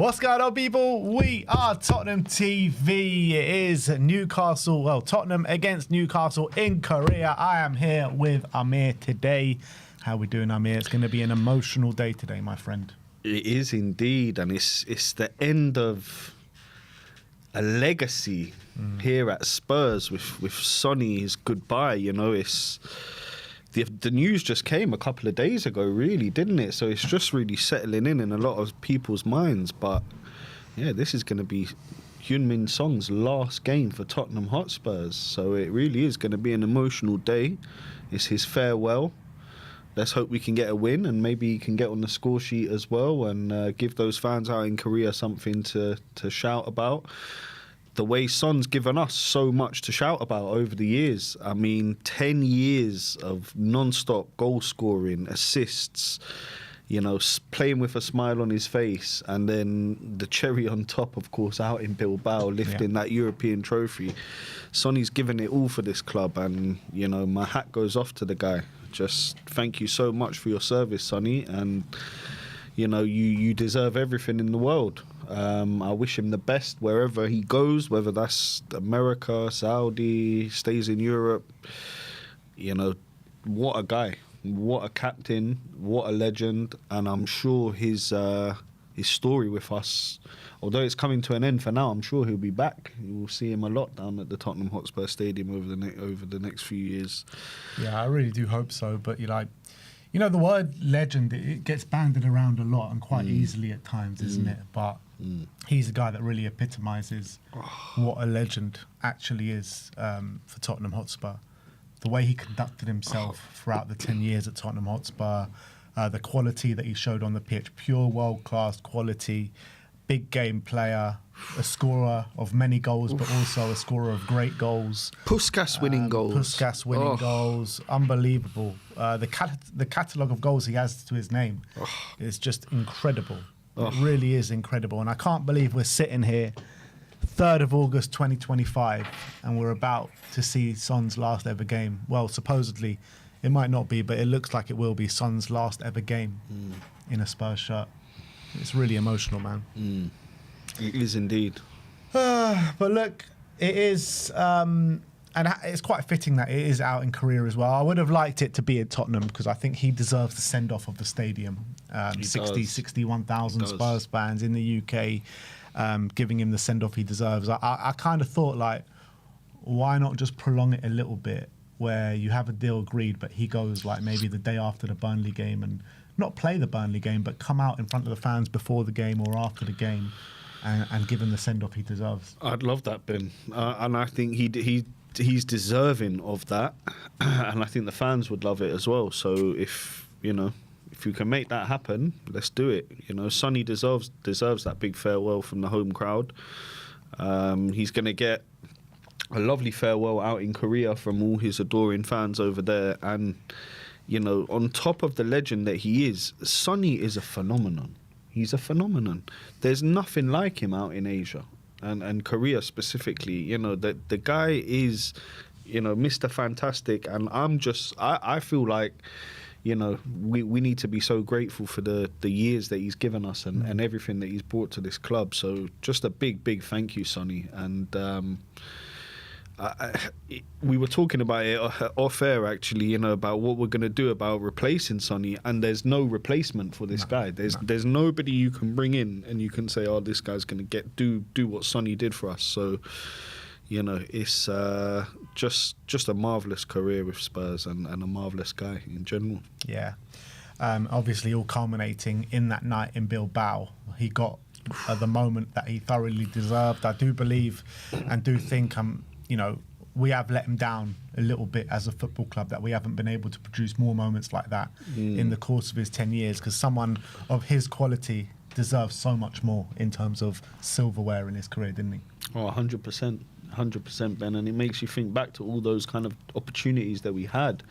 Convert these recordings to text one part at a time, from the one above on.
What's going on, people? We are Tottenham TV. It is Tottenham against Newcastle in Korea. I am here with Amir today. How we doing, Amir? It's going to be an emotional day today, my friend. It is indeed, and it's the end of a legacy here at Spurs with Sonny's goodbye. You know, it's the news just came a couple of days ago, really, didn't it? So it's just really settling in a lot of people's minds. But yeah, this is going to be Heung-min Son's last game for Tottenham Hotspurs. So it really is going to be an emotional day. It's his farewell. Let's hope we can get a win and maybe he can get on the score sheet as well and give those fans out in Korea something to shout about. The way Son's given us so much to shout about over the years. I mean, 10 years of non-stop goal scoring, assists, you know, playing with a smile on his face, and then the cherry on top, of course, out in Bilbao, lifting that European trophy. Sonny's given it all for this club, and, you know, my hat goes off to the guy. Just thank you so much for your service, Sonny, and, you know, you deserve everything in the world. I wish him the best wherever he goes, whether that's America, Saudi, stays in Europe. You know, what a guy, what a captain, what a legend, and I'm sure his story with us, although it's coming to an end for now, I'm sure he'll be back. We'll see him a lot down at the Tottenham Hotspur Stadium over the next few years. Yeah, I really do hope so. But you know, the word legend, it gets banded around a lot and quite easily at times, isn't it? But he's a guy that really epitomises what a legend actually is for Tottenham Hotspur. The way he conducted himself throughout the 10 years at Tottenham Hotspur, the quality that he showed on the pitch, pure world-class quality, big game player, a scorer of many goals, but also a scorer of great goals. Puskas winning goals, unbelievable. The catalogue of goals he has to his name is just incredible. It really is incredible. And I can't believe we're sitting here 3rd of August 2025 and we're about to see Son's last ever game. Well, supposedly it might not be, but it looks like it will be Son's last ever game in a Spurs shirt. It's really emotional, man. It is indeed. But look, it is, and it's quite fitting that it is out in Korea as well. I would have liked it to be at Tottenham because I think he deserves the send-off of the stadium. 61,000 Spurs fans in the UK giving him the send-off he deserves. I kind of thought, like, why not just prolong it a little bit where you have a deal agreed, but he goes, like, maybe the day after the Burnley game and not play the Burnley game, but come out in front of the fans before the game or after the game and give him the send-off he deserves. I'd love that, Ben. And I think he's deserving of that. And I think the fans would love it as well. So if you can make that happen, let's do it. You know, Sonny deserves that big farewell from the home crowd. He's going to get a lovely farewell out in Korea from all his adoring fans over there. And, you know, on top of the legend that he is, Sonny is a phenomenon. He's a phenomenon. There's nothing like him out in Asia and Korea specifically. You know, the guy is, you know, Mr. Fantastic. And I feel like, you know, we need to be so grateful for the years that he's given us and everything that he's brought to this club. So just a big, big thank you, Sonny. And we were talking about it off air, actually, you know, about what we're going to do about replacing Sonny, and there's no replacement for this guy. There's nobody you can bring in and you can say, oh, this guy's going to do what Sonny did for us. So, you know, it's just a marvellous career with Spurs and a marvellous guy in general. Yeah. Obviously all culminating in that night in Bilbao. He got the moment that he thoroughly deserved. I do believe and do think you know, we have let him down a little bit as a football club, that we haven't been able to produce more moments like that in the course of his 10 years, because someone of his quality deserves so much more in terms of silverware in his career, didn't he? Oh, 100%, Ben. And it makes you think back to all those kind of opportunities that we had,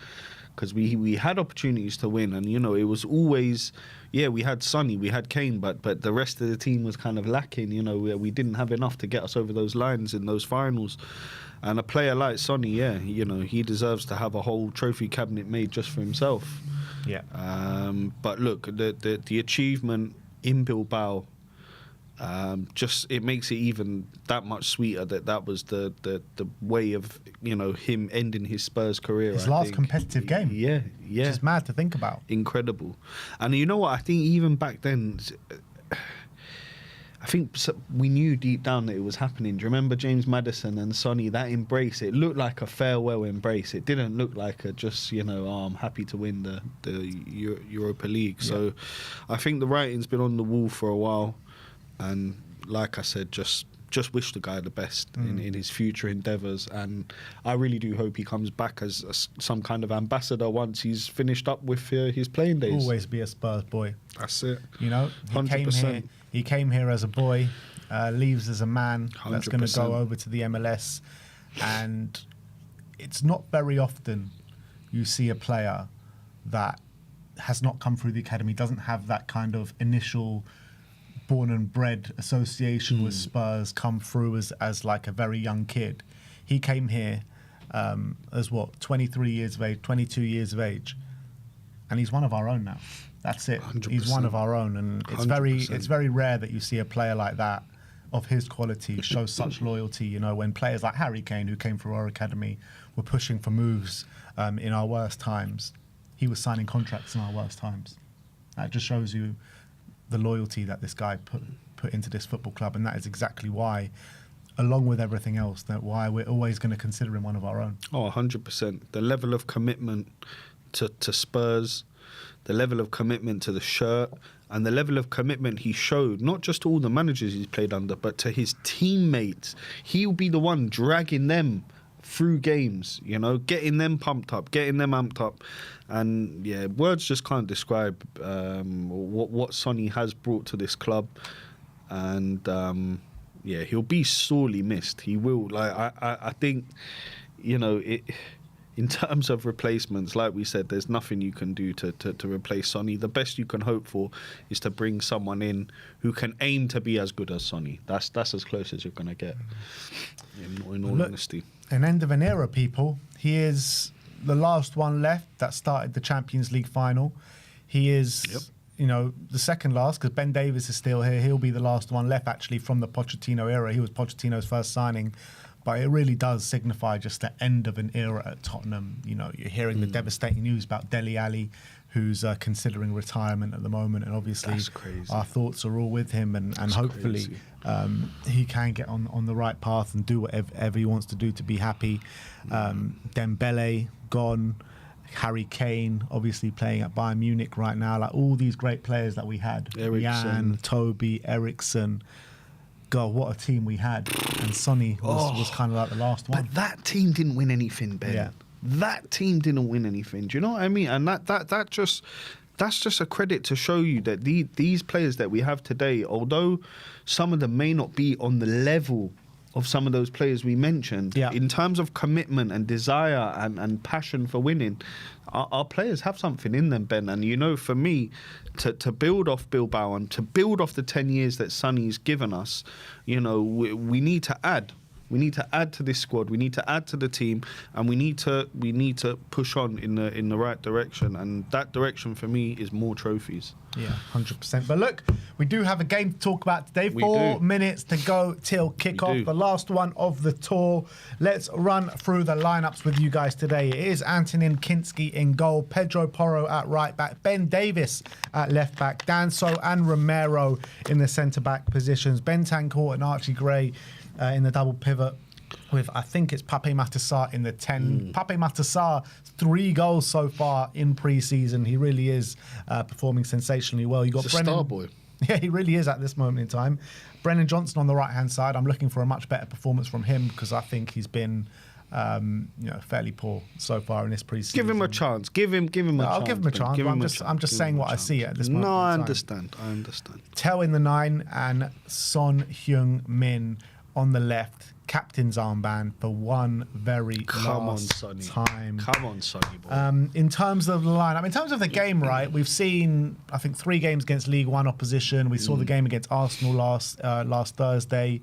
because we had opportunities to win, and, you know, it was always, we had Sonny, we had Kane, but the rest of the team was kind of lacking. You know, we didn't have enough to get us over those lines in those finals. And a player like Sonny, you know, he deserves to have a whole trophy cabinet made just for himself. Yeah. But look, the achievement in Bilbao Just it makes it even that much sweeter that was the way of him ending his Spurs career. His I last think. competitive game. Yeah. Which is mad to think about. Incredible. And you know what? I think even back then, I think we knew deep down that it was happening. Do you remember James Maddison and Sonny, that embrace? It looked like a farewell embrace. It didn't look like a just, I'm happy to win the Europa League. Yeah. So I think the writing's been on the wall for a while. And like I said, just wish the guy the best in his future endeavours. And I really do hope he comes back as some kind of ambassador once he's finished up with his playing days. Always be a Spurs boy. That's it. He 100%. He came here as a boy, leaves as a man. 100%. That's going to go over to the MLS. And it's not very often you see a player that has not come through the academy, doesn't have that kind of initial born and bred association with Spurs come through as like a very young kid. He came here as 23 years of age, 22 years of age, and he's one of our own now. That's it. 100%. He's one of our own, and it's 100%. it's very rare that you see a player like that of his quality show such loyalty. When players like Harry Kane, who came through our academy, were pushing for moves in our worst times, he was signing contracts in our worst times. That just shows you the loyalty that this guy put into this football club, and that is exactly why, along with everything else, that why we're always going to consider him one of our own. 100%. The level of commitment to Spurs, the level of commitment to the shirt, and the level of commitment he showed, not just to all the managers he's played under, but to his teammates. He'll be the one dragging them through games, getting them pumped up, getting them amped up. And yeah, words just can't describe what Sonny has brought to this club. And he'll be sorely missed. He will. I think, in terms of replacements, like we said, there's nothing you can do to replace Sonny. The best you can hope for is to bring someone in who can aim to be as good as Sonny. That's as close as you're going to get, in all honesty. An end of an era, people. He is the last one left that started the Champions League final. He is, the second last, because Ben Davies is still here. He'll be the last one left, actually, from the Pochettino era. He was Pochettino's first signing. But it really does signify just the end of an era at Tottenham. You're hearing the devastating news about Dele Alli, who's considering retirement at the moment. And obviously our thoughts are all with him. And hopefully he can get on the right path and do whatever he wants to do to be happy. Dembele, gone. Harry Kane, obviously playing at Bayern Munich right now. Like all these great players that we had. Jan, Toby, Eriksson. God, what a team we had. And Sonny was kind of like the last one. But that team didn't win anything, Ben. Yeah. That team didn't win anything. Do you know what I mean? And that's just a credit to show you that these players that we have today, although some of them may not be on the level of some of those players we mentioned, in terms of commitment and desire and passion for winning, our players have something in them, Ben. And, for me, to build off Bilbao and to build off the 10 years that Sonny's given us, we need to add. We need to add to this squad. We need to add to the team, and we need to push on in the right direction. And that direction for me is more trophies. Yeah, 100%. But look, we do have a game to talk about today. 4 minutes to go till kickoff, the last one of the tour. Let's run through the lineups with you guys today. It is Antonin Kinski in goal, Pedro Porro at right back, Ben Davies at left back, Danso and Romero in the centre back positions, Bentancur and Archie Gray in the double pivot with, I think it's Pape Matar in the 10. Pape Matar, 3 goals so far in pre-season. He really is performing sensationally well. You got He's Brennan. A star boy. Yeah, he really is at this moment in time. Brennan Johnson on the right-hand side. I'm looking for a much better performance from him because I think he's been fairly poor so far in this pre-season. Give him a chance. Give him a chance. I'll give him a chance. I'm just saying what I see at this moment. No, I in time. understand. Tell in the 9 and Son Heung-min on the left. Captain's armband for one very last time. Come on, Sonny boy. In terms of the lineup, in terms of the game, right, we've seen, I think, 3 games against League One opposition. We saw the game against Arsenal last Thursday.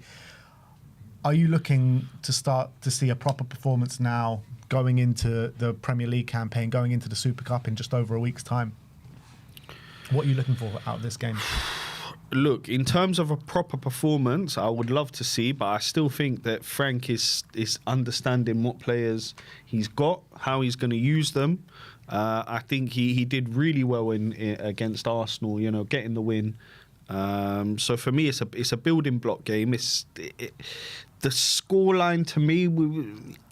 Are you looking to start to see a proper performance now going into the Premier League campaign, going into the Super Cup in just over a week's time? What are you looking for out of this game? look, in terms of a proper performance, I would love to see, but I still think that Frank is understanding what players he's got, how he's going to use them. I think he did really well in against Arsenal, you know, getting the win. So for me, it's a building block game. The scoreline to me,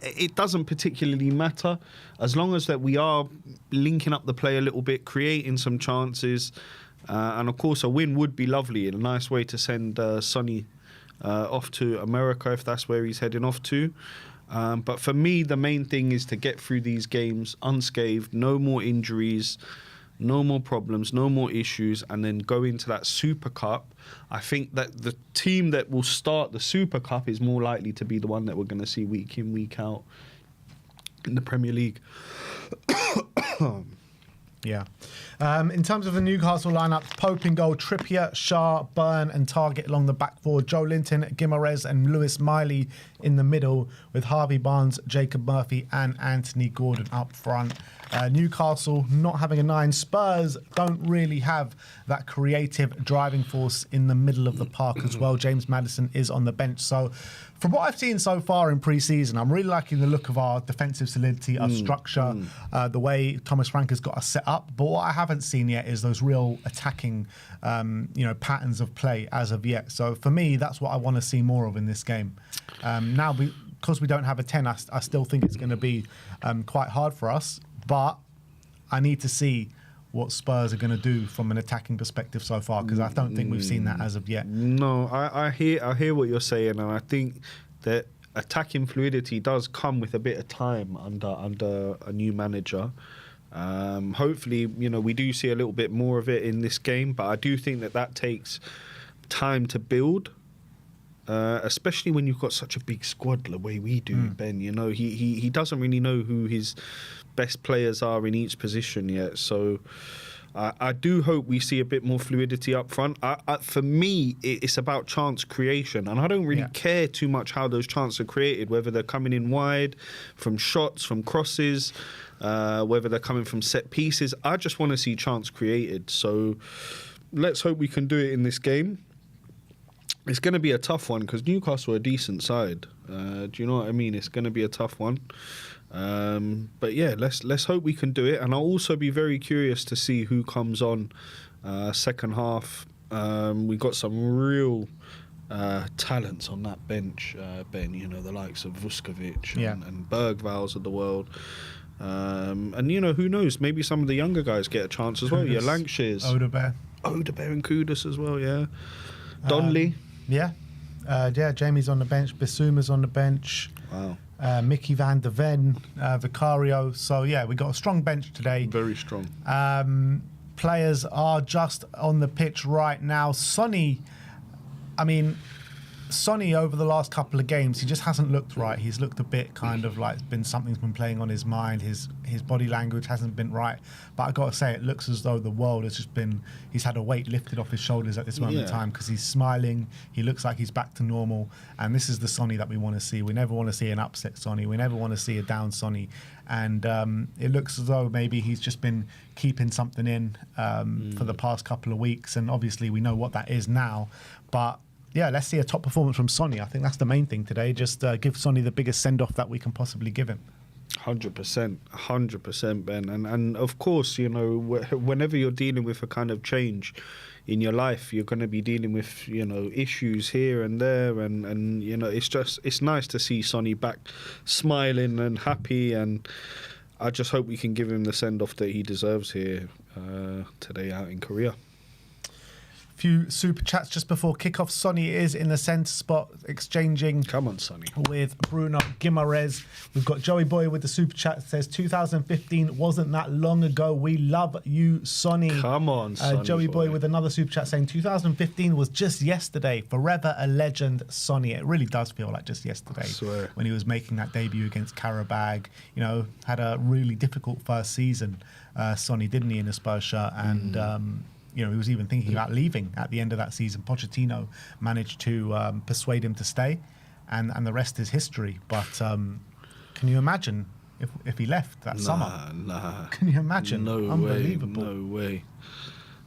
it doesn't particularly matter as long as that we are linking up the play a little bit, creating some chances. And of course, a win would be lovely and a nice way to send Sonny off to America if that's where he's heading off to. But for me, the main thing is to get through these games unscathed, no more injuries, no more problems, no more issues, and then go into that Super Cup. I think that the team that will start the Super Cup is more likely to be the one that we're going to see week in, week out in the Premier League. Yeah. In terms of the Newcastle lineup, Pope in goal, Trippier, Shah, Byrne and Target along the back four, Joe Linton, Guimaraes and Lewis Miley in the middle with Harvey Barnes, Jacob Murphy and Anthony Gordon up front. Newcastle not having a 9. Spurs don't really have that creative driving force in the middle of the park as well. James Maddison is on the bench. So from what I've seen so far in pre-season, I'm really liking the look of our defensive solidity, our structure, the way Thomas Frank has got us set up. But what I haven't seen yet is those real attacking patterns of play as of yet. So for me, that's what I want to see more of in this game. Because we don't have a 10, I still think it's going to be quite hard for us. But I need to see what Spurs are going to do from an attacking perspective so far, because I don't think we've seen that as of yet. No, I hear what you're saying, and I think that attacking fluidity does come with a bit of time under a new manager. Hopefully, we do see a little bit more of it in this game, but I do think that takes time to build. Especially when you've got such a big squad the way we do, Ben. He doesn't really know who his best players are in each position yet. So I do hope we see a bit more fluidity up front. For me, it's about chance creation, and I don't really care too much how those chances are created, whether they're coming in wide, from shots, from crosses, whether they're coming from set pieces. I just want to see chance created. So let's hope we can do it in this game. It's going to be a tough one because Newcastle are a decent side. Do you know what I mean? It's going to be a tough one. But yeah, let's hope we can do it. And I'll also be very curious to see who comes on second half. We got some real talents on that bench, Ben. The likes of Vuskovic and Bergvals of the world. And who knows? Maybe some of the younger guys get a chance as well. Kudus, Lankshire's, Odebear and Kudus as well. Yeah, Donley. Jamie's on the bench. Bissouma's on the bench. Wow. Mickey van der Ven, Vicario. So yeah, we got a strong bench today. Very strong. Players are just on the pitch right now. Sonny over the last couple of games, he just hasn't looked right. He's looked a bit kind of like something's been playing on his mind. His body language hasn't been right. But I got to say, it looks as though the world has just been, he's had a weight lifted off his shoulders at this moment in time, because he's smiling. He looks like he's back to normal. And this is the Sonny that we want to see. We never want to see an upset Sonny. We never want to see a down Sonny. And it looks as though maybe he's just been keeping something in for the past couple of weeks. And obviously we know what that is now. But yeah, let's see a top performance from Sonny. I think that's the main thing today. Just give Sonny the biggest send-off that we can possibly give him. 100%, Ben. And of course, whenever you're dealing with a kind of change in your life, you're going to be dealing with, issues here and there. And it's nice to see Sonny back smiling and happy. And I just hope we can give him the send-off that he deserves here today out in Korea. Few super chats just before kickoff. Sonny is in the centre spot exchanging. Come on, Sonny. With Bruno Guimaraes. We've got Joey Boy with the super chat that says 2015 wasn't that long ago. We love you, Sonny. Come on, Sonny. Joey Boy with another super chat saying 2015 was just yesterday. Forever a legend, Sonny. It really does feel like just yesterday. I swear. When he was making that debut against Karabag. Had a really difficult first season, Sonny, didn't he, in a Spurs shirt? And he was even thinking about leaving at the end of that season. Pochettino managed to persuade him to stay, and the rest is history. But can you imagine if he left that summer? Nah. Can you imagine? No Unbelievable. way. No way.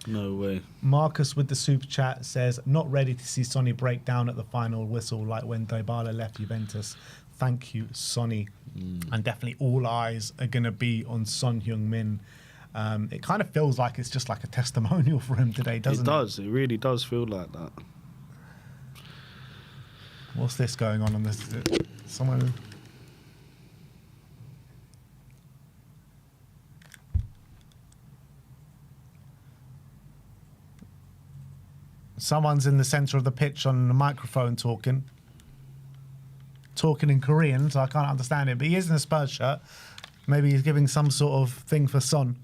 No way. Marcus with the super chat says, not ready to see Sonny break down at the final whistle like when Dybala left Juventus. Thank you, Sonny. And definitely all eyes are going to be on Son Heung-min. It kind of feels like it's just like a testimonial for him today, doesn't it? It does. It really does feel like that. What's this going on this? Someone... Someone's in the centre of the pitch on the microphone talking in Korean, so I can't understand it. But he is in a Spurs shirt. Maybe he's giving some sort of thing for Son.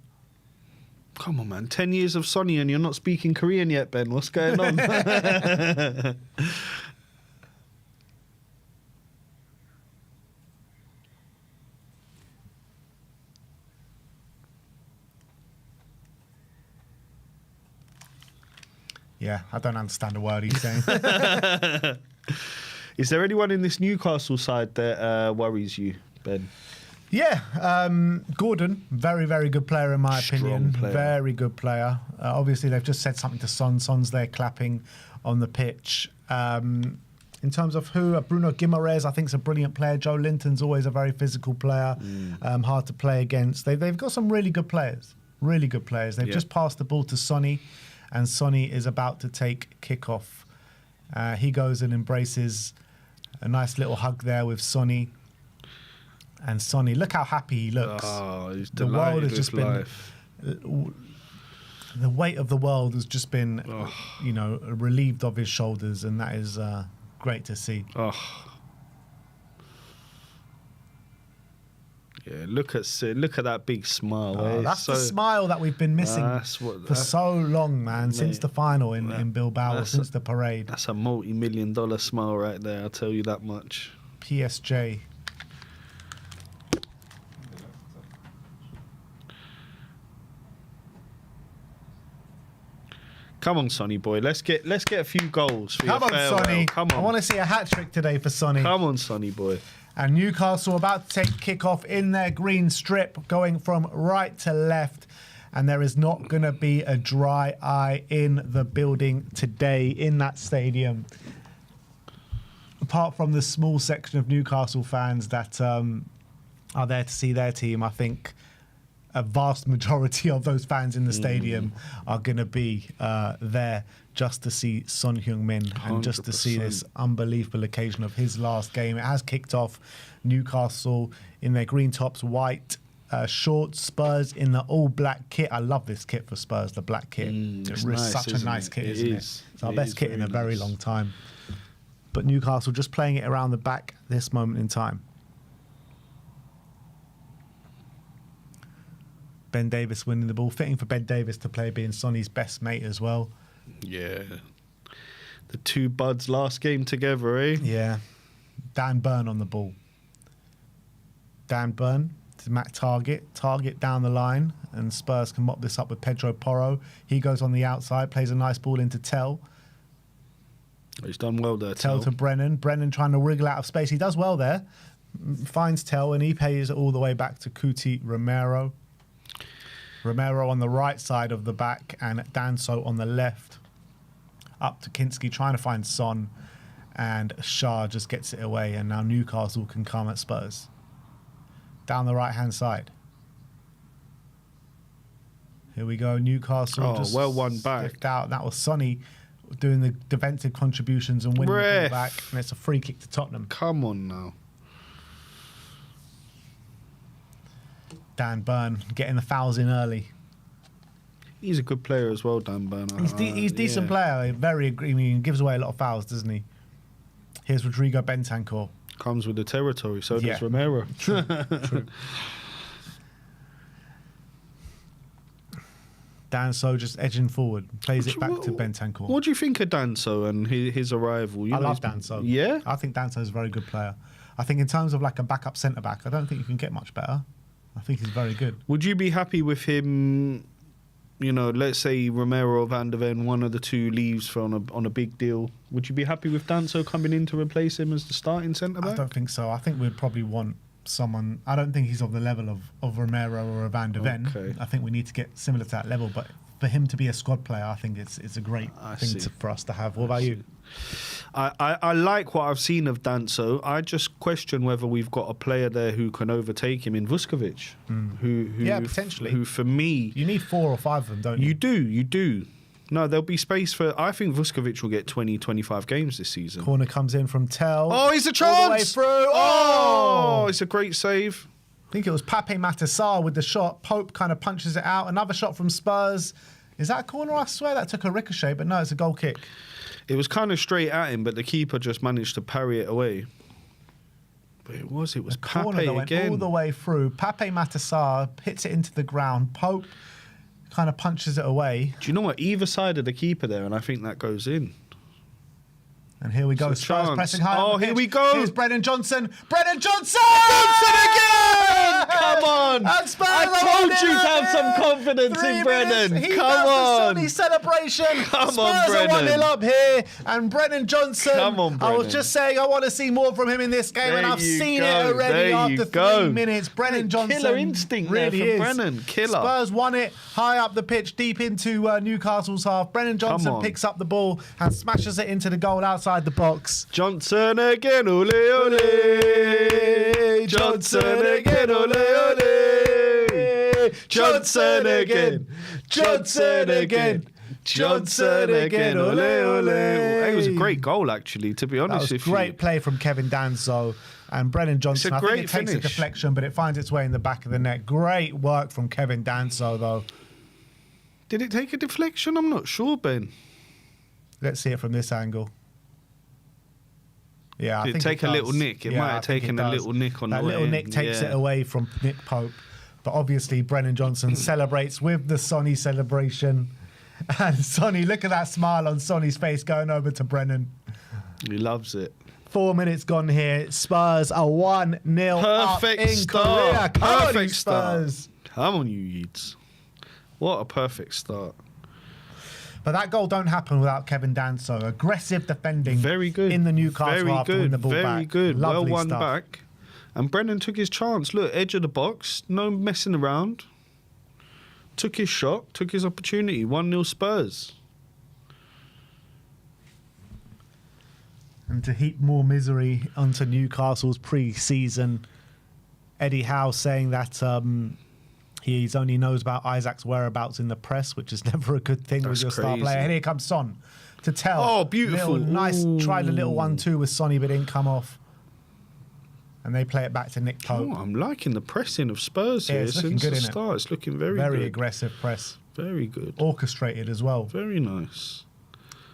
Come on, man. 10 years of Sonny and you're not speaking Korean yet, Ben. What's going on? Yeah, I don't understand a word he's saying. Is there anyone in this Newcastle side that worries you, Ben? Yeah, Gordon, very, very good player in my opinion. Player. Very good player. Obviously, they've just said something to Son. Son's there clapping on the pitch. In terms of who, Bruno Guimaraes, I think is a brilliant player. Joe Linton's always a very physical player, hard to play against. They've got some really good players. Really good players. They've just passed the ball to Sonny, and Sonny is about to take kickoff. He goes and embraces a nice little hug there with Sonny. And Sonny, look how happy he looks. Oh, he's the world has with just life. been... The weight of the world has just been, relieved of his shoulders, and that is great to see. Oh. Yeah, look at that big smile. That's the smile that we've been missing for so long, man. Since the final in Bilbao, since the parade. That's a multi-million-dollar smile right there. I'll tell you that much. PSJ. Come on, Sonny boy. Let's get a few goals for Come your on, farewell. Sonny. Come on. I want to see a hat-trick today for Sonny. Come on, Sonny boy. And Newcastle about to take kickoff in their green strip, going from right to left. And there is not going to be a dry eye in the building today in that stadium. Apart from the small section of Newcastle fans that are there to see their team, I think a vast majority of those fans in the stadium are going to be there just to see Son Heung-min and just to see this unbelievable occasion of his last game. It has kicked off. Newcastle in their green tops, white shorts, Spurs in the all-black kit. I love this kit for Spurs, the black kit. It's nice, such a nice kit, isn't it? It's our best kit in a very long time. But Newcastle just playing it around the back this moment in time. Ben Davis winning the ball. Fitting for Ben Davis to play being Sonny's best mate as well. Yeah. The two buds last game together, eh? Yeah. Dan Burn on the ball. Dan Burn to Matt Target down the line, and Spurs can mop this up with Pedro Porro. He goes on the outside, plays a nice ball into Tell. He's done well there, Tell to Brennan. Brennan trying to wriggle out of space. He does well there. Finds Tell, and he pays it all the way back to Cuti Romero. Romero on the right side of the back and Danso on the left. Up to Kinski trying to find Son, and Shah just gets it away, and now Newcastle can come at Spurs. Down the right-hand side. Here we go, Newcastle just well won back. stiffed out. That was Sonny doing the defensive contributions and winning the ball back, and it's a free kick to Tottenham. Come on now. Dan Burn getting the fouls in early. He's a good player as well, Dan Burn. He's decent player. Very, he gives away a lot of fouls, doesn't he? Here's Rodrigo Bentancur. Comes with the territory, so does Romero. True. Danso just edging forward, plays it back to Bentancur. What do you think of Danso and his arrival? I love Danso. Yeah? I think Danso's a very good player. I think in terms of like a backup centre-back, I don't think you can get much better. I think he's very good. Would you be happy with him, let's say Romero or Van der Ven, one of the two leaves on a big deal. Would you be happy with Danso coming in to replace him as the starting centre-back? I don't think so. I think we'd probably want someone... I don't think he's of the level of Romero or a Van der Ven. Okay. I think we need to get similar to that level, but for him to be a squad player, I think it's a great thing for us to have. What about you? I like what I've seen of Danso. I just question whether we've got a player there who can overtake him in Vuskovic. Yeah, potentially. Who, for me... You need 4 or 5 of them, don't you? You do. No, there'll be space for... I think Vuskovic will get 20, 25 games this season. Corner comes in from Tell. Oh, he's a chance! All the way through. Oh, it's a great save. I think it was Pape Matasar with the shot. Pope kind of punches it out. Another shot from Spurs. Is that a corner? I swear that took a ricochet, but no, it's a goal kick. It was kind of straight at him, but the keeper just managed to parry it away. But it was Pape that went again. All the way through. Pape Matasar hits it into the ground. Pope kind of punches it away. Do you know what? Either side of the keeper there, and I think that goes in. And here we go. Spurs pressing high. Oh, here we go. Here's Brennan Johnson. Brennan Johnson! Johnson again! Come on. And Spurs I told you to have some confidence in Brennan. He Come on. The Sonny celebration. Come Spurs on, Brennan. are 1-0 up here. And Brennan Johnson. Come on, Brennan. I was just saying I want to see more from him in this game. There and I've you seen go. it already There after you 3 go. minutes. Brennan Johnson. Killer instinct really there from is. Brennan. Killer. Spurs won it high up the pitch, deep into Newcastle's half. Brennan Johnson picks up the ball and smashes it into the goal outside the box. Johnson again, ole ole. Johnson again, ole ole. Johnson again. Johnson again. Johnson again, ole ole. It was a great goal, actually, to be honest with you. Great play from Kevin Danso. And Brennan Johnson, I think it takes a deflection, but it finds its way in the back of the net. Great work from Kevin Danso, though. Did it take a deflection? I'm not sure, Ben. Let's see it from this angle. Yeah, I Did think it take a little nick? It might have taken a little nick on the way. That little nick takes it away from Nick Pope. But obviously, Brennan Johnson celebrates with the Sonny celebration. And Sonny, look at that smile on Sonny's face going over to Brennan. He loves it. 4 minutes gone here. Spurs are 1-0 up in Korea. Perfect start. Come on, you Yeats. What a perfect start. But that goal don't happen without Kevin Danso. Aggressive defending. Very good. In the Newcastle half to win the ball back. Very good. Lovely well won stuff. back. And Brennan took his chance. Look, edge of the box. No messing around. Took his shot. Took his opportunity. 1-0 Spurs. And to heap more misery onto Newcastle's pre-season, Eddie Howe saying that he only knows about Isaac's whereabouts in the press, which is never a good thing with your star player. And here comes Son to Tell. Oh, beautiful. Tried a little 1-2 with Sonny, but didn't come off. And they play it back to Nick Pope. Oh, I'm liking the pressing of Spurs here since the start. It's looking very good. Very aggressive press. Very good. Orchestrated as well. Very nice.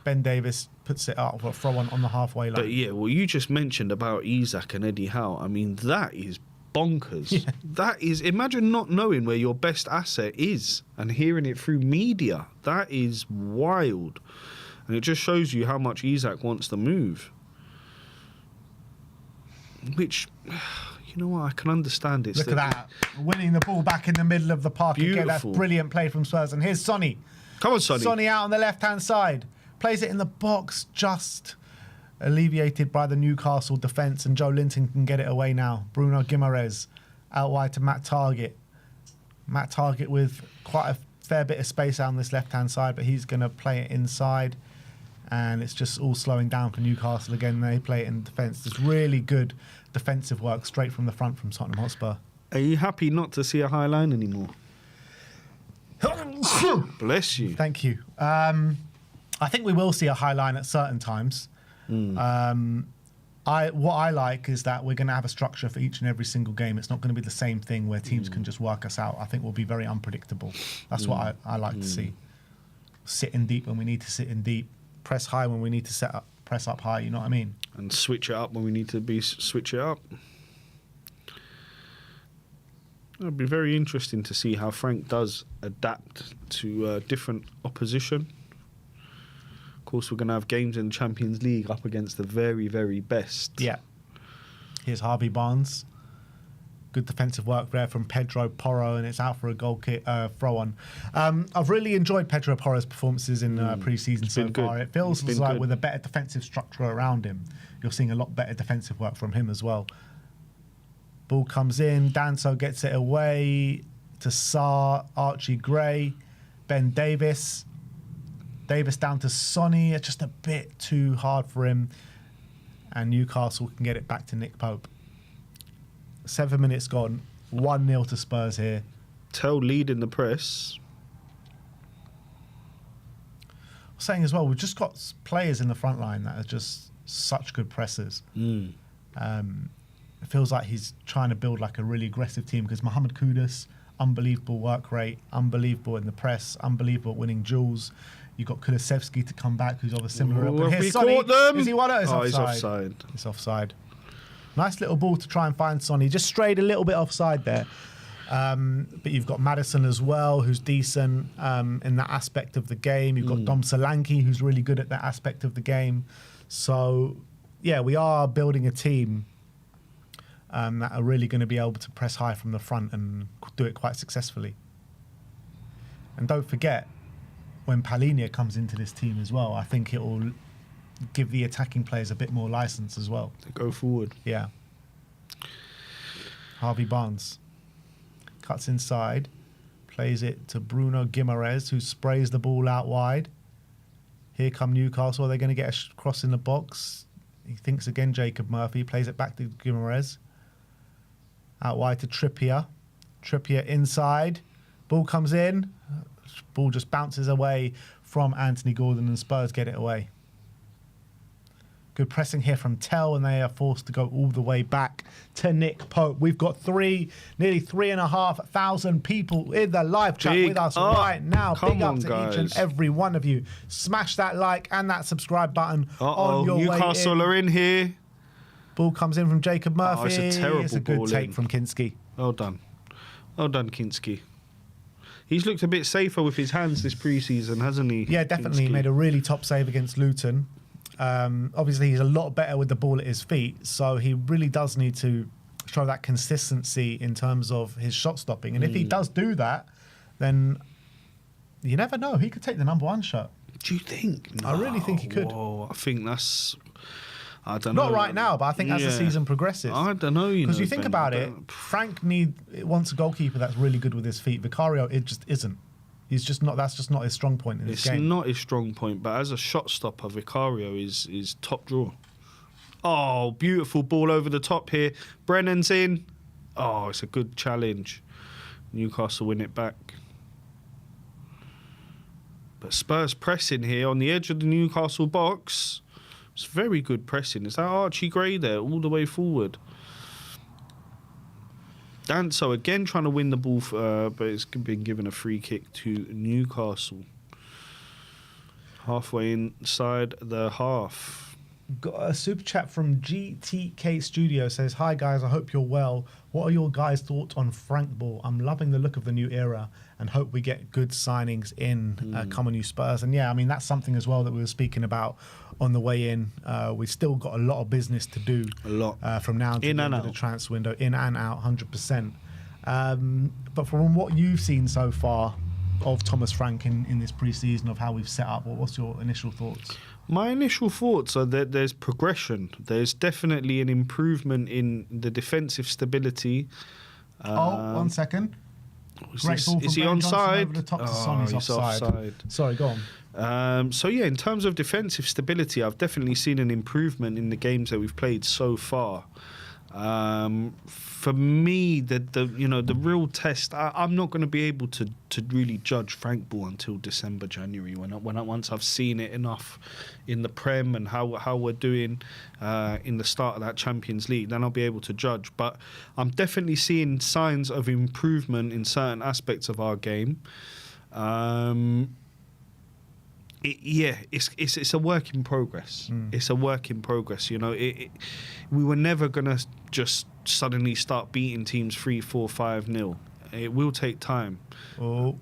Ben Davis puts it up for a throw on the halfway line. But yeah, well, you just mentioned about Isaac and Eddie Howe. I mean, that is bonkers. Yeah. That is, imagine not knowing where your best asset is and hearing it through media. That is wild. And it just shows you how much Isaac wants to move. Which, you know what, I can understand it. Look at that. Winning the ball back in the middle of the park. Beautiful. Again, that's brilliant play from Spurs. And here's Sonny. Come on, Sonny. Sonny out on the left-hand side. Plays it in the box, just alleviated by the Newcastle defence. And Joe Linton can get it away now. Bruno Guimaraes out wide to Matt Targett. Matt Targett with quite a fair bit of space out on this left-hand side, but he's going to play it inside. And it's just all slowing down for Newcastle again. They play it in defence. There's really good defensive work straight from the front from Tottenham Hotspur. Are you happy not to see a high line anymore? Bless you. Thank you. I think we will see a high line at certain times. What I like is that we're going to have a structure for each and every single game. It's not going to be the same thing where teams can just work us out. I think we'll be very unpredictable. That's what I like to see. Sit in deep when we need to sit in deep. Press high when we need to press up high, you know what I mean? And switch it up when we need to switch it up. It'll be very interesting to see how Frank does adapt to different opposition. Of course, we're going to have games in the Champions League up against the very, very best. Yeah. Here's Harvey Barnes. Good defensive work there from Pedro Porro, and it's out for a goal kick, throw-on. I've really enjoyed Pedro Porro's performances in pre-season so far. It feels like with a better defensive structure around him, you're seeing a lot better defensive work from him as well. Ball comes in, Danso gets it away to Sarr, Archie Gray. Ben Davis. Davis down to Sonny. It's just a bit too hard for him. And Newcastle can get it back to Nick Pope. 7 minutes gone. 1-0 to Spurs here. Tell leading the press. I'm saying as well, we've just got players in the front line that are just such good pressers. It feels like he's trying to build like a really aggressive team because Mohamed Kudus, unbelievable work rate, unbelievable in the press, unbelievable at winning duels. You've got Kulusevski to come back, who's of a similar ilk. And here's Sonny. Caught them? Is he one? It's offside. He's offside. It's offside. Nice little ball to try and find Sonny. Just strayed a little bit offside there. But you've got Maddison as well, who's decent in that aspect of the game. You've got Dom Solanke, who's really good at that aspect of the game. So, yeah, we are building a team that are really going to be able to press high from the front and do it quite successfully. And don't forget, when Palhinha comes into this team as well, I think it will give the attacking players a bit more license as well. To go forward. Yeah. Harvey Barnes cuts inside, plays it to Bruno Guimaraes, who sprays the ball out wide. Here come Newcastle. Are they going to get a cross in the box? He thinks again, Jacob Murphy. Plays it back to Guimaraes. Out wide to Trippier. Trippier inside. Ball comes in. Ball just bounces away from Anthony Gordon and Spurs get it away. Good pressing here from Tell, and they are forced to go all the way back to Nick Pope. We've got nearly 3,500 people in the live chat with us right now. Big up to each and every one of you. Smash that like and that subscribe button on your way in. Newcastle are in here. Ball comes in from Jacob Murphy. It's a terrible It's a good ball take in. from Kinski. Well done. Well done, Kinski. He's looked a bit safer with his hands this pre-season, hasn't he? Yeah, definitely. Kinski? He made a really top save against Luton. Obviously, he's a lot better with the ball at his feet, so he really does need to show that consistency in terms of his shot stopping. And if he does do that, then you never know. He could take the #1 shot. Do you think? I really think he could. Whoa, I think that's... I don't know. Not right now, but I think as the season progresses. I don't know, Because you think about it, Frank wants a goalkeeper that's really good with his feet. Vicario, it just isn't. He's just not. That's just not his strong point in this game. It's not his strong point, but as a shot stopper, Vicario is top draw. Oh, beautiful ball over the top here. Brennan's in. Oh, it's a good challenge. Newcastle win it back. But Spurs pressing here on the edge of the Newcastle box. It's very good pressing. Is that Archie Gray there all the way forward? Danso again trying to win the ball, but it's been given a free kick to Newcastle. Halfway inside the half. Got a super chat from GTK Studio says, "Hi guys, I hope you're well. What are your guys' thoughts on Frank Ball? I'm loving the look of the new era and hope we get good signings in come new Spurs." And yeah, I mean, that's something as well that we were speaking about on the way in. We've still got a lot of business to do. A lot. From now to the end of the transfer window, in and out, 100%. But from what you've seen so far of Thomas Frank in this pre-season, of how we've set up, what's your initial thoughts? My initial thoughts are that there's progression. There's definitely an improvement in the defensive stability. 1 second. Great ball from is he onside? Over the top to Son. He's offside. Sorry, go on. So yeah, in terms of defensive stability, I've definitely seen an improvement in the games that we've played so far. For me, the real test, I'm not going to be able to really judge Frank Ball until December, January, once I've seen it enough in the Prem and how we're doing in the start of that Champions League. Then I'll be able to judge. But I'm definitely seeing signs of improvement in certain aspects of our game. It's a work in progress. It's a work in progress. We were never gonna just suddenly start beating teams 3-4, 5-0. It will take time. Oh,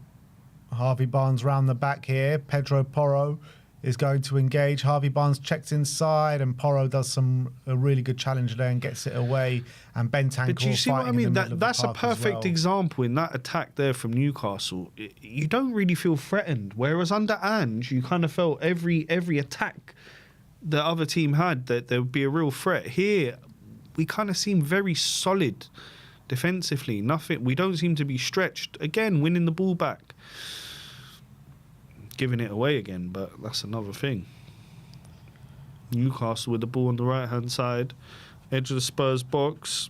Harvey Barnes round the back here. Pedro Porro is going to engage. Harvey Barnes checks inside, and Porro does a really good challenge there and gets it away. And Bentancur. But you see what I mean? That's a perfect example in that attack there from Newcastle. You don't really feel threatened, whereas under Ange, you kind of felt every attack the other team had that there would be a real threat. Here, we kind of seem very solid defensively. Nothing. We don't seem to be stretched. Again, winning the ball back. giving it away again, but that's another thing. Newcastle with the ball on the right-hand side, edge of the Spurs box.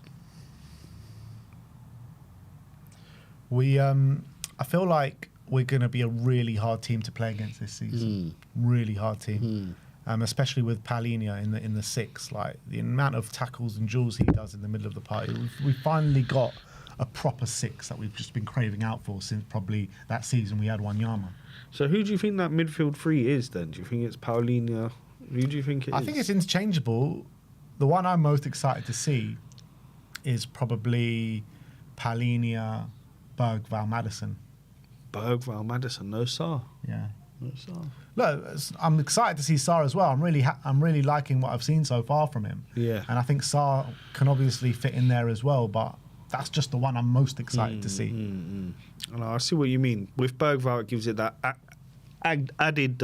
I feel like we're going to be a really hard team to play against this season. Really hard team. Especially with Palhinha in the six. Like, the amount of tackles and duels he does in the middle of the party. We've finally got a proper six that we've just been craving out for since probably that season we had Wanyama. So who do you think that midfield three is then? Do you think it's Palhinha? Who do you think it is? I think it's interchangeable. The one I'm most excited to see is probably Palhinha, Bergvall, Maddison. Bergvall, Maddison, no Sarr. Yeah. No Sarr. Look, I'm excited to see Sarr as well. I'm really liking what I've seen so far from him. Yeah. And I think Sarr can obviously fit in there as well, but that's just the one I'm most excited to see. I see what you mean. With Bergvall, it gives it that added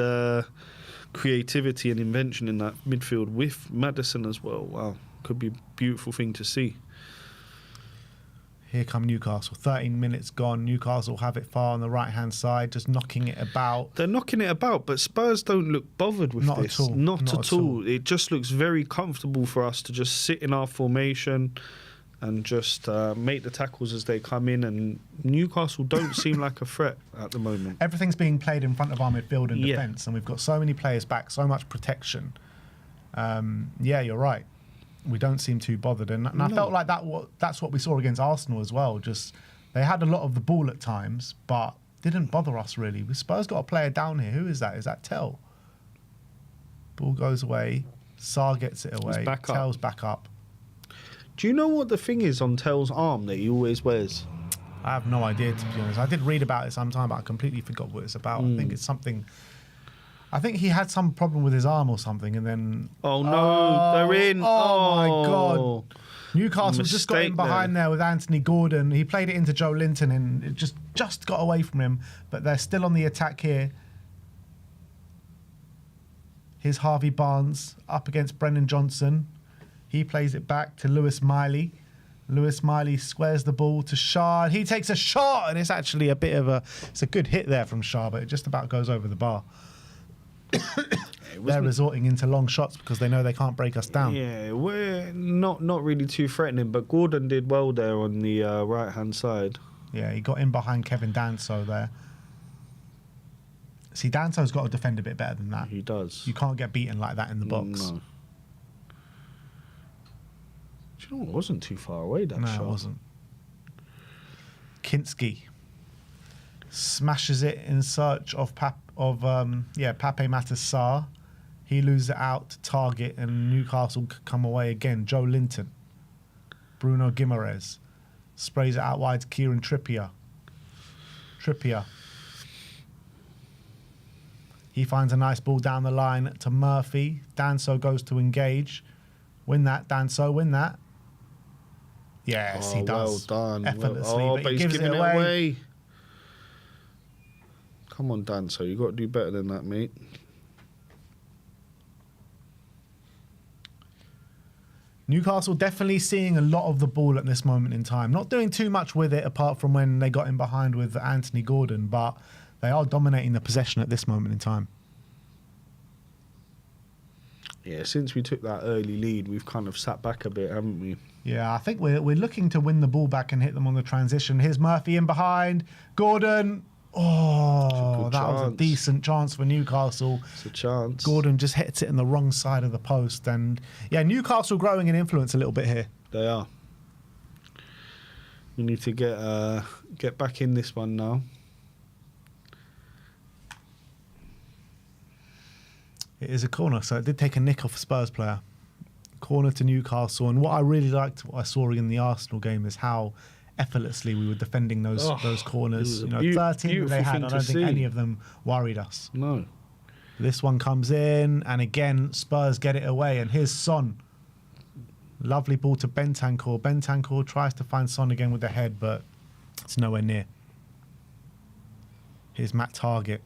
creativity and invention in that midfield with Maddison as well. Wow, could be a beautiful thing to see. Here come Newcastle. 13 minutes gone. Newcastle have it far on the right-hand side, just knocking it about. They're knocking it about, but Spurs don't look bothered with this. Not at all. It just looks very comfortable for us to just sit in our formation and just make the tackles as they come in. And Newcastle don't seem like a threat at the moment. Everything's being played in front of our midfield and defence, and we've got so many players back, so much protection. Yeah, you're right. We don't seem too bothered, and I felt like that's what we saw against Arsenal as well. Just they had a lot of the ball at times, but didn't bother us really. Spurs got a player down here. Who is that? Is that Tell? Ball goes away. Sarr gets it away. Tell's back up. Do you know what the thing is on Tell's arm that he always wears? I have no idea, to be honest. I did read about it sometime, but I completely forgot what it's about. I think it's something. I think he had some problem with his arm or something, and then... Oh, no, they're in. Oh, my God. Newcastle just got in behind there with Anthony Gordon. He played it into Joe Linton, and it just got away from him. But they're still on the attack here. Here's Harvey Barnes up against Brennan Johnson. He plays it back to Lewis Miley. Lewis Miley squares the ball to Shah. He takes a shot, and it's actually a bit of a... It's a good hit there from Shah, but it just about goes over the bar. They're resorting into long shots because they know they can't break us down. Yeah, we're not really too threatening, but Gordon did well there on the right-hand side. Yeah, he got in behind Kevin Danso there. See, Danso's got to defend a bit better than that. He does. You can't get beaten like that in the box. No. Do you know, it wasn't too far away, that shot. No, it wasn't. Kinski smashes it in search of Pape Matas Sarr. He loses it out to Target, and Newcastle come away again. Joe Linton, Bruno Guimaraes sprays it out wide to Kieran Trippier. He finds a nice ball down the line to Murphy. Danso goes to engage. Win that, Danso, win that. Yes, he does. Well done. Effortlessly, but he gives giving it away. Come on, Danso, you got to do better than that, mate. Newcastle definitely seeing a lot of the ball at this moment in time. Not doing too much with it apart from when they got in behind with Anthony Gordon, but they are dominating the possession at this moment in time. Yeah, since we took that early lead, we've kind of sat back a bit, haven't we? Yeah, I think we're looking to win the ball back and hit them on the transition. Here's Murphy in behind. Gordon. Oh, that was a decent chance for Newcastle. It's a chance. Gordon just hits it in the wrong side of the post. And yeah, Newcastle growing in influence a little bit here. They are. We need to get back in this one now. It is a corner, so it did take a nick off a Spurs player. Corner to Newcastle. And what I really liked, what I saw in the Arsenal game, is how effortlessly we were defending those corners. 13 that they had, I don't think any of them worried us. No. This one comes in, and again, Spurs get it away. And here's Son. Lovely ball to Bentancur. Bentancur tries to find Son again with the head, but it's nowhere near. Here's Matt Target.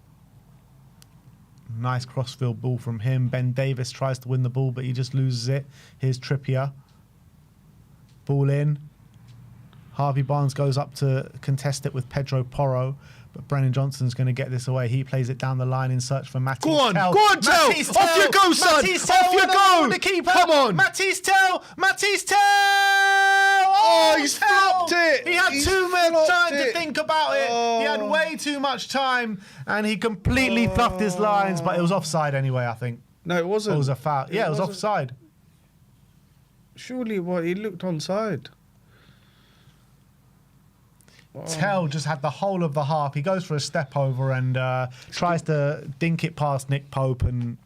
Nice crossfield ball from him. Ben Davis tries to win the ball, but he just loses it. Here's Trippier. Ball in. Harvey Barnes goes up to contest it with Pedro Porro, But Brennan Johnson's going to get this away. He plays it down the line in search for Matisse Go on, Tell. go on, Tell. Matisse Off you go, son. Matisse Off you go. The keeper. Come on. Matisse Tell. Matisse Tell. Oh, he's flopped it. He had He's too much time flopped to it. think about it. He had way too much time, and he completely fluffed his lines. But it was offside anyway, I think. No, it wasn't. It was a foul. Yeah, it was wasn't. offside. Surely, he looked onside. Tell just had the whole of the half. He goes for a step over and tries to dink it past Nick Pope, and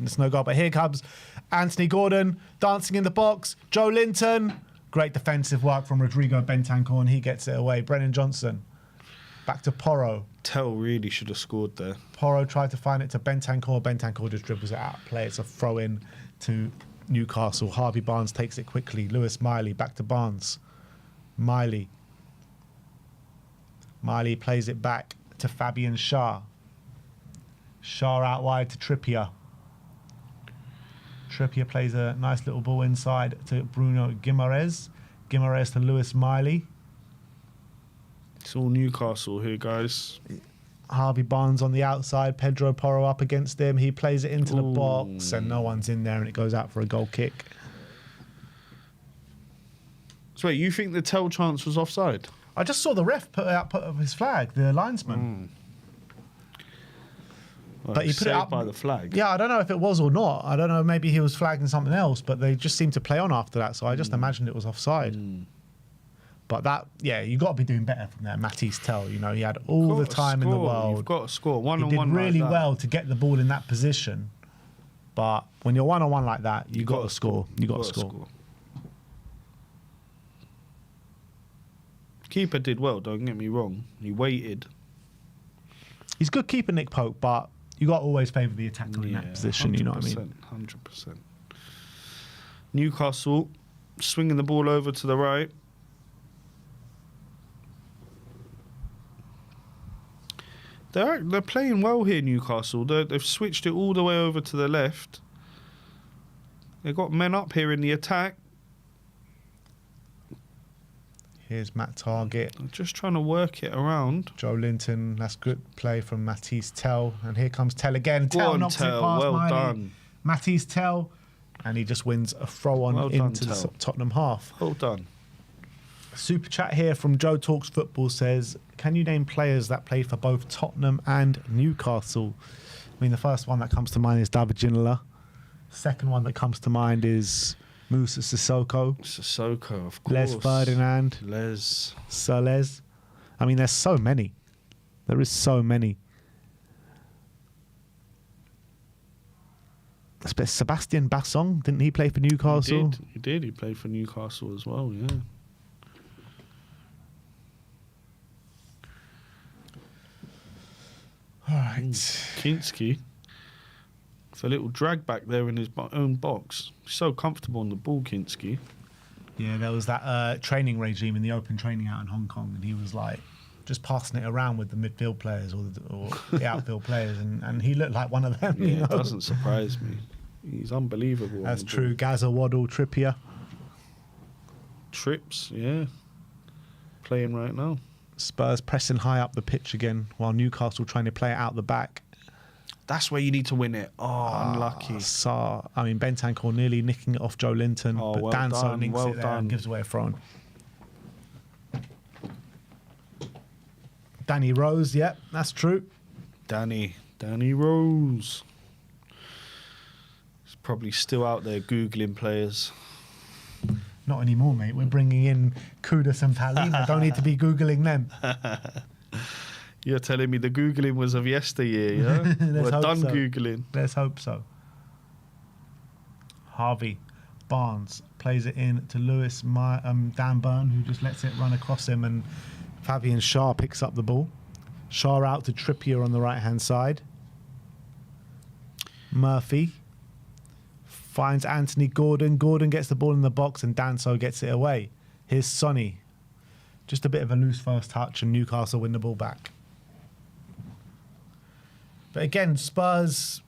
it's no goal. But here comes Anthony Gordon dancing in the box. Joe Linton. Great defensive work from Rodrigo Bentancur, and he gets it away. Brennan Johnson. Back to Porro. Tell really should have scored there. Porro tried to find it to Bentancur. Bentancur just dribbles it out of play. It's a throw in to Newcastle. Harvey Barnes takes it quickly. Lewis Miley back to Barnes. Miley plays it back to Fabian Schär. Schär out wide to Trippier. Trippier plays a nice little ball inside to Bruno Guimaraes. Guimaraes to Lewis Miley. It's all Newcastle here, guys. Harvey Barnes on the outside. Pedro Porro up against him. He plays it into the box and no one's in there, and it goes out for a goal kick. So wait, you think the Tell chance was offside? I just saw the ref put up his flag, the linesman. Well, But he put it up by the flag. Yeah, I don't know if it was or not. I don't know. Maybe he was flagging something else, but they just seemed to play on after that. So I just imagined it was offside. But that, yeah, you got to be doing better from there. Matisse Tell, you know, he had all the time in the world. You've got to score one He on did one. really like that. well to get the ball in that position. But when you're one on one like that, you got to score. You got to score. Keeper did well. Don't get me wrong. He waited. He's good keeper, Nick Pope, but you got to always favour the attacker in that position. You know what I mean? 100%. Newcastle swinging the ball over to the right. They're playing well here, Newcastle. They've switched it all the way over to the left. They've got men up here in the attack. Here's Matt Target. They're just trying to work it around. Joe Linton, that's good play from Matisse Tell. And here comes Tell again. Go Tell on, knocks Tell. it past Well Miley. done. Matisse Tell. And he just wins a throw on Well done, into the Tell. Tottenham half. Well done. Super chat here from Joe Talks Football says, can you name players that played for both Tottenham and Newcastle? I mean, the first one that comes to mind is David Ginola. Second one that comes to mind is Moussa Sissoko. Sissoko, of course. Les Ferdinand. Sir Les. I mean, there's so many. There is so many. Sebastian Bassong, didn't he play for Newcastle? He did. He played for Newcastle as well, yeah. All right. Kinski. It's a little drag back there in his own box. So comfortable on the ball, Kinski. Yeah, there was that training regime in the open training out in Hong Kong, and he was like just passing it around with the midfield players or the outfield players, and he looked like one of them. Yeah, you know? it doesn't surprise me. He's unbelievable. That's true. Gaza, Waddle, Trippier. Trips, yeah. Playing right now. Spurs pressing high up the pitch again, while Newcastle trying to play it out the back. That's where you need to win it. Oh, unlucky. I mean, Bentancur nearly nicking it off Joe Linton, but well Danso done, nicks well it there done. and gives away a throw. Danny Rose, yep, that's true. Danny Rose. He's probably still out there Googling players. Not anymore, mate. We're bringing in Kudus and Palima. Don't need to be Googling them. You're telling me the Googling was of yesteryear, yeah? We're done Googling. Let's hope so. Harvey Barnes plays it in to Dan Burn, who just lets it run across him, and Fabian Schär picks up the ball. Schär out to Trippier on the right-hand side. Murphy finds Anthony Gordon. Gordon gets the ball in the box and Danso gets it away. Here's Sonny. Just a bit of a loose first touch and Newcastle win the ball back. But again, Spurs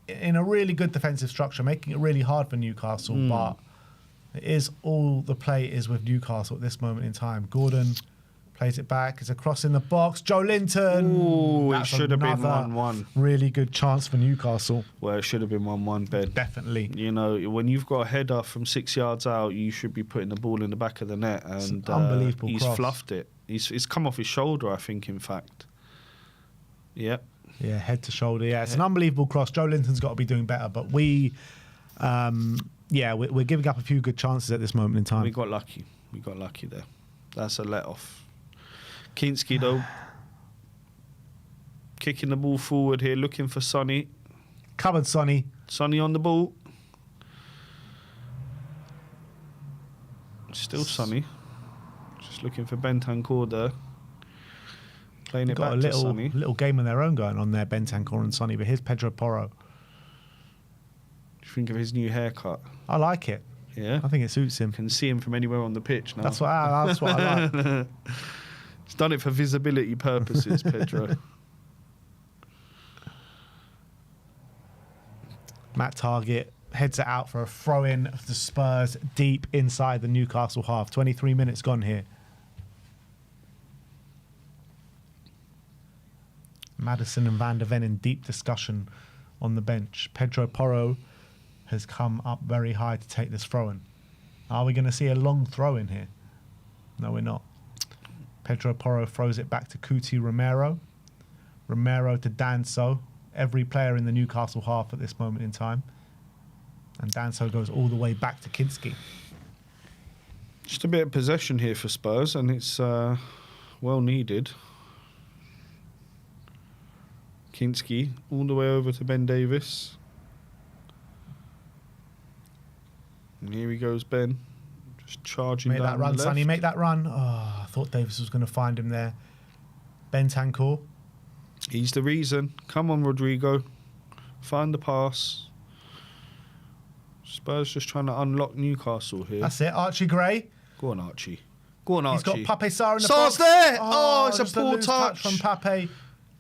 in a really good defensive structure, making it really hard for Newcastle, but it is all the play is with Newcastle at this moment in time. Gordon Plays it back. It's a cross in the box. Joe Linton. Ooh, it That's should have been another 1-1. Really good chance for Newcastle. Well, it should have been 1-1, Ben. Definitely. You know, when you've got a header from 6 yards out, you should be putting the ball in the back of the net. And It's an unbelievable he's cross. fluffed it. It's come off his shoulder, I think, in fact. Yep. Yeah, head to shoulder. Yeah, it's an unbelievable cross. Joe Linton's got to be doing better, but we're giving up a few good chances at this moment in time. We got lucky. We got lucky there. That's a let-off. Kinski, though, kicking the ball forward here, looking for Sonny. Covered Sonny. Sonny on the ball. Still Sonny. Just looking for Bentancur there. Playing it Got back a to Sonny. little game of their own going on there, Bentancur and Sonny, but here's Pedro Porro. What do you think of his new haircut? I like it. Yeah? I think it suits him. Can see him from anywhere on the pitch now. That's what I like. He's done it for visibility purposes, Pedro. Matt Target heads it out for a throw-in of the Spurs deep inside the Newcastle half. 23 minutes gone here. Maddison and Van der Ven in deep discussion on the bench. Pedro Porro has come up very high to take this throw-in. Are we going to see a long throw-in here? No, we're not. Pedro Porro throws it back to Cuti Romero. Romero to Danso. Every player in the Newcastle half at this moment in time. And Danso goes all the way back to Kinski. Just a bit of possession here for Spurs, and it's well needed. Kinski all the way over to Ben Davis. And here he goes, Ben. Just charging Make down that run, the Sonny. left. Make that run. Oh, I thought Davis was going to find him there. Bentancur. He's the reason. Come on, Rodrigo. Find the pass. Spurs just trying to unlock Newcastle here. That's it. Archie Gray. Go on, Archie. Go on, Archie. He's got Pape Sarr in the Sarr's box. there! Oh, it's a just poor loose touch. from Pape.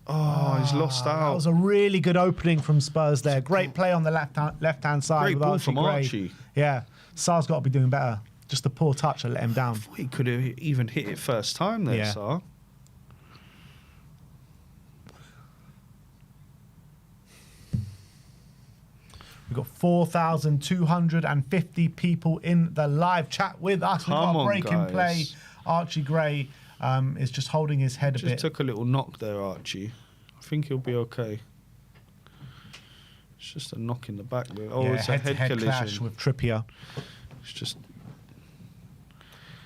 Oh, he's lost That out. was a really good opening from Spurs there. Great play on the left-hand side Great with ball Archie from Gray. Archie. Yeah. Sarr's got to be doing better. Just a poor touch that let him down. I thought he could have even hit it first time there, Yeah. Sarr. We've got 4,250 people in the live chat with us. We've Come got a on, breaking play. guys. Archie Gray is just holding his head a Just bit. took a little knock there, Archie. I think he'll be okay. It's just a knock in the back there. Oh, it's a head head-to-head clash collision. with Trippier. It's just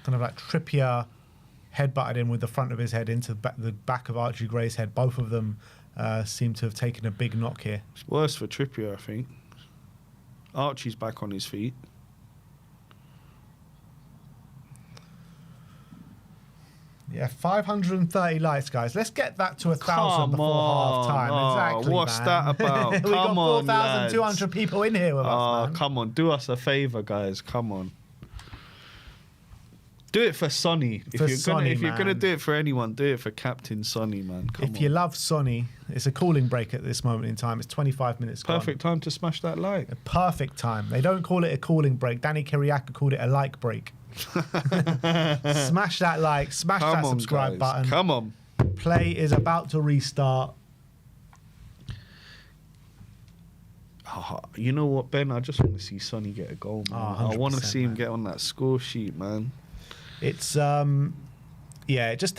Kind of like Trippier headbutted him with the front of his head into the back of Archie Gray's head. Both of them seem to have taken a big knock here. it's worse for Trippier, I think. Archie's back on his feet. Yeah, 530 likes, guys. Let's get that to 1,000 Come before half time. on. Oh, Exactly. what's man. that about? We've got Come on, 4,200 lads. people in here with us, man. Come on, do us a favour, guys. Come on. Do it for Sonny. For If Sonny, you're gonna man. do it for anyone, do it for Captain Sonny, man. Come If on. you love Sonny, it's a cooling break at this moment in time. It's 25 minutes gone. Perfect time to smash that like. A perfect time. They don't call it a cooling break. Danny Kiriaka called it a like break. Smash that like, smash Come that on, subscribe guys. button. Come on. Play is about to restart. Oh, you know what, Ben? I just want to see Sonny get a goal, man. Oh, I want to 100%, see him man. get on that score sheet, man. It's they're just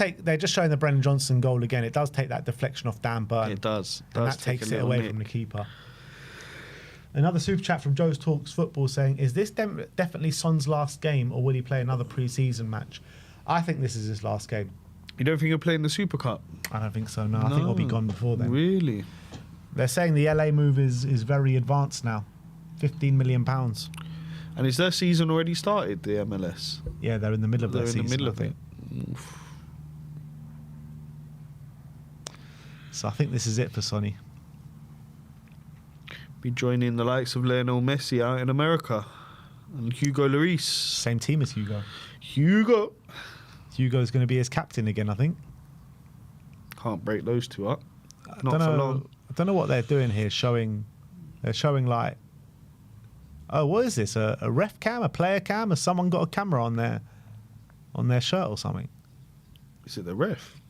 showing the Brennan Johnson goal again. It does take that deflection off Dan Burn. It does. And that take takes a it little away nip. from the keeper. Another super chat from Joe's Talks Football saying, is this definitely Son's last game or will he play another pre-season match? I think this is his last game. You don't think he'll play in the Super Cup? I don't think so, no. I think he'll be gone before then. Really? They're saying the LA move is very advanced now. £15 million. And is their season already started, the MLS? Yeah, they're in the middle of They're their in season, the middle I of think. it. Oof. So I think this is it for Sonny. Be joining the likes of Lionel Messi out in America. And Hugo Lloris. Same team as Hugo. Hugo. Hugo's going to be his captain again, I think. Can't break those two up. I Not for long. don't know what they're doing here. They're showing like, oh, what is this? A ref cam, a player cam? Has someone got a camera on their shirt or something? Is it the ref?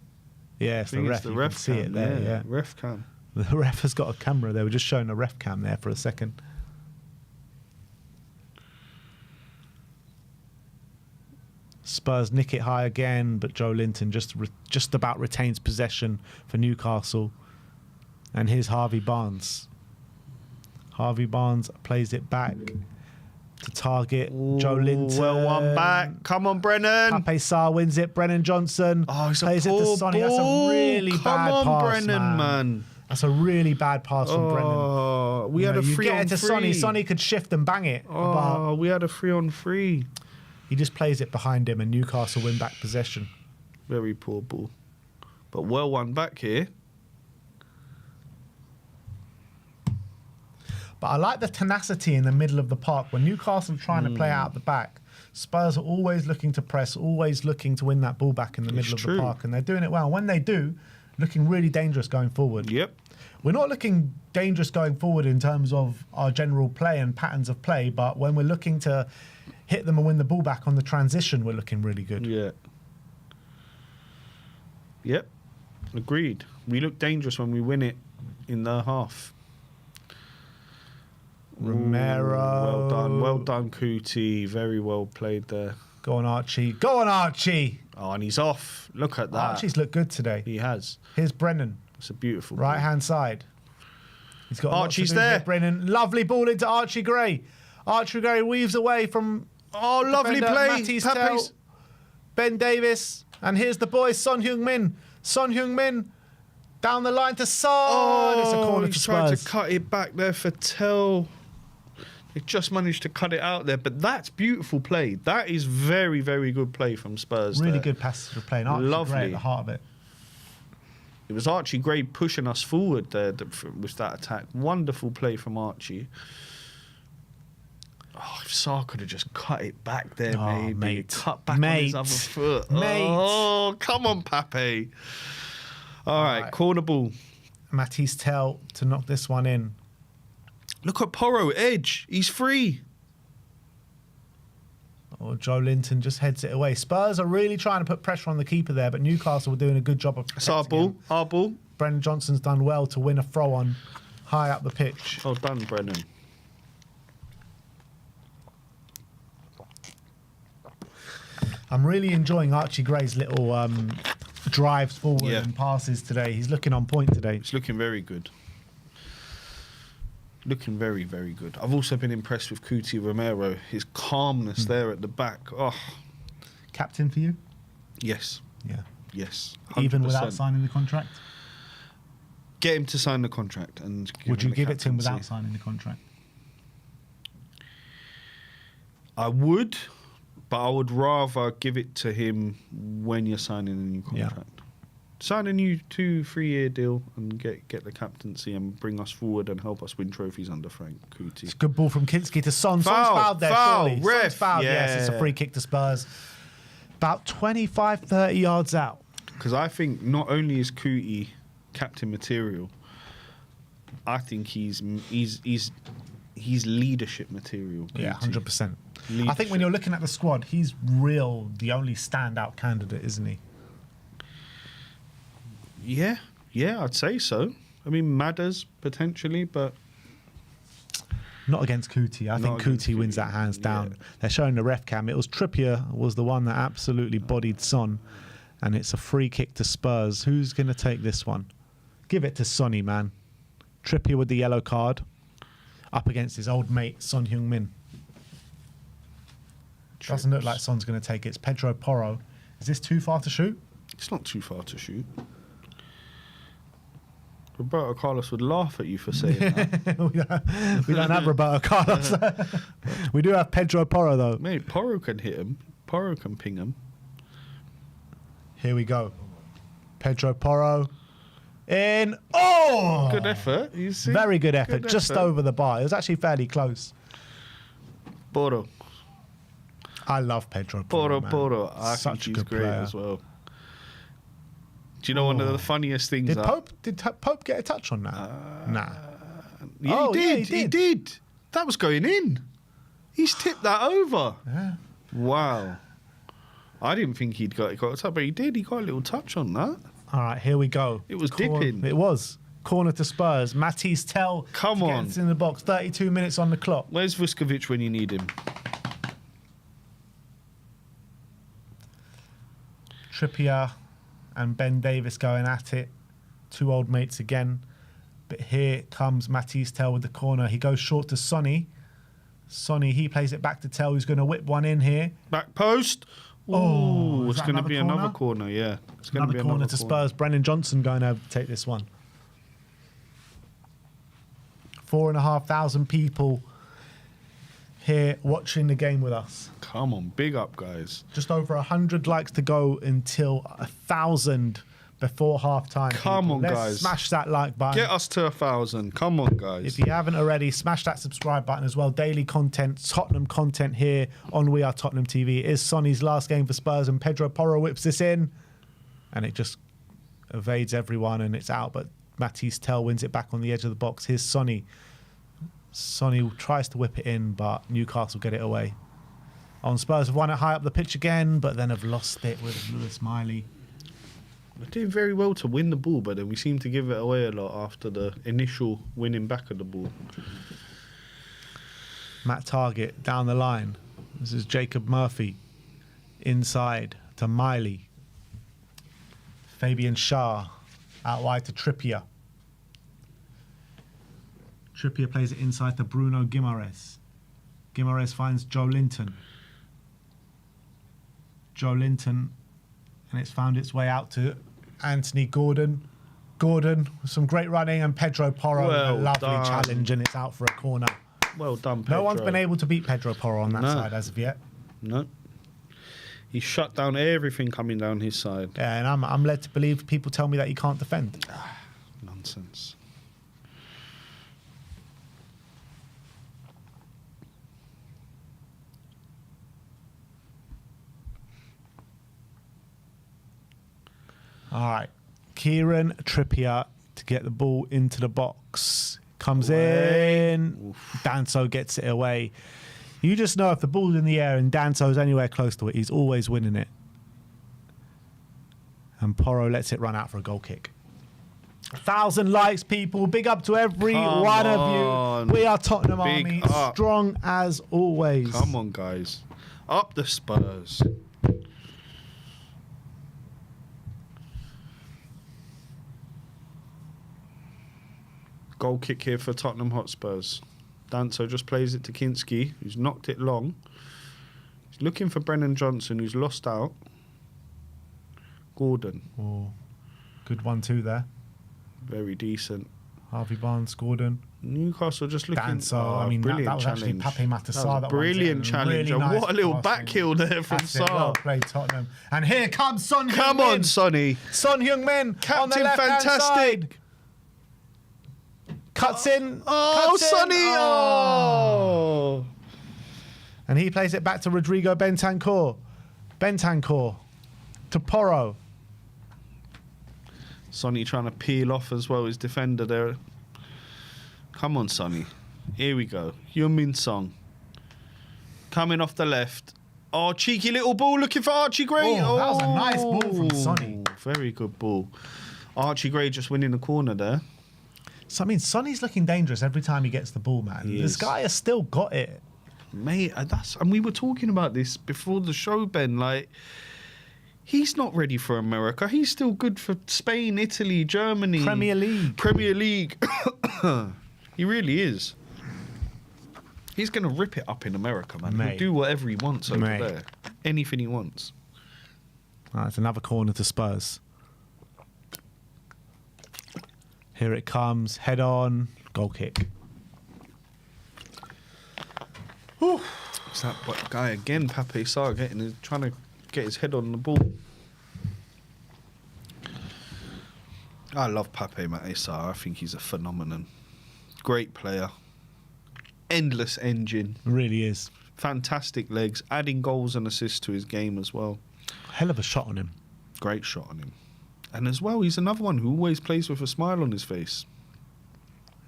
Yeah, it's the ref. You can see it there, yeah. Ref cam. The ref has got a camera. They were just showing a ref cam there for a second. Spurs nick it high again, but Joe Linton just about retains possession for Newcastle. And here's Harvey Barnes. Harvey Barnes plays it back to target Joe Linton. Well, one back. Come on, Brennan. Pape Sarr wins it. Brennan Johnson plays it to Sonny. That's a really bad pass, Brennan, man. That's a really bad pass from Brennan. Oh, we had a 3-on-3. You get it to Sonny. Sonny could shift and bang it. Oh, we had a 3-on-3. He just plays it behind him, and Newcastle win back possession. Very poor ball. But well won back here. But I like the tenacity in the middle of the park. When Newcastle are trying to play out the back, Spurs are always looking to press, always looking to win that ball back in the middle of the park. And they're doing it well. When they do, looking really dangerous going forward. Yep. We're not looking dangerous going forward in terms of our general play and patterns of play, but when we're looking to hit them and win the ball back on the transition, we're looking really good. Yeah. Yep. Agreed. We look dangerous when we win it in the half. Romero. Well done, Kuti. Very well played there. Go on, Archie. Go on, Archie. Oh, and he's off. Look at that. Archie's looked good today. He has. Here's Brennan. It's a beautiful right hand side. He's got Archie's there. Brennan. Lovely ball into Archie Gray. Archie Gray weaves away from. Oh, lovely play. Matty's Tell, Ben Davis. And here's the boy, Son Heung-min. Son Heung-min down the line to Son. Oh, it's a corner to Spurs. Spurs. Tried to cut it back there for Tell. They just managed to cut it out there, but that's beautiful play. That is very, very good play from Spurs. Really there. good passage of play. Archie Lovely. Gray at the heart of it. It was Archie Gray pushing us forward there with that attack. Wonderful play from Archie. Oh, if Sarr could have just cut it back there, maybe. Mate. Cut back on his other foot. Mate. Oh, come on, Pape. All right, corner ball. Matisse Tell to knock this one in. Look at Porro, edge. He's free. Oh, Joe Linton just heads it away. Spurs are really trying to put pressure on the keeper there, but Newcastle were doing a good job of protecting him. Our ball. Brennan Johnson's done well to win a throw on high up the pitch. Well done, Brennan. I'm really enjoying Archie Gray's little drives forward and passes today. He's looking on point today. He's looking very good. Looking very, very good. I've also been impressed with Kuti Romero. His calmness there at the back. Oh, captain for you? Yes. Yeah. Yes. 100%. Even without signing the contract? Get him to sign the contract. And would you give it to him without signing the contract? I would, but I would rather give it to him when you're signing a new contract. Yeah. Sign a new 2-3 year deal and get the captaincy and bring us forward and help us win trophies under Frank Kuti. It's a good ball from Kinski to Son. Son's fouled there, surely. Son's fouled, yes. It's a free kick to Spurs. About 25, 30 yards out. Because I think not only is Kuti captain material, I think he's leadership material. Kuti. Yeah, 100%. I think when you're looking at the squad, he's the only standout candidate, isn't he? Yeah, I'd say so. I mean, Madders potentially, but not against Kuti. I think Kuti wins that hands down. They're showing the ref cam. It was Trippier was the one that absolutely bodied Son, and it's a free kick to Spurs. Who's going to take this one? Give it to Sonny, man. Trippier with the yellow card, up against his old mate Son Heung-min. Doesn't look like Son's going to take it. It's Pedro Porro. Is this too far to shoot? It's not too far to shoot. Roberto Carlos would laugh at you for saying that. we don't have Roberto Carlos. We do have Pedro Porro, though. Mate, Porro can hit him. Porro can ping him. Here we go. Pedro Porro. In. Oh! Good effort. You see? Very good effort. Just over the bar. It was actually fairly close. Porro. I love Pedro Porro. Porro. I think he's great as well. Do you know one of the funniest things? Did Pope get a touch on that? Nah. Yeah, he did. That was going in. He's tipped that over. Yeah. Wow. I didn't think he'd got a touch, but he did. He got a little touch on that. All right, here we go. It was dipping. It was. Corner to Spurs. Matisse Tell. Come on. Gets in the box. 32 minutes on the clock. Where's Vuskovic when you need him? Trippier and Ben Davis going at it. Two old mates again. But here comes Matisse Tell with the corner. He goes short to Sonny. Sonny, he plays it back to Tell, who's going to whip one in here. Back post. Oh, Ooh, it's going to be another corner, yeah. It's going to be another corner to Spurs. Brennan Johnson going to take this one. 4,500 people here watching the game with us. Come on, big up, guys. Just over 100 likes to go until 1,000 before half time. Come on, Let's guys. smash that like button. Get us to 1,000. Come on, guys. If you haven't already, smash that subscribe button as well. Daily content, Tottenham content here on We Are Tottenham TV. It is Sonny's last game for Spurs, and Pedro Porro whips this in, and it just evades everyone, and it's out. But Matisse Tell wins it back on the edge of the box. Here's Sonny. Sonny tries to whip it in, but Newcastle get it away. On Spurs have won it high up the pitch again, but then have lost it with Lewis Miley. We're doing very well to win the ball, but then we seem to give it away a lot after the initial winning back of the ball. Matt Target down the line. This is Jacob Murphy inside to Miley. Fabian Schär out wide to Trippier. Trippier plays it inside to Bruno Guimaraes. Guimaraes finds Joe Linton. Joe Linton, and it's found its way out to Anthony Gordon. Gordon with some great running, and Pedro Porro with a lovely challenge, and it's out for a corner. Well done, Pedro. No one's been able to beat Pedro Porro on that side as of yet. No. He shut down everything coming down his side. Yeah, and I'm led to believe people tell me that he can't defend. Nonsense. All right. Kieran Trippier to get the ball into the box. Comes in. Oof. Danso gets it away. You just know if the ball's in the air and Danso's anywhere close to it, he's always winning it. And Porro lets it run out for a goal kick. 1,000 likes, people. Big up to every one of you. We are Tottenham Army. Up. Strong as always. Come on, guys. Up the Spurs. Goal kick here for Tottenham Hotspurs. Danso just plays it to Kinski, who's knocked it long. He's looking for Brennan Johnson, who's lost out. Gordon. Oh, good 1-2 there. Very decent. Harvey Barnes, Gordon. Newcastle just looking... Danso, I mean, that was actually Pape Matar. Brilliant challenge. Really And nice what a little passing. back heel there from That's it. Well Sarr. played, Tottenham. And here comes Son Heung-min. Come on, Sonny. Son Heung-min on the Captain left-hand Fantastic. side. Cuts in. Oh, cuts in. Sonny. Oh. And he plays it back to Rodrigo Bentancur. Bentancur to Porro. Sonny trying to peel off as well, his defender there. Come on, Sonny. Here we go. Heung-min Son. Coming off the left. Oh, cheeky little ball looking for Archie Gray. Oh, that was a nice ball from Sonny. Very good ball. Archie Gray just winning the corner there. So, I mean, Sonny's looking dangerous every time he gets the ball, man. He This is. guy has still got it. Mate, and we were talking about this before the show, Ben. Like, he's not ready for America. He's still good for Spain, Italy, Germany. Premier League. He really is. He's going to rip it up in America, man. Mate. He'll do whatever he wants over Mate. there. Anything he wants. It's another corner to Spurs. Here it comes. Head on. Goal kick. Whew. It's that guy again, Pape Sarr, trying to get his head on the ball. I love Pape Sarr. I think he's a phenomenon. Great player. Endless engine. Really is. Fantastic legs. Adding goals and assists to his game as well. Hell of a shot on him. Great shot on him. And as well, he's another one who always plays with a smile on his face.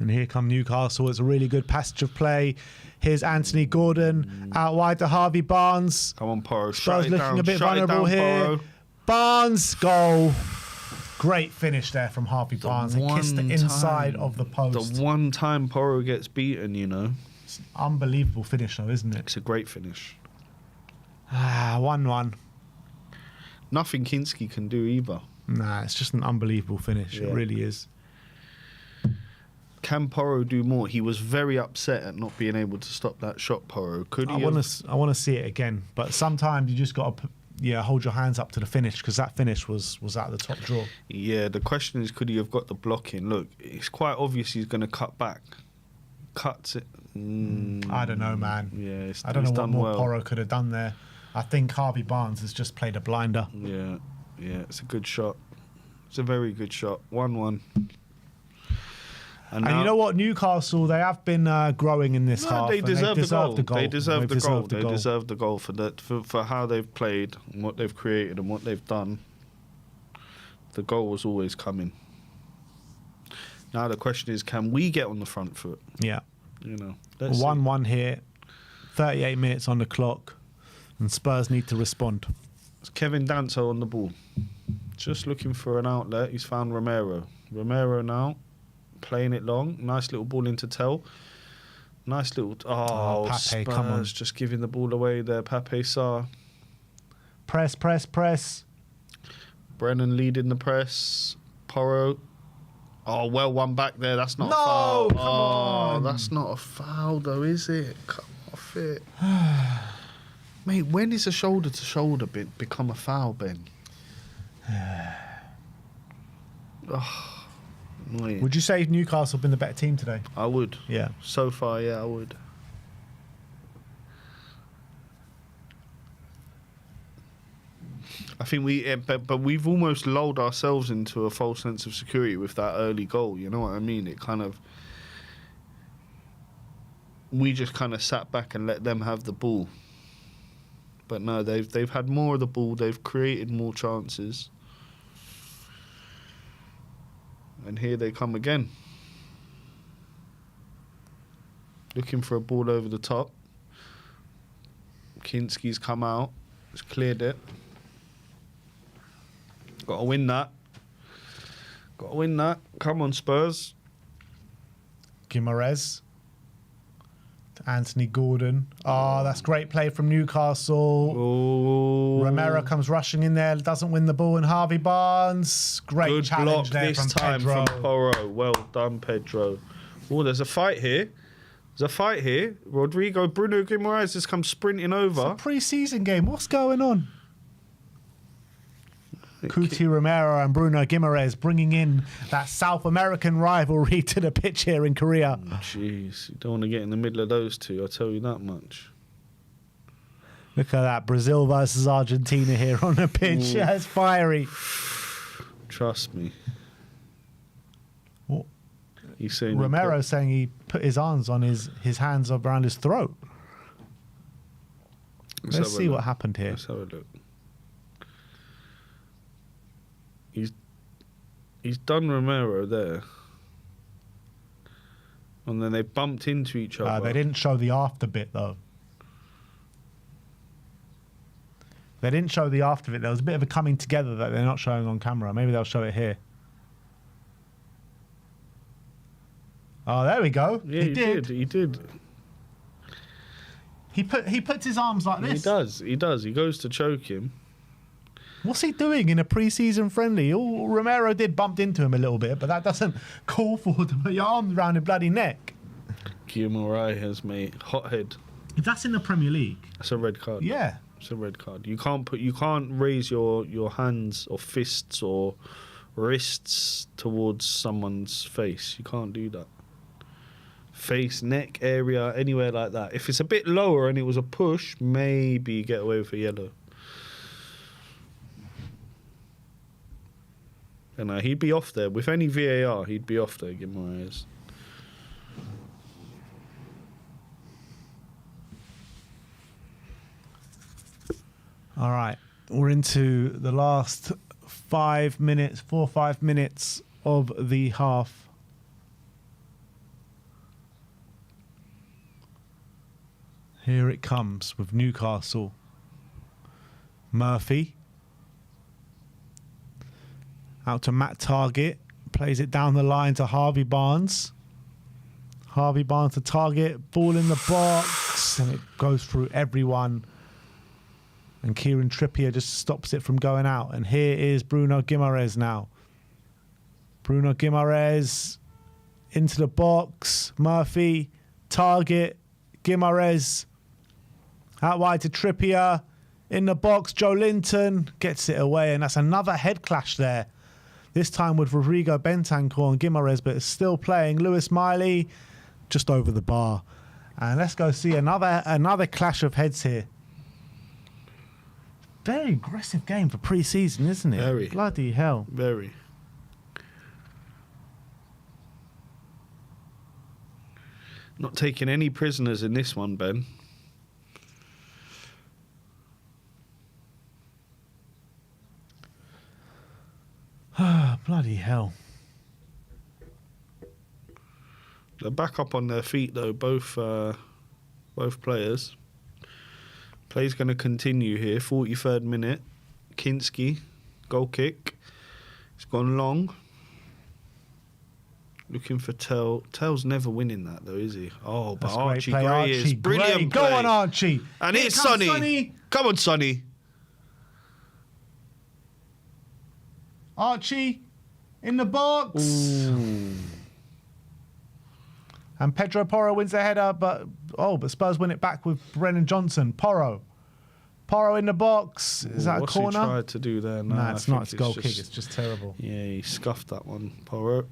And here come Newcastle. It's a really good passage of play. Here's Anthony Gordon out wide to Harvey Barnes. Come on, Porro. Spurs Shut it looking down. a bit Shut it vulnerable down, here. Porro. Barnes, goal. Great finish there from Harvey Barnes. He kissed the inside of the post. The one time Porro gets beaten, you know. It's an unbelievable finish, though, isn't it? It's a great finish. 1-1. Nothing Kinski can do either. Nah, it's just an unbelievable finish. Yeah. It really is. Can Porro do more? He was very upset at not being able to stop that shot, Porro. Could he? I want to see it again, but sometimes you just got to hold your hands up to the finish, because that finish was at the top draw. Yeah, the question is, could he have got the block in? Look, it's quite obvious he's going to cut back. Cuts it. I don't know, man. Yeah, I don't know what more well. Porro could have done there. I think Harvey Barnes has just played a blinder. Yeah, it's a good shot. It's a very good shot. 1-1. And you know what? Newcastle, they have been growing in this half. They deserve the goal. They deserve the goal for how they've played and what they've created and what they've done. The goal was always coming. Now the question is, can we get on the front foot? Yeah. You know, 1-1 here. 38 minutes on the clock. And Spurs need to respond. It's Kevin Danso on the ball. Just looking for an outlet. He's found Romero. Romero now. Playing it long. Nice little ball into Tell. Nice little... Pape, Spurs come on. just giving the ball away there. Pape Sarr. Press. Brennan leading the press. Porro. Oh, well, one back there. That's not a No, foul. come on. That's not a foul, though, is it? Come off it. Mate, when is a shoulder-to-shoulder bit become a foul, Ben? Annoying. Would you say Newcastle have been the better team today? I would. Yeah. So far, yeah, I would. I think but we've almost lulled ourselves into a false sense of security with that early goal. You know what I mean? It kind of, we just kind of sat back and let them have the ball. But no, they've had more of the ball. They've created more chances. And here they come again. Looking for a ball over the top. Kinski's come out. He's cleared it. Got to win that. Come on, Spurs. Guimaraes. Anthony Gordon. Oh, that's great play from Newcastle. Oh. Romero comes rushing in there, doesn't win the ball, and Harvey Barnes. Great Good challenge block there this from time Pedro. from Porro. Well done, Pedro. Oh, there's a fight here. Rodrigo Bruno Guimaraes has come sprinting over. It's a pre-season game. What's going on? Cuti Romero and Bruno Guimaraes bringing in that South American rivalry to the pitch here in Korea. Jeez, you don't want to get in the middle of those two, I'll tell you that much. Look at that. Brazil versus Argentina here on the pitch. Yeah, it's fiery. Trust me. What? He's saying Romero saying he put his arms on his hands around his throat. Let's see what happened here. Let's have a look. He's done Romero there. And then they bumped into each other. They didn't show the after bit, though. They didn't show the after bit. There was a bit of a coming together that they're not showing on camera. Maybe they'll show it here. Oh, there we go. Yeah, he did. He puts his arms like this. He does. He goes to choke him. What's he doing in a pre-season friendly? Oh, Romero did bumped into him a little bit, but that doesn't call for to put your arms around his bloody neck. Guimaraes, mate. Hothead. If that's in the Premier League, That's a red card. yeah. It's a red card. You can't raise your hands or fists or wrists towards someone's face. You can't do that. Face, neck area, anywhere like that. If it's a bit lower and it was a push, maybe you get away with a yellow. And he'd be off there. With any VAR, he'd be off there, Guimaraes. All right. We're into the last 4 or 5 minutes of the half. Here it comes with Newcastle. Murphy. Out to Matt Target. Plays it down the line to Harvey Barnes. Harvey Barnes to Target. Ball in the box. And it goes through everyone. And Kieran Trippier just stops it from going out. And here is Bruno Guimaraes now. Bruno Guimaraes into the box. Murphy. Target. Guimaraes. Out wide to Trippier. In the box. Joe Linton gets it away. And that's another head clash there. This time with Rodrigo Bentancur and Guimaraes, but it's still playing. Lewis Miley just over the bar. And let's go see another clash of heads here. Very aggressive game for pre-season, isn't it? Very. Bloody hell. Very. Not taking any prisoners in this one, Ben. Bloody hell. They're back up on their feet, though, both players. Play's going to continue here. 43rd minute. Kinski, goal kick. It's gone long. Looking for Tell. Tell's never winning that, though, is he? Oh, but That's Archie great play, Gray is Archie brilliant Gray. play. Go on, Archie. And Here it's comes Sonny. Come on, Sonny. Archie in the box. Ooh. And Pedro Porro wins the header, but Spurs win it back with Brennan Johnson. Porro in the box. Is that a What's corner? he tried to do there? No, Nah, it's not. It's a goal kick. It's just terrible. Yeah, he scuffed that one, Porro.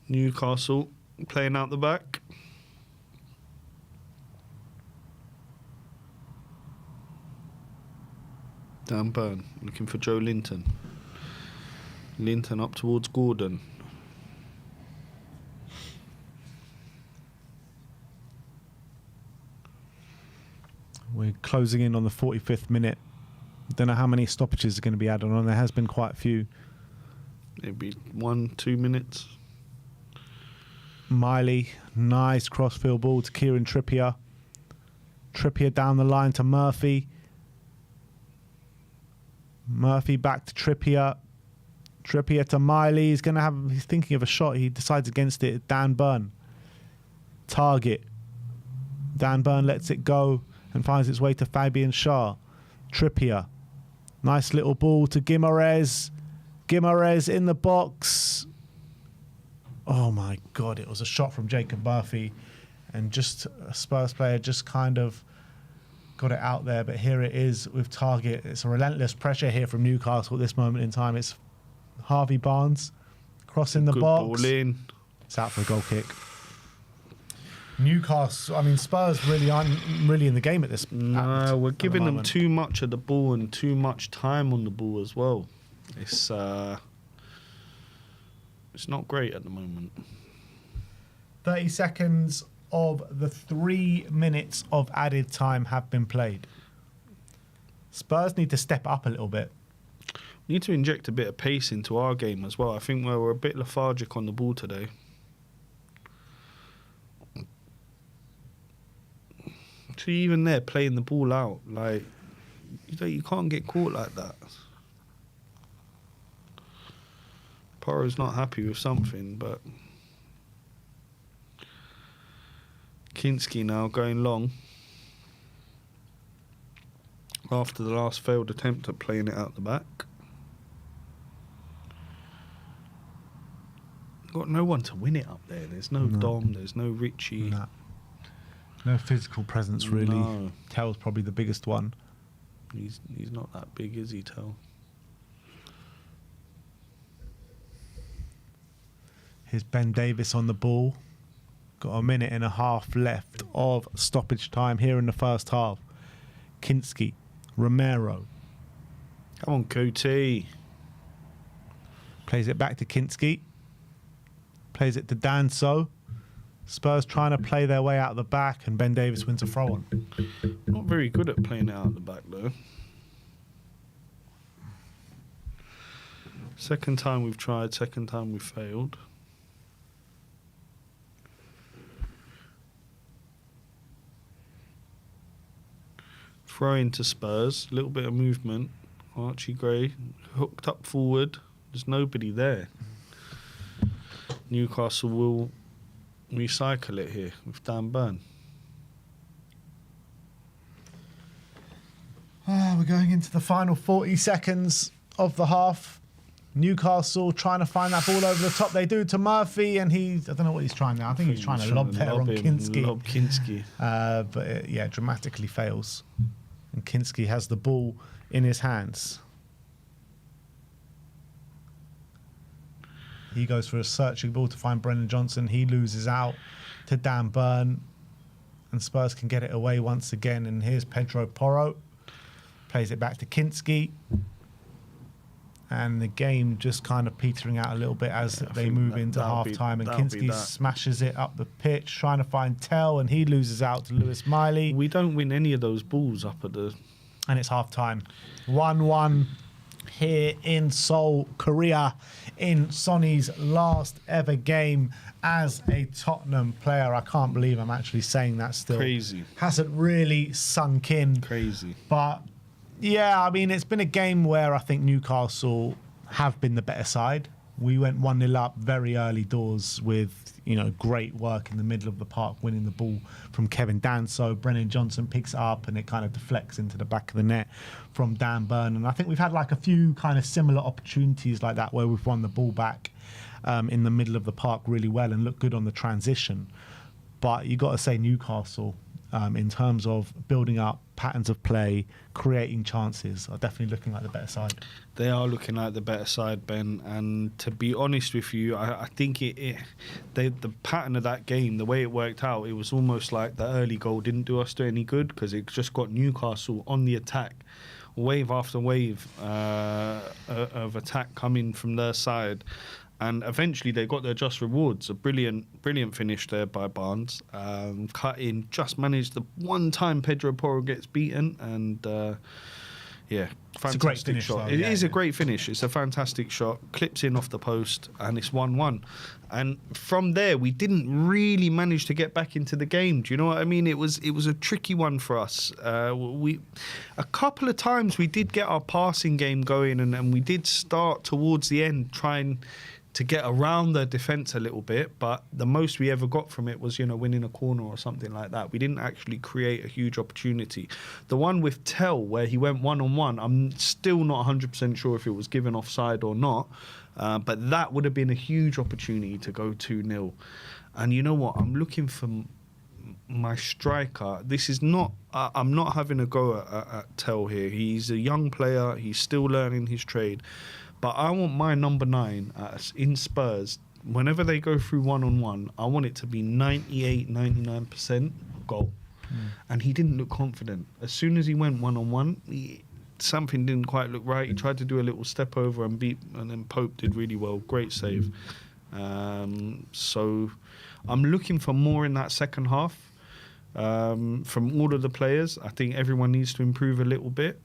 Newcastle playing out the back. Dan Burn looking for Joe Linton. Linton up towards Gordon. We're closing in on the 45th minute. Don't know how many stoppages are going to be added on. There has been quite a few. Maybe 1-2 minutes. Miley, nice crossfield ball to Kieran Trippier. Trippier down the line to Murphy. Murphy back to Trippier. Trippier to Miley. He's thinking of a shot. He decides against it. Dan Burn. Target. Dan Burn lets it go and finds its way to Fabian Schär. Trippier. Nice little ball to Guimaraes. Guimaraes in the box. Oh my God, it was a shot from Jacob Murphy. And just a Spurs player just kind of got it out there. But here it is with Target. It's a relentless pressure here from Newcastle at this moment in time. It's Harvey Barnes crossing the Good box. ball in. It's out for a goal kick. Newcastle, I mean, Spurs really aren't really in the game at this. No, we're giving them moment. too much of the ball and too much time on the ball as well. It's not great at the moment. 30 seconds of the 3 minutes of added time have been played. Spurs need to step up a little bit. We need to inject a bit of pace into our game as well. I think we're a bit lethargic on the ball today. So even there, playing the ball out, like, you can't get caught like that. Porro's not happy with something, but Kinski now going long after the last failed attempt at playing it out the back. Got no one to win it up there. There's no Dom, there's no Richie. No physical presence, really. No. Tell's probably the biggest one. He's not that big, is he, Tell? Here's Ben Davis on the ball. Got a minute and a half left of stoppage time here in the first half. Kinski, Romero. Come on, Coty. Plays it back to Kinski. Plays it to Danso. Spurs trying to play their way out the back, and Ben Davis wins a throw on. Not very good at playing it out the back, though. Second time we've tried, second time we've failed. Throw into Spurs, a little bit of movement. Archie Gray hooked up forward. There's nobody there. Newcastle will recycle it here with Dan Burn. We're going into the final 40 seconds of the half. Newcastle trying to find that ball over the top. They do to Murphy, and I don't know what he's trying now. I think he's trying to lob there on Kinski. Lob Kinski. But it dramatically fails. And Kinski has the ball in his hands. He goes for a searching ball to find Brennan Johnson. He loses out to Dan Burn. And Spurs can get it away once again. And here's Pedro Porro. Plays it back to Kinski. And the game just kind of petering out a little bit as they move into half-time. And Kinski smashes it up the pitch, trying to find Tell, and he loses out to Lewis Miley. We don't win any of those balls up at the... And it's half-time. 1-1 here in Seoul, Korea, in Sonny's last ever game as a Tottenham player. I can't believe I'm actually saying that still. Crazy. Hasn't really sunk in. Crazy. But... yeah, I mean, it's been a game where I think Newcastle have been the better side. We went 1-0 up very early doors with, great work in the middle of the park, winning the ball from Kevin Danso. Brennan Johnson picks it up and it kind of deflects into the back of the net from Dan Burn. And I think we've had like a few kind of similar opportunities like that where we've won the ball back in the middle of the park really well and looked good on the transition. But you got to say Newcastle, in terms of building up patterns of play, creating chances, are definitely looking like the better side. They are looking like the better side, Ben. And to be honest with you, I think the pattern of that game, the way it worked out, it was almost like the early goal didn't do us any good because it just got Newcastle on the attack, wave after wave of attack coming from their side. And eventually they got their just rewards. A brilliant finish there by Barnes. Cut in, just managed the one time Pedro Porro gets beaten. And fantastic it's a great finish, shot. Though, It is a great finish. It's a fantastic shot. Clips in off the post and it's 1-1. And from there, we didn't really manage to get back into the game. Do you know what I mean? It was a tricky one for us. A couple of times we did get our passing game going and we did start towards the end trying to get around the defence a little bit, but the most we ever got from it was, winning a corner or something like that. We didn't actually create a huge opportunity. The one with Tell, where he went one-on-one, I'm still not 100% sure if it was given offside or not, but that would have been a huge opportunity to go 2-0. And you know what? I'm looking for my striker. This is not... I'm not having a go at Tell here. He's a young player. He's still learning his trade. But I want my number 9 in Spurs, whenever they go through one-on-one, I want it to be 98, 99% goal. And he didn't look confident. As soon as he went one-on-one, something didn't quite look right. He tried to do a little step over and then Pope did really well. Great save. So I'm looking for more in that second half from all of the players. I think everyone needs to improve a little bit.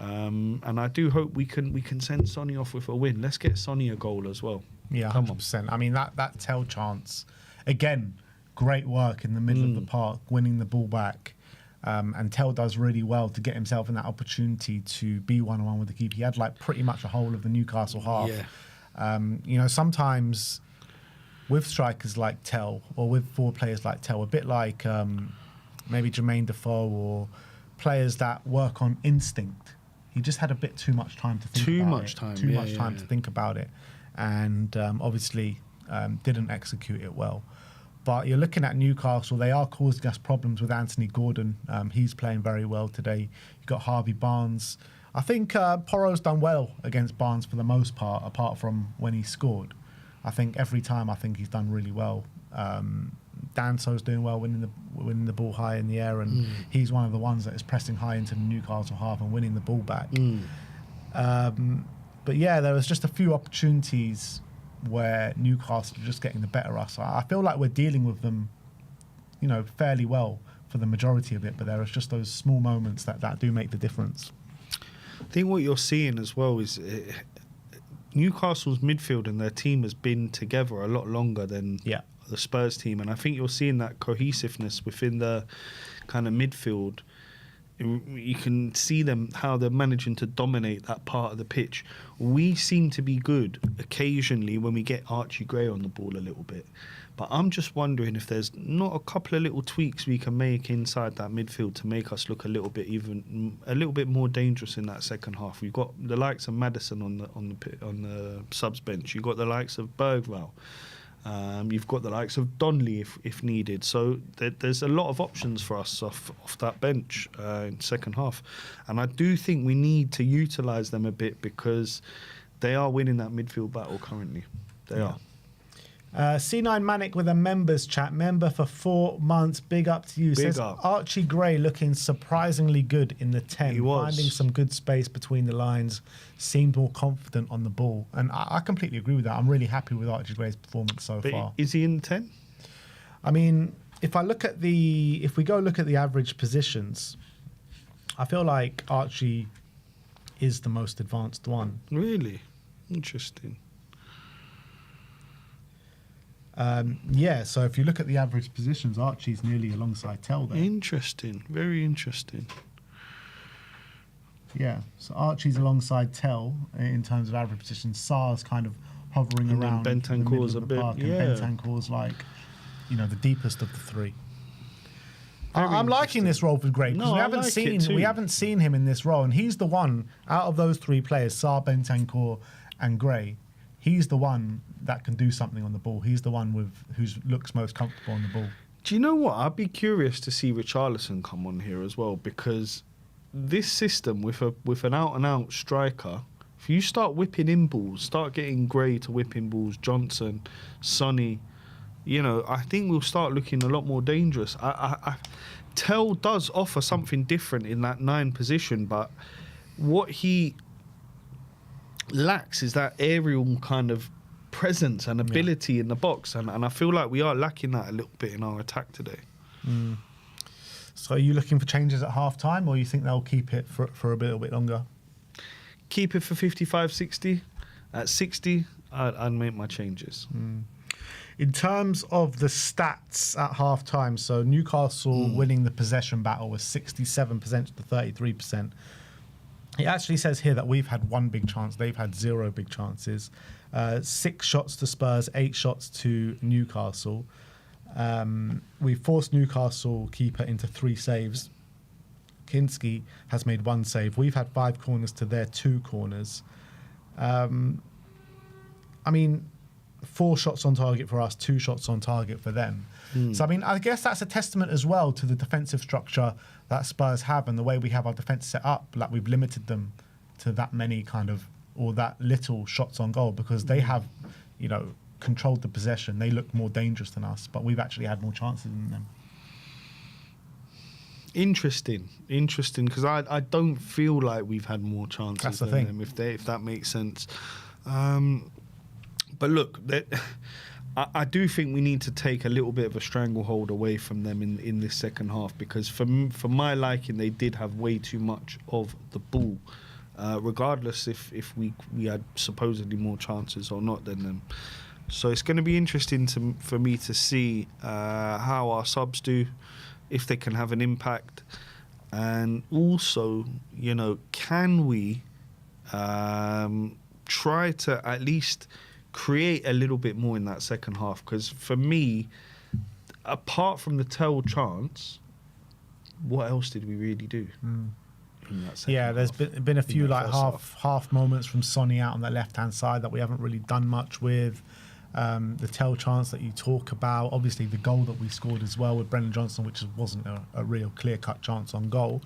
And I do hope we can send Sonny off with a win. Let's get Sonny a goal as well. Yeah, 100%. I mean, that Tell chance, again, great work in the middle of the park, winning the ball back. And Tell does really well to get himself in that opportunity to be one-on-one with the keeper. He had like pretty much a whole of the Newcastle half. Yeah. Sometimes with strikers like Tell or with forward players like Tell, a bit like maybe Jermaine Defoe or players that work on instinct. He just had a bit too much time to think about it. Too much time to think about it. And obviously didn't execute it well. But you're looking at Newcastle, they are causing us problems with Anthony Gordon. He's playing very well today. You've got Harvey Barnes. I think Porro's done well against Barnes for the most part, apart from when he scored. I think every time he's done really well. Danso's doing well, winning the ball high in the air, and he's one of the ones that is pressing high into the Newcastle half and winning the ball back. But yeah, there was just a few opportunities where Newcastle are just getting the better of us. I feel like we're dealing with them, fairly well for the majority of it, but there are just those small moments that do make the difference. I think what you're seeing as well is Newcastle's midfield and their team has been together a lot longer than the Spurs team, and I think you're seeing that cohesiveness within the kind of midfield. You can see them, how they're managing to dominate that part of the pitch. We seem to be good occasionally when we get Archie Gray on the ball a little bit. But I'm just wondering if there's not a couple of little tweaks we can make inside that midfield to make us look a little bit more dangerous in that second half. We've got the likes of Maddison on the subs bench. You've got the likes of Bergvall. You've got the likes of Donnelly if needed. So there's a lot of options for us off that bench in second half. And I do think we need to utilise them a bit because they are winning that midfield battle currently. They are. C9 Manic with a members chat. Member for 4 months. Big up to you. Says Archie Gray looking surprisingly good in the 10. He was. Finding some good space between the lines. Seemed more confident on the ball. And I completely agree with that. I'm really happy with Archie Gray's performance so far. Is he in the 10? I mean, if we go look at the average positions, I feel like Archie is the most advanced one. Really? Interesting. So if you look at the average positions, Archie's nearly alongside Tell there. Interesting. Very interesting. Yeah, so Archie's alongside Tell in terms of average positions. Sarr's kind of hovering around Bentancur's a bit, and Bentancur's like, the deepest of the three. I'm liking this role for Gray because we haven't seen him in this role, and he's the one out of those three players, Sarr, Bentancur, and Gray. He's the one that can do something on the ball. He's the one who looks most comfortable on the ball. Do you know what? I'd be curious to see Richarlison come on here as well, because this system with an out-and-out striker, if you start whipping in balls, start getting Gray to whip in balls, Johnson, Sonny, I think we'll start looking a lot more dangerous. Tell does offer something different in that 9 position, but what he lacks is that aerial kind of presence and ability in the box, and I feel like we are lacking that a little bit in our attack today. So are you looking for changes at half time, or you think they'll keep it for a little bit longer? Keep it for 55, 60. At 60, I'd make my changes. In terms of the stats at half time, so Newcastle winning the possession battle was 67% to 33%. It actually says here that we've had 1 big chance. They've had 0 big chances. 6 shots to Spurs, 8 shots to Newcastle. We forced Newcastle keeper into 3 saves. Kinski has made 1 save. We've had 5 corners to their 2 corners. 4 shots on target for us, 2 shots on target for them. So, I guess that's a testament as well to the defensive structure that Spurs have and the way we have our defence set up. Like, we've limited them to that many or that little shots on goal because they have, controlled the possession. They look more dangerous than us, but we've actually had more chances than them. Interesting, because I don't feel like we've had more chances than them, if that makes sense. But look, I do think we need to take a little bit of a stranglehold away from them in this second half, because for my liking, they did have way too much of the ball, regardless if we had supposedly more chances or not than them. So it's going to be interesting for me to see how our subs do, if they can have an impact, and also, can we try to at least create a little bit more in that second half? Because for me, apart from the Tell chance, what else did we really do? In that second half? There's been a few half moments from Sonny out on the left hand side that we haven't really done much with. The Tell chance that you talk about, obviously the goal that we scored as well with Brendan Johnson, which wasn't a real clear-cut chance on goal.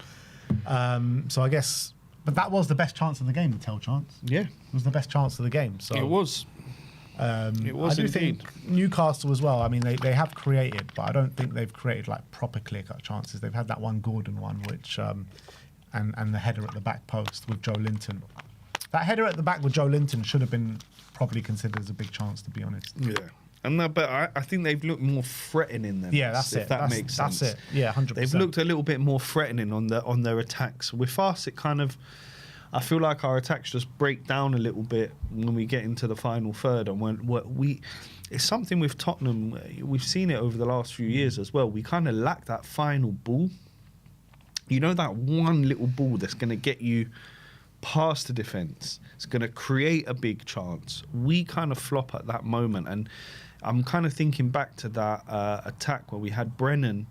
So I guess, but that was the best chance of the game, the Tell chance. Yeah, it was the best chance of the game. So it was. It was. I do think Newcastle as well. They have created, but I don't think they've created like proper clear-cut chances. They've had that one Gordon one, which and the header at the back post with Joe Linton. That header at the back with Joe Linton should have been probably considered as a big chance, to be honest. Yeah. But I think they've looked more threatening than us, that's it. That makes sense. That's it. Yeah, 100%. They've looked a little bit more threatening on their attacks. With us, it kind of, I feel like our attacks just break down a little bit when we get into the final third, and it's something with Tottenham. We've seen it over the last few years as well. We kind of lack that final ball. You know, that one little ball that's going to get you past the defence. It's going to create a big chance. We kind of flop at that moment, and I'm kind of thinking back to that attack where we had Brennan,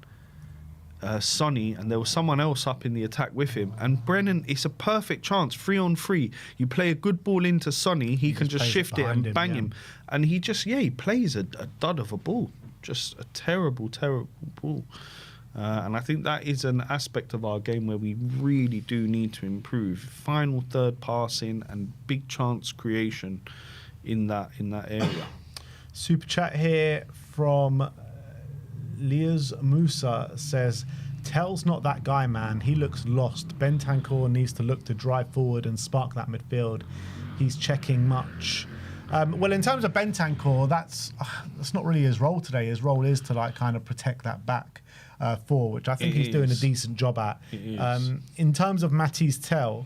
Sonny, and there was someone else up in the attack with him. And Brennan, it's a perfect chance, 3-on-3. You play a good ball into Sonny, he can just shift it and bang him. And he just, he plays a dud of a ball. Just a terrible, terrible ball. And I think that is an aspect of our game where we really do need to improve. Final third passing and big chance creation in that area. Super chat here from Liaz Musa says, Tell's not that guy, man. He looks lost. Bentancur needs to look to drive forward and spark that midfield. He's checking much. Well, in terms of Bentancur, that's not really his role today. His role is to like kind of protect that back four, which I think he's doing a decent job at. In terms of Matisse Tell,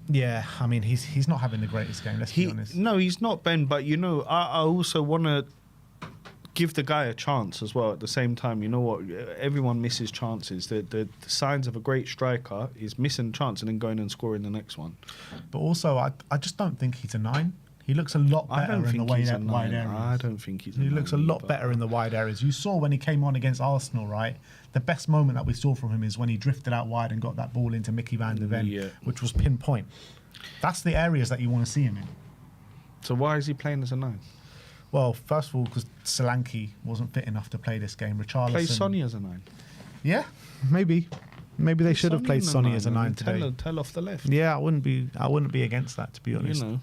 yeah, I mean, he's not having the greatest game, let's be honest. No, he's not, Ben, but, you know, I also want to give the guy a chance as well at the same time. You know what? Everyone misses chances. The signs of a great striker is missing a chance and then going and scoring the next one. But also, I just don't think he's a 9. He looks a lot better in the wide areas. I don't think he's a 9. He looks a lot better in the wide areas. You saw when he came on against Arsenal, right? The best moment that we saw from him is when he drifted out wide and got that ball into Mickey van der Ven, which was pinpoint. That's the areas that you want to see him in. So why is he playing as a 9? Well, first of all, because Solanke wasn't fit enough to play this game. Richarlison play Sonny as a 9. Yeah, maybe they should have played Sonny as a 9 today. Tell off the left. Yeah, I wouldn't be against that, to be honest. You know.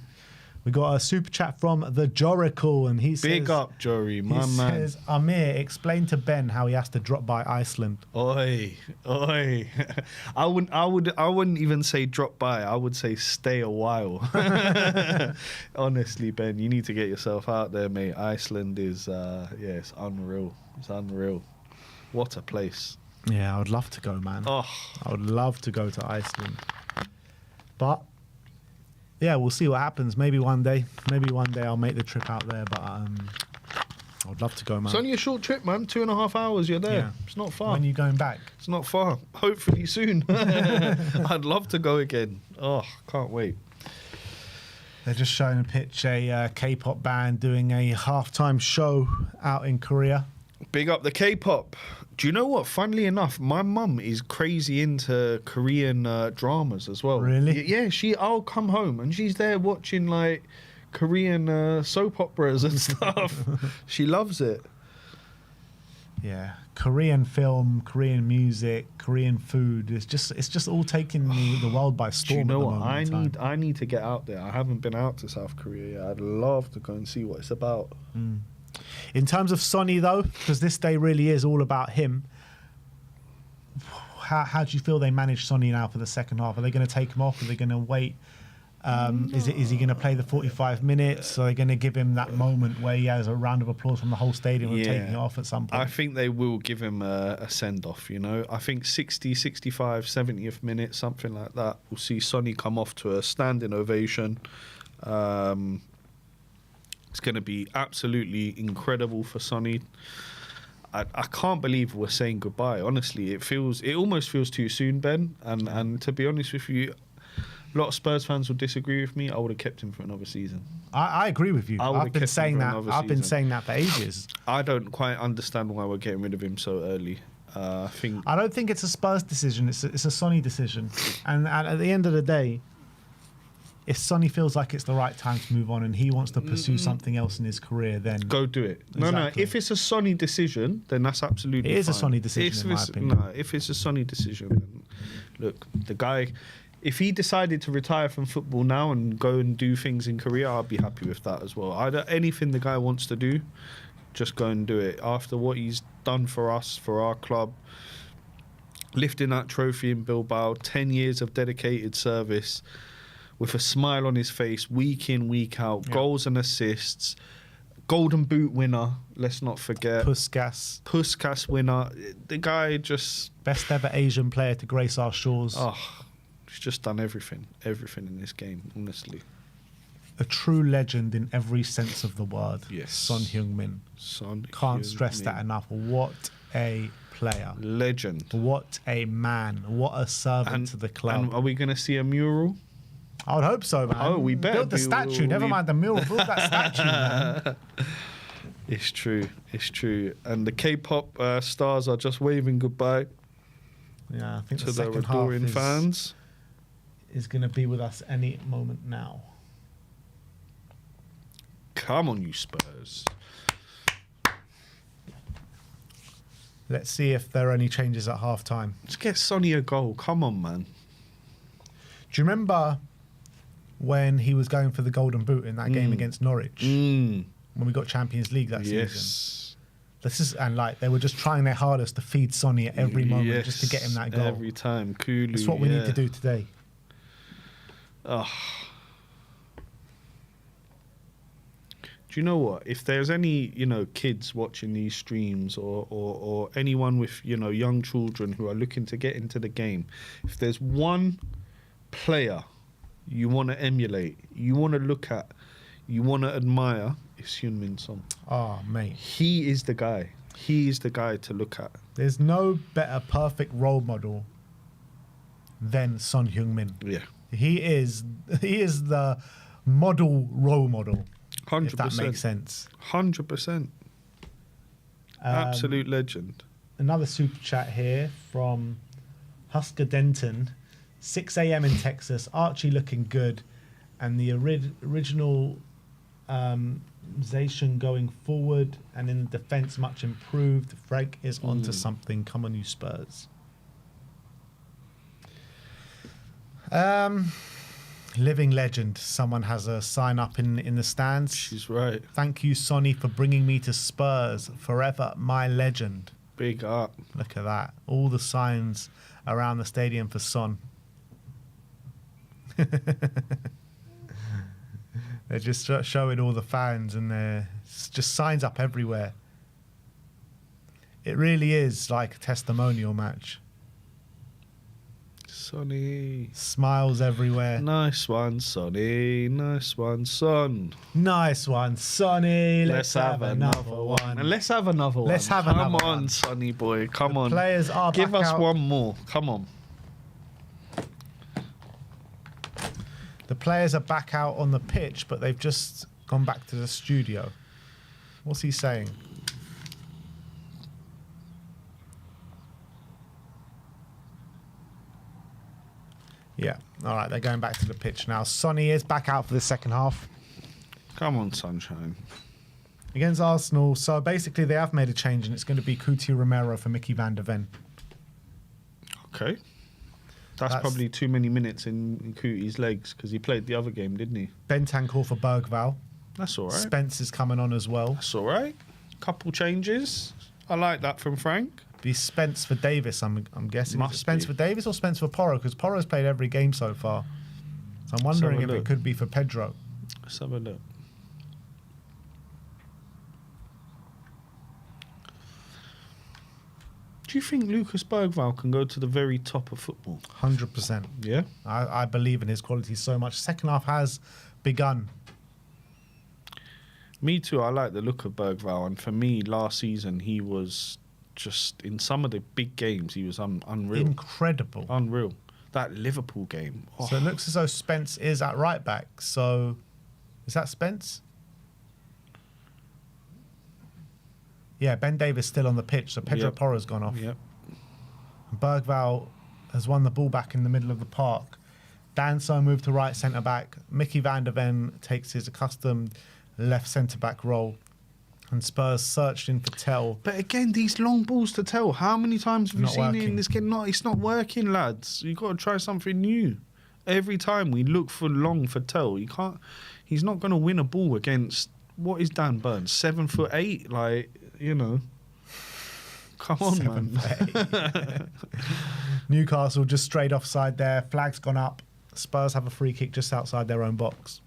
We got a super chat from the Jorical, and he says, "Big up, Jory, my man." He says, "Amir, explain to Ben how he has to drop by Iceland." Oi. I wouldn't even say drop by. I would say stay a while. Honestly, Ben, you need to get yourself out there, mate. Iceland is, it's unreal. It's unreal. What a place. Yeah, I would love to go, man. Oh, I would love to go to Iceland, but. Yeah, we'll see what happens. Maybe one day I'll make the trip out there, but I would love to go, man. It's only a short trip, man. 2.5 hours, you're there. Yeah. It's not far. When are you going back? It's not far. Hopefully soon. I'd love to go again. Oh, can't wait. They're just showing a pitch, a K-pop band doing a halftime show out in Korea. Big up the K-pop. Do you know what? Funnily enough, my mum is crazy into Korean dramas as well. Really? Yeah, I'll come home and she's there watching like Korean soap operas and stuff. She loves it. Yeah, Korean film, Korean music, Korean food. It's just all taking the world by storm. Do you know what? I need to get out there. I haven't been out to South Korea yet. I'd love to go and see what it's about. In terms of Sonny, though, because this day really is all about him, how do you feel they manage Sonny now for the second half? Are they going to take him off? Are they going to wait? Is he going to play the 45 minutes? Are they going to give him that moment where he has a round of applause from the whole stadium and taking it off at some point? I think they will give him a send-off, you know. I think 60, 65, 70th minute, something like that, we'll see Sonny come off to a standing ovation. It's going to be absolutely incredible for Sonny. I can't believe we're saying goodbye. Honestly, it almost feels too soon, Ben. And to be honest with you, a lot of Spurs fans will disagree with me. I would have kept him for another season. I agree with you. I've been saying that for ages. I don't quite understand why we're getting rid of him so early. I don't think it's a Spurs decision. It's a Sonny decision. And at the end of the day, if Sonny feels like it's the right time to move on and he wants to pursue something else in his career, then go do it. Exactly. No. If it's a Sonny decision, then that's absolutely fine. It is a Sonny decision, in my opinion. No, if it's a Sonny decision, then look, the guy, if he decided to retire from football now and go and do things in Korea, I'd be happy with that as well. Anything the guy wants to do, just go and do it. After what he's done for us, for our club, lifting that trophy in Bilbao, 10 years of dedicated service, with a smile on his face, week in, week out, goals and assists, Golden Boot winner, let's not forget. Puskas winner. The guy just... Best ever Asian player to grace our shores. Oh, He's just done everything in this game, honestly. A true legend in every sense of the word. Yes. Son Heung-min. Can't stress that enough. What a player. Legend. What a man. What a servant to the club. And are we going to see a mural? I would hope so, man. Oh, we better build the statue. Never mind the mural. Build that statue, man. It's true. And the K-pop stars are just waving goodbye. Yeah, I think to the their second half adoring fans. Is going to be with us any moment now. Come on, you Spurs. Let's see if there are any changes at half time. Let's get Sonny a goal. Come on, man. Do you remember when he was going for the golden boot in that game against Norwich? When we got Champions League that season? They were just trying their hardest to feed Sonny at every moment just to get him that goal. Every time. Kulu, That's what we need to do today. Oh. Do you know what? If there's any, kids watching these streams or anyone with, young children who are looking to get into the game, if there's one player you want to emulate, you want to look at, you want to admire, it's Heung-min Son. Oh, mate. He is the guy. He is the guy to look at. There's no better perfect role model than Son Heung-min. Yeah. He is the model role model. 100%. If that makes sense. 100%. Absolute legend. Another super chat here from Husker Denton. 6 a.m. in Texas. Archie looking good. And the original Zation going forward. And in the defence, much improved. Frank is onto something. Come on, you Spurs. Living legend. Someone has a sign up in the stands. She's right. Thank you, Sonny, for bringing me to Spurs. Forever my legend. Big up. Look at that. All the signs around the stadium for Son. They're just showing all the fans and there's just signs up everywhere. It really is like a testimonial match. Sonny. Smiles everywhere. Nice one, Sonny. Nice one, Son. Nice one, Sonny. Let's have another one. And let's have another one. Let's have another one. Come on, Sonny boy. Come on. Players are Give back us out. one more. Come on. The players are back out on the pitch, but they've just gone back to the studio. What's he saying? Yeah. All right, they're going back to the pitch now. Sonny is back out for the second half. Come on, sunshine. Against Arsenal. So basically they have made a change and it's going to be Coutinho Romero for Mickey van der Ven. Okay. That's probably too many minutes in Cootie's legs because he played the other game, didn't he? Bentancur for Bergvall. That's all right. Spence is coming on as well. That's all right. Couple changes. I like that from Frank. Be Spence for Davis, I'm guessing. Must Is it Spence be. for Davis or Spence for Porro? Because Porro's played every game so far. So I'm wondering have a if it look. could be for Pedro. Let's have a look. Do you think Lucas Bergvall can go to the very top of football? 100%. Yeah. I believe in his qualities so much. Second half has begun. Me too. I like the look of Bergvall, and for me, last season he was just in some of the big games. He was unreal. Incredible. Unreal. That Liverpool game. Oh. So it looks as though Spence is at right back. So is that Spence? Yeah, Ben Davis still on the pitch. So Pedro Porro's gone off. Yep. Bergvall has won the ball back in the middle of the park. Danso moved to right centre back. Mickey van der Ven takes his accustomed left centre back role. And Spurs searched in for Tell. But again, these long balls to Tell. How many times have you Not seen it working. in this game? It's not working, lads. You've got to try something new. Every time we look for long for Tell, you can't. He's not going to win a ball against what is Dan Burns, 7'8", like. You know, come on, 7'8". Newcastle just straight offside there. Flag's gone up. Spurs have a free kick just outside their own box.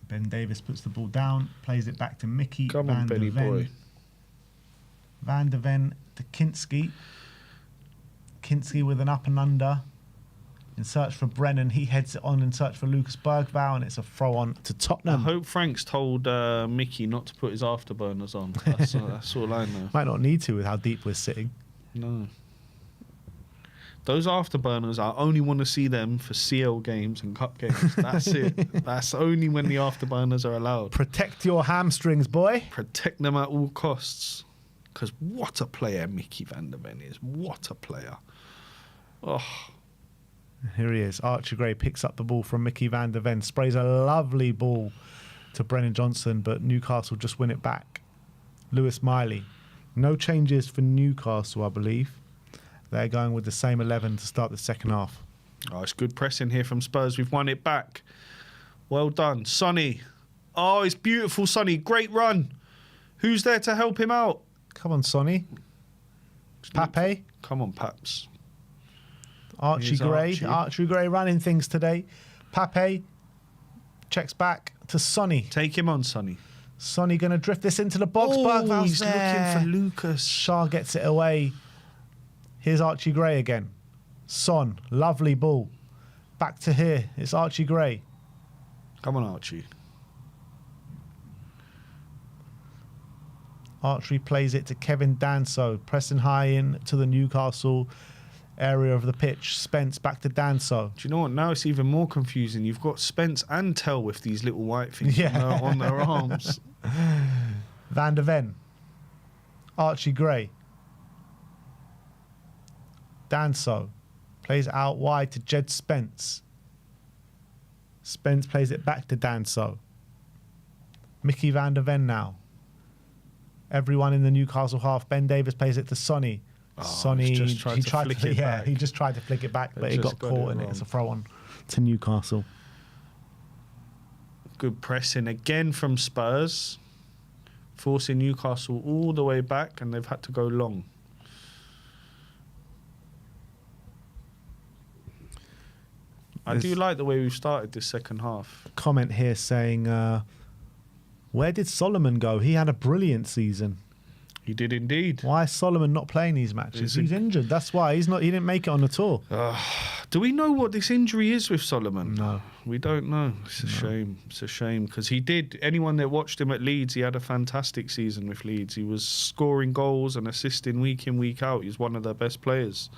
Ben Davis puts the ball down, plays it back to Mickey Come van on, der Benny Ven. boy. Van de Ven to Kinski. Kinski with an up and under. In search for Brennan. He heads it on in search for Lucas Bergvall, and it's a throw on to Tottenham. I hope Frank's told Mickey not to put his afterburners on. That's all I know. Might not need to with how deep we're sitting. No. Those afterburners, I only want to see them for CL games and cup games. That's it. That's only when the afterburners are allowed. Protect your hamstrings, boy. Protect them at all costs. Because what a player Mickey van der Ven is. What a player. Oh. Here he is. Archie Gray picks up the ball from Mickey van der Ven. Sprays a lovely ball to Brennan Johnson, but Newcastle just win it back. Lewis Miley. No changes for Newcastle, I believe. They're going with the same 11 to start the second half. Oh, it's good pressing here from Spurs. We've won it back. Well done. Sonny. Oh, it's beautiful, Sonny. Great run. Who's there to help him out? Come on, Sonny. Pape. Come on, Paps. Archie Gray. Archie Gray running things today. Pape checks back to Sonny. Take him on, Sonny. Sonny going to drift this into the box. Oh, Bergvall's he's there. looking for Lucas. Shah gets it away. Here's Archie Gray again. Son, lovely ball. Back to here. It's Archie Gray. Come on, Archie. Archie plays it to Kevin Danso, pressing high in to the Newcastle area of the pitch. Spence back to Danso. Do you know what? Now it's even more confusing. You've got Spence and Tell with these little white things on their arms. Van der Ven. Archie Gray. Danso plays out wide to Jed Spence. Spence plays it back to Danso. Mickey van der Ven now. Everyone in the Newcastle half. Ben Davis plays it to Sonny. Sonny, he just tried to flick it back, but he got caught in it. It's a throw on to Newcastle. Good pressing again from Spurs, forcing Newcastle all the way back, and they've had to go long. I do like the way we've started this second half. Comment here saying, where did Solomon go? He had a brilliant season. He did indeed. Why is Solomon not playing these matches? He's injured. That's why he didn't make it on the tour. Do we know what this injury is with Solomon? No. We don't know. It's a shame. It's a shame because he did. Anyone that watched him at Leeds, he had a fantastic season with Leeds. He was scoring goals and assisting week in, week out. He's one of their best players.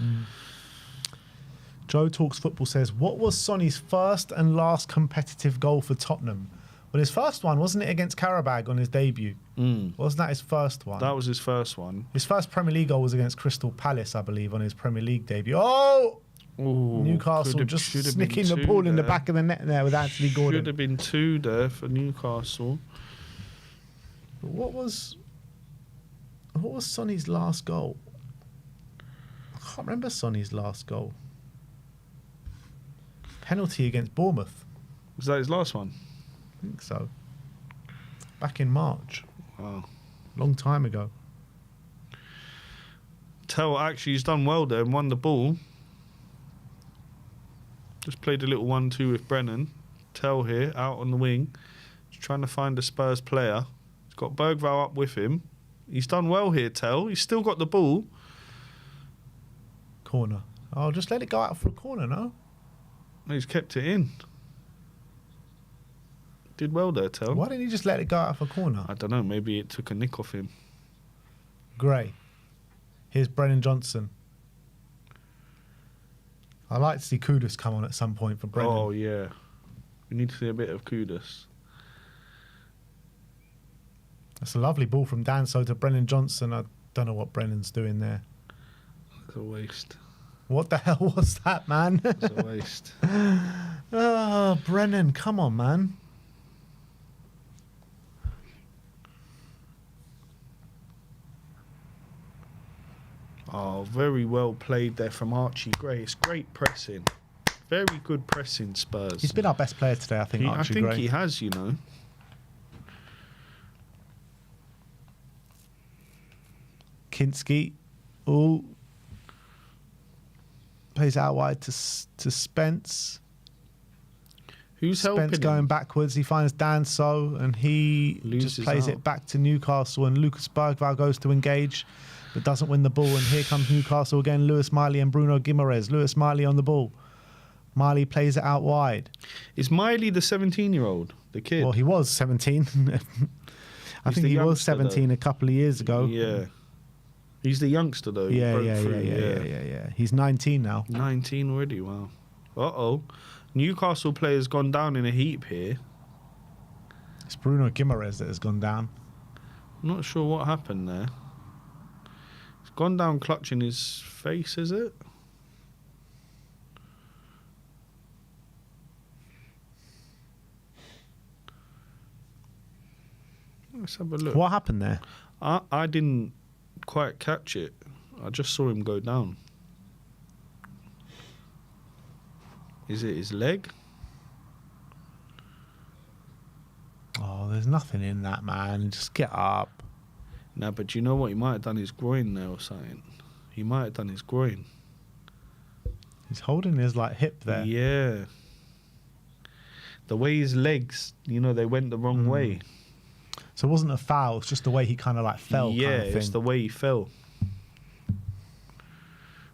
Joe Talks Football says, what was Sonny's first and last competitive goal for Tottenham? Well, his first one, wasn't it against Qarabag on his debut? Wasn't that his first one? That was his first one. His first Premier League goal was against Crystal Palace, I believe, on his Premier League debut. Oh! Ooh, Newcastle just snicking the ball in the back of the net there with Anthony Gordon. Should have been 2 there for Newcastle. But what was Sonny's last goal? I can't remember Sonny's last goal. Penalty against Bournemouth. Was that his last one? I think so. Back in March. Wow. Long time ago. Tell actually he's done well there and won the ball. Just played a little 1-2 with Brennan. Tell here, out on the wing. He's trying to find a Spurs player. He's got Bergvall up with him. He's done well here, Tell. He's still got the ball. Corner. Oh, just let it go out for a corner, no? He's kept it in. Did well there, Tell. Why didn't he just let it go out for a corner? I don't know. Maybe it took a nick off him. Gray. Here's Brennan Johnson. I'd like to see Kudus come on at some point for Brennan. Oh, yeah. We need to see a bit of Kudus. That's a lovely ball from Danso to Brennan Johnson. I don't know what Brennan's doing there. It's a waste. What the hell was that, man? It's a waste. Oh, Brennan, come on, man. Oh, very well played there from Archie Gray. It's great pressing. Very good pressing, Spurs. He's been our best player today, I think, Archie Gray. I think he has, you know. Kinski. Oh. Plays out wide to Spence. Who's Spence helping going him? backwards. He finds Danso, and he Loses just plays out. it back to Newcastle. And Lucas Bergvall goes to engage, but doesn't win the ball. And here comes Newcastle again. Lewis Miley and Bruno Guimaraes. Lewis Miley on the ball. Miley plays it out wide. Is Miley the 17-year-old, the kid? Well, he was 17. I think the he was youngster, 17 a couple of years ago. Yeah. He's the youngster, though. He broke through, Yeah. He's 19 now. 19 already, wow. Uh-oh. Newcastle player's gone down in a heap here. It's Bruno Guimaraes that has gone down. I'm not sure what happened there. He's gone down clutching his face, is it? Let's have a look. What happened there? I didn't quite catch it. I just saw him go down. Is it his leg? Oh, there's nothing in that, man. Just get up. No, but you know what? He might have done his groin there or something. He might have done his groin. He's holding his like hip there. Yeah. The way his legs, they went the wrong way. So it wasn't a foul. It's just the way he kind of like fell. Yeah, kind of thing. it's the way he fell.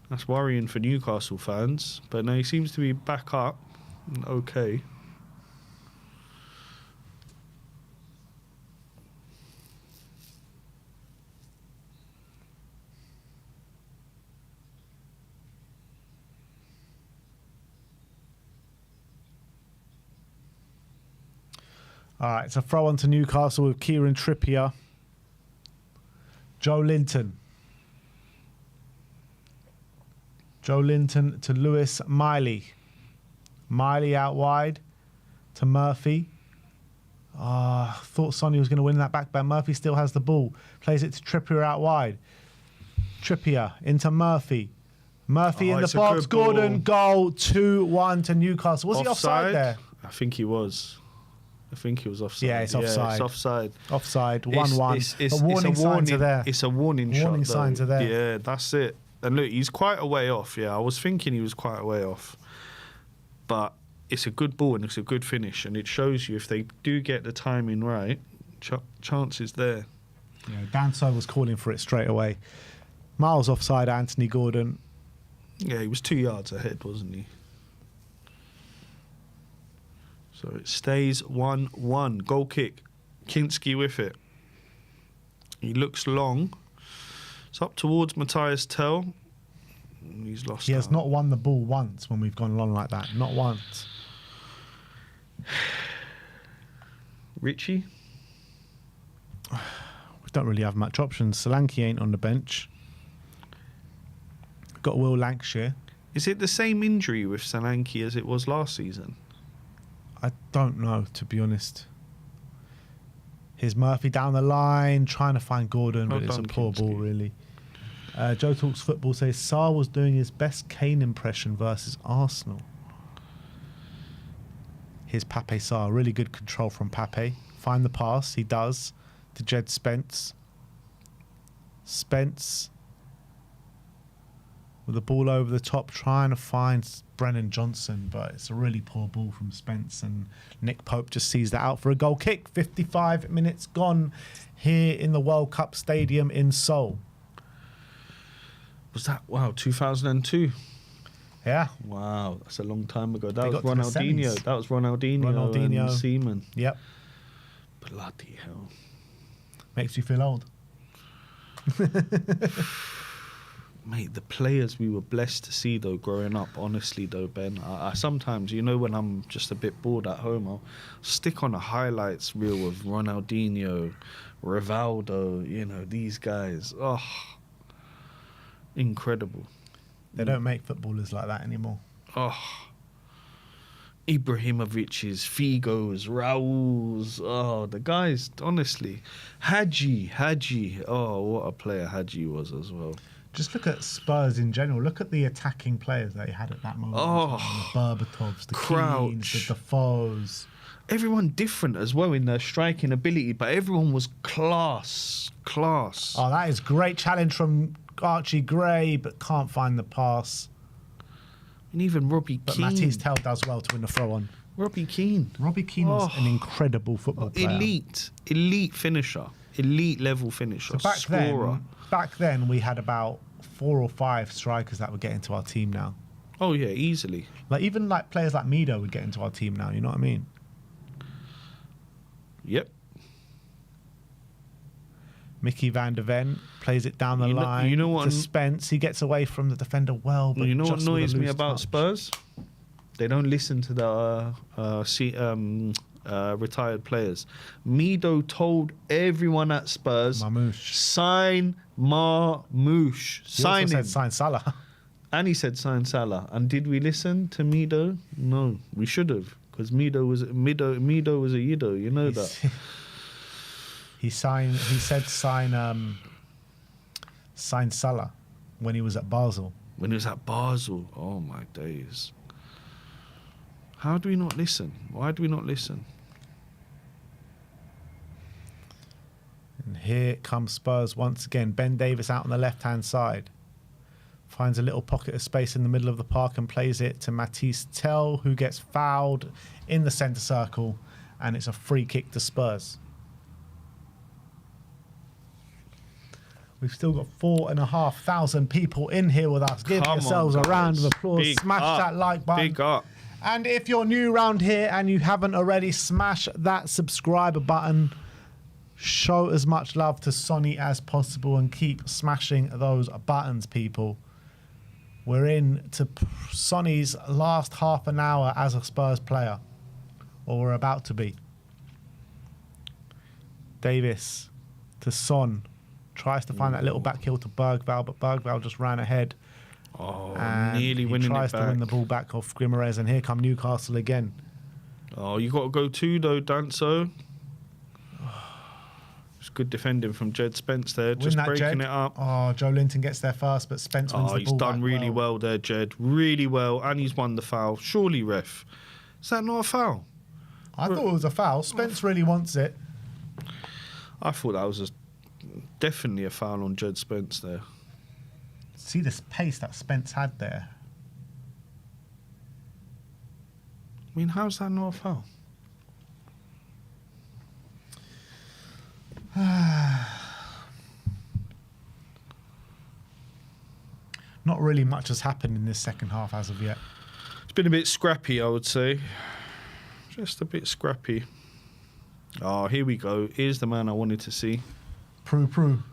That's worrying for Newcastle fans. But no, he seems to be back up. Okay. All right, it's a throw on to Newcastle with Kieran Trippier. Joe Linton. Joe Linton to Lewis Miley. Miley out wide to Murphy. Thought Sonny was going to win that back, but Murphy still has the ball. Plays it to Trippier out wide. Trippier into Murphy. Murphy in the it's a box. good ball. Gordon, goal 2-1 to Newcastle. Was he offside there? I think he was. I think he was offside. Yeah, it's offside. It's offside. Offside, 1-1. It's warning signs are there. It's a warning shot. Warning signs are there. Yeah, that's it. And look, he's quite a way off. Yeah, I was thinking he was quite a way off. But it's a good ball and it's a good finish. And it shows you if they do get the timing right, chances there. Yeah, Danso was calling for it straight away. Miles offside, Anthony Gordon. Yeah, he was 2 yards ahead, wasn't he? So it stays 1-1. Goal kick. Kinski with it. He looks long. It's up towards Matthias Tell. He's lost. He has out. not won the ball once when we've gone long like that. Not once. Richie? We don't really have much options. Solanke ain't on the bench. Got Will Lancashire. Is it the same injury with Solanke as it was last season? I don't know, to be honest. Here's Murphy down the line, trying to find Gordon, but it's a poor ball, really. Joe Talks Football says Sarr was doing his best Kane impression versus Arsenal. Here's Pape Sarr. Really good control from Pape. Find the pass. He does. To Jed Spence. Spence with the ball over the top, trying to find Brennan Johnson, but it's a really poor ball from Spence, and Nick Pope just sees that out for a goal kick. 55 minutes gone here in the World Cup Stadium in Seoul. Was that, 2002? Yeah. Wow, that's a long time ago. They That was got to the Ronaldinho. semis. That was Ronaldinho and Seaman. Yep. Bloody hell. Makes you feel old. Mate, the players we were blessed to see, though, growing up, honestly, though, Ben, I sometimes, when I'm just a bit bored at home, I'll stick on a highlights reel of Ronaldinho, Rivaldo, these guys. Oh, incredible. They don't make footballers like that anymore. Oh, Ibrahimovic's, Figo's, Raul's. Oh, the guys, honestly. Hadji. Oh, what a player Hadji was as well. Just look at Spurs in general. Look at the attacking players they had at that moment. Oh, the Berbatovs, the Crouch. Keanes, the Defoes. Everyone different as well in their striking ability, but everyone was class. Oh, that is great challenge from Archie Gray, but can't find the pass. And even Robbie But Keane. Matisse Tell does well to win the throw on. Robbie Keane. Robbie Keane was an incredible football player. Elite finisher. Elite level finisher. So Scorer. back then, we had about 4 or 5 strikers that would get into our team now. Oh, yeah, easily. Like, even like players like Mido would get into our team now, you know what I mean? Yep. Mickey van der Ven plays it down the line you know what? to Spence. He gets away from the defender well, but you know what just with a annoys me loose about touch. Spurs? They don't listen to the retired players. Mido told everyone at Spurs, Marmoush. sign Marmoush. He Sign also him. said sign Salah. And he said sign Salah. And did we listen to Mido? No, we should have, because Mido was a Yido. You know that. He said sign Salah when he was at Basel. When he was at Basel, oh my days. How do we not listen? Why do we not listen? And here comes Spurs once again. Ben Davies out on the left-hand side. Finds a little pocket of space in the middle of the park and plays it to Matisse Tell, who gets fouled in the centre circle. And it's a free kick to Spurs. We've still got 4,500 people in here with us. Give Come yourselves on, a round of guys. applause. Big Smash up. that like button. Big up. And if you're new around here and you haven't already, smash that subscribe button. Show as much love to Sonny as possible and keep smashing those buttons, people. We're in to Sonny's last half an hour as a Spurs player. Or we're about to be. Davis to Son. Tries to find that little back heel to Bergvall, but Bergvall just ran ahead. Oh, And nearly he winning it tries to back. win the ball back off Guimaraes, and here come Newcastle again. Oh, you got to go too, though, Danso. It's good defending from Jed Spence there, just Win that, breaking Jed. it up. Oh, Joe Linton gets there first, but Spence wins Oh, the he's ball done back really well there, Jed. Really well, and he's won the foul. Surely, ref. Is that not a foul? I thought it was a foul. Spence really wants it. I thought that was definitely a foul on Jed Spence there. See this pace that Spence had there. I mean, how's that not a foul? Not really much has happened in this second half as of yet. It's been a bit scrappy, I would say. Just a bit scrappy. Oh, here we go. Here's the man I wanted to see. Prue. Prue.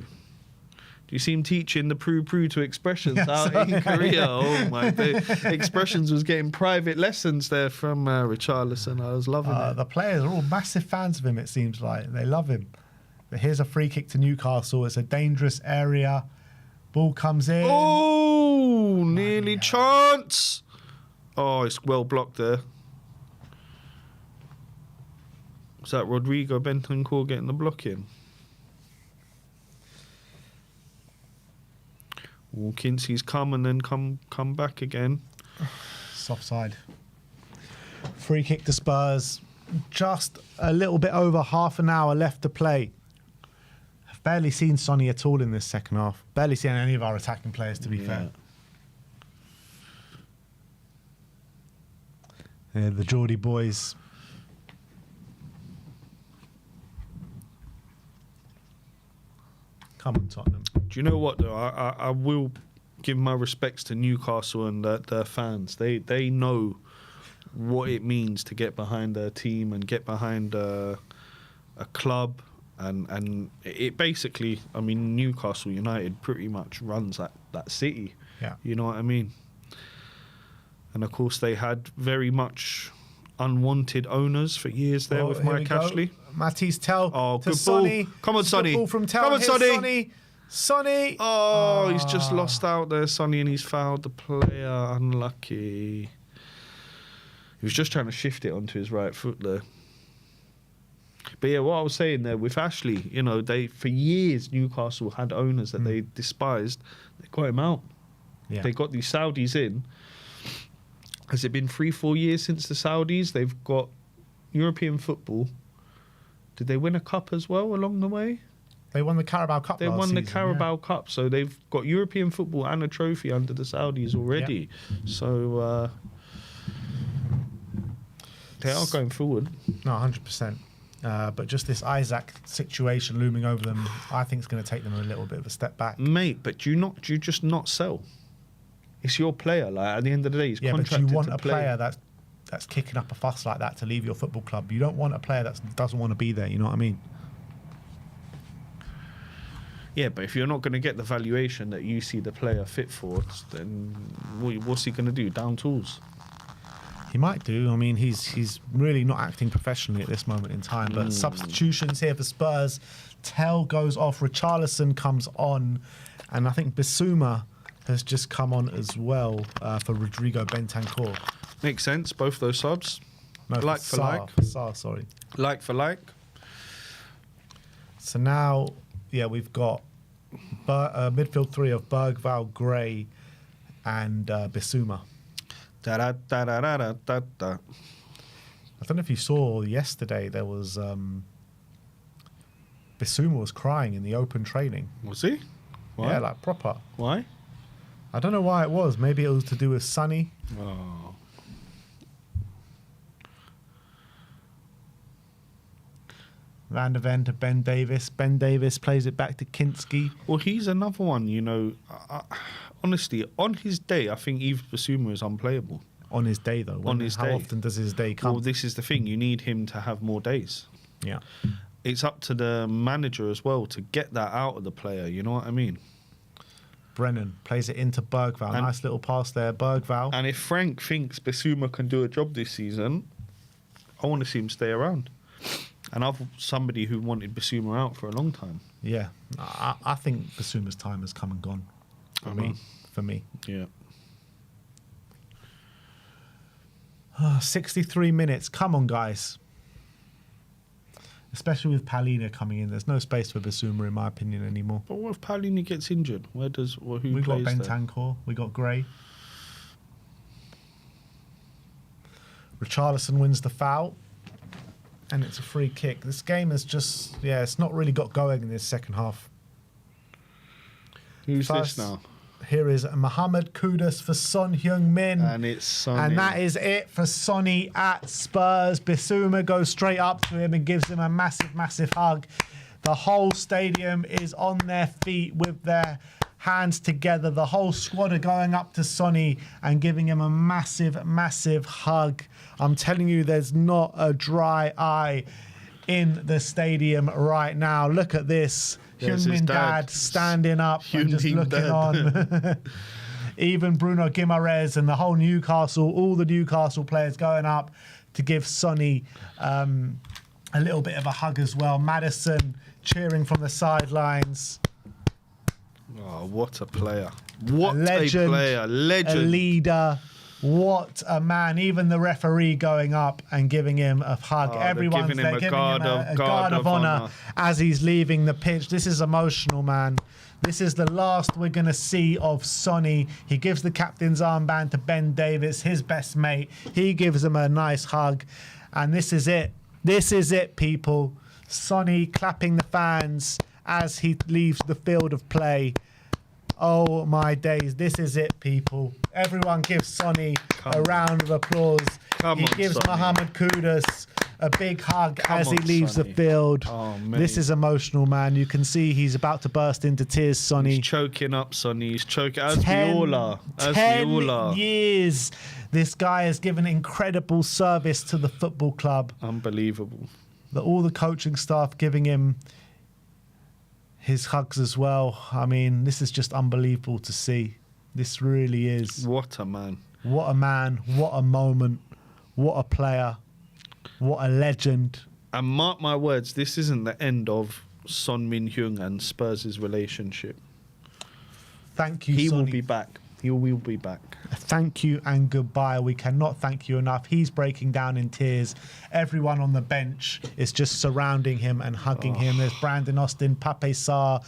Do you see him teaching the Prue to expressions Yes. out in Korea? Oh my day. Expressions was getting private lessons there from Richarlison. I was loving it. The players are all massive fans of him, it seems like. They love him. But here's a free kick to Newcastle. It's a dangerous area. Ball comes in. Oh, nearly chance. Oh, it's well blocked there. Was that Rodrigo Bentancur getting the block in? Kinsey's come and then come back again. It's offside. Free kick to Spurs. Just a little bit over half an hour left to play. I've barely seen Sonny at all in this second half. Barely seen any of our attacking players, to be fair. Yeah, the Geordie boys. Come on, Tottenham. Do you know what, though? I will give my respects to Newcastle and their fans. They know what it means to get behind their team and get behind a club. And it basically, I mean, Newcastle United pretty much runs that city. Yeah. You know what I mean? And, of course, they had very much unwanted owners for years there with Mike Ashley. Matisse Tell Oh, to good Sonny. ball. Come on, Sonny. Ball from Tell. Come on, Here's Sonny. Sonny. Oh, he's just lost out there, Sonny, and he's fouled the player. Unlucky. He was just trying to shift it onto his right foot there. But yeah, what I was saying there with Ashley, you know, for years Newcastle had owners that they despised. They got him out. Yeah. They got these Saudis in. Has it been 3-4 years since the Saudis? They've got European football. Did they win a cup as well along the way? They won the Carabao Cup They last won the season, Carabao Cup, so they've got European football and a trophy under the Saudis already. So They are going forward. No, 100%. But just this Isaac situation looming over them, I think it's going to take them a little bit of a step back. Mate, but do you just not sell? It's your player. Like, at the end of the day, he's contracted but you want to a play. player that's kicking up a fuss like that to leave your football club. You don't want a player that doesn't want to be there. You know what I mean? Yeah, but if you're not going to get the valuation that you see the player fit for, then what's he going to do? Down tools? He might do. I mean, he's really not acting professionally at this moment in time. But substitutions here for Spurs. Tell goes off. Richarlison comes on. And I think Bissouma has just come on as well for Rodrigo Bentancur. Makes sense. Both those subs. No, like for like. Sarr, sorry. Like for like. So now, we've got midfield three of Bergvall, Gray, and Bissouma. Da da da da da da da. I don't know if you saw yesterday, there was Bissouma was crying in the open training. Was he? Why? Yeah, like proper. Why? I don't know why it was. Maybe it was to do with Sonny. Oh. Van der Ven to Ben Davis. Ben Davis plays it back to Kinski. Well, he's another one, you know. Honestly, on his day, I think Yves Bissouma is unplayable. On his day, though. How often does his day come? Well, this is the thing. You need him to have more days. Yeah. It's up to the manager as well to get that out of the player. You know what I mean? Brennan plays it into Bergvall. Nice little pass there, Bergvall. And if Frank thinks Bissouma can do a job this season, I want to see him stay around. And I've somebody who wanted Bissouma out for a long time. Yeah, I think Bissouma's time has come and gone. For me. Yeah. 63 minutes. Come on, guys. Especially with Palhinha coming in, there's no space for Bissouma, in my opinion, anymore. But what if Palhinha gets injured? Who we got plays Bentancur, we got Gray. Richarlison wins the foul, and it's a free kick. This game is just, it's not really got going in this second half. Who's this now? Here is Mohamed Kudus for Son Heung-min. And it's Sonny. And that is it for Sonny at Spurs. Bissouma goes straight up to him and gives him a massive, massive hug. The whole stadium is on their feet with their hands together. The whole squad are going up to Sonny and giving him a massive, massive hug. I'm telling you, there's not a dry eye in the stadium right now. Look at this. Heung-min dad standing up and just looking on. Even Bruno Guimaraes and the whole Newcastle, all the Newcastle players going up to give Sonny a little bit of a hug as well. Maddison cheering from the sidelines. Oh, what a player. What a player. A Legend. leader. What a man. Even the referee going up and giving him a hug. Everyone's giving him there, a giving him a guard of honour as he's leaving the pitch. This is emotional, man. This is the last we're going to see of Sonny. He gives the captain's armband to Ben Davis, his best mate. He gives him a nice hug. And this is it. This is it, people. Sonny clapping the fans as he leaves the field of play. Oh, my days. This is it, people. Everyone gives Sonny a round of applause. He gives Mohamed Kudus a big hug as he leaves the field. Oh, this is emotional, man. You can see he's about to burst into tears, Sonny. He's choking up, Sonny. He's choking. As we all are. 10 years. This guy has given incredible service to the football club. Unbelievable. All the coaching staff giving him his hugs as well. I mean, this is just unbelievable to see. This really is. What a man. What a man. What a moment. What a player. What a legend. And mark my words, this isn't the end of Son Min-heung and Spurs' relationship. Thank you, He Sonny. will be back. He will be back. Thank you and goodbye. We cannot thank you enough. He's breaking down in tears. Everyone on the bench is just surrounding him and hugging him. There's Brandon Austin, Pape Sarr,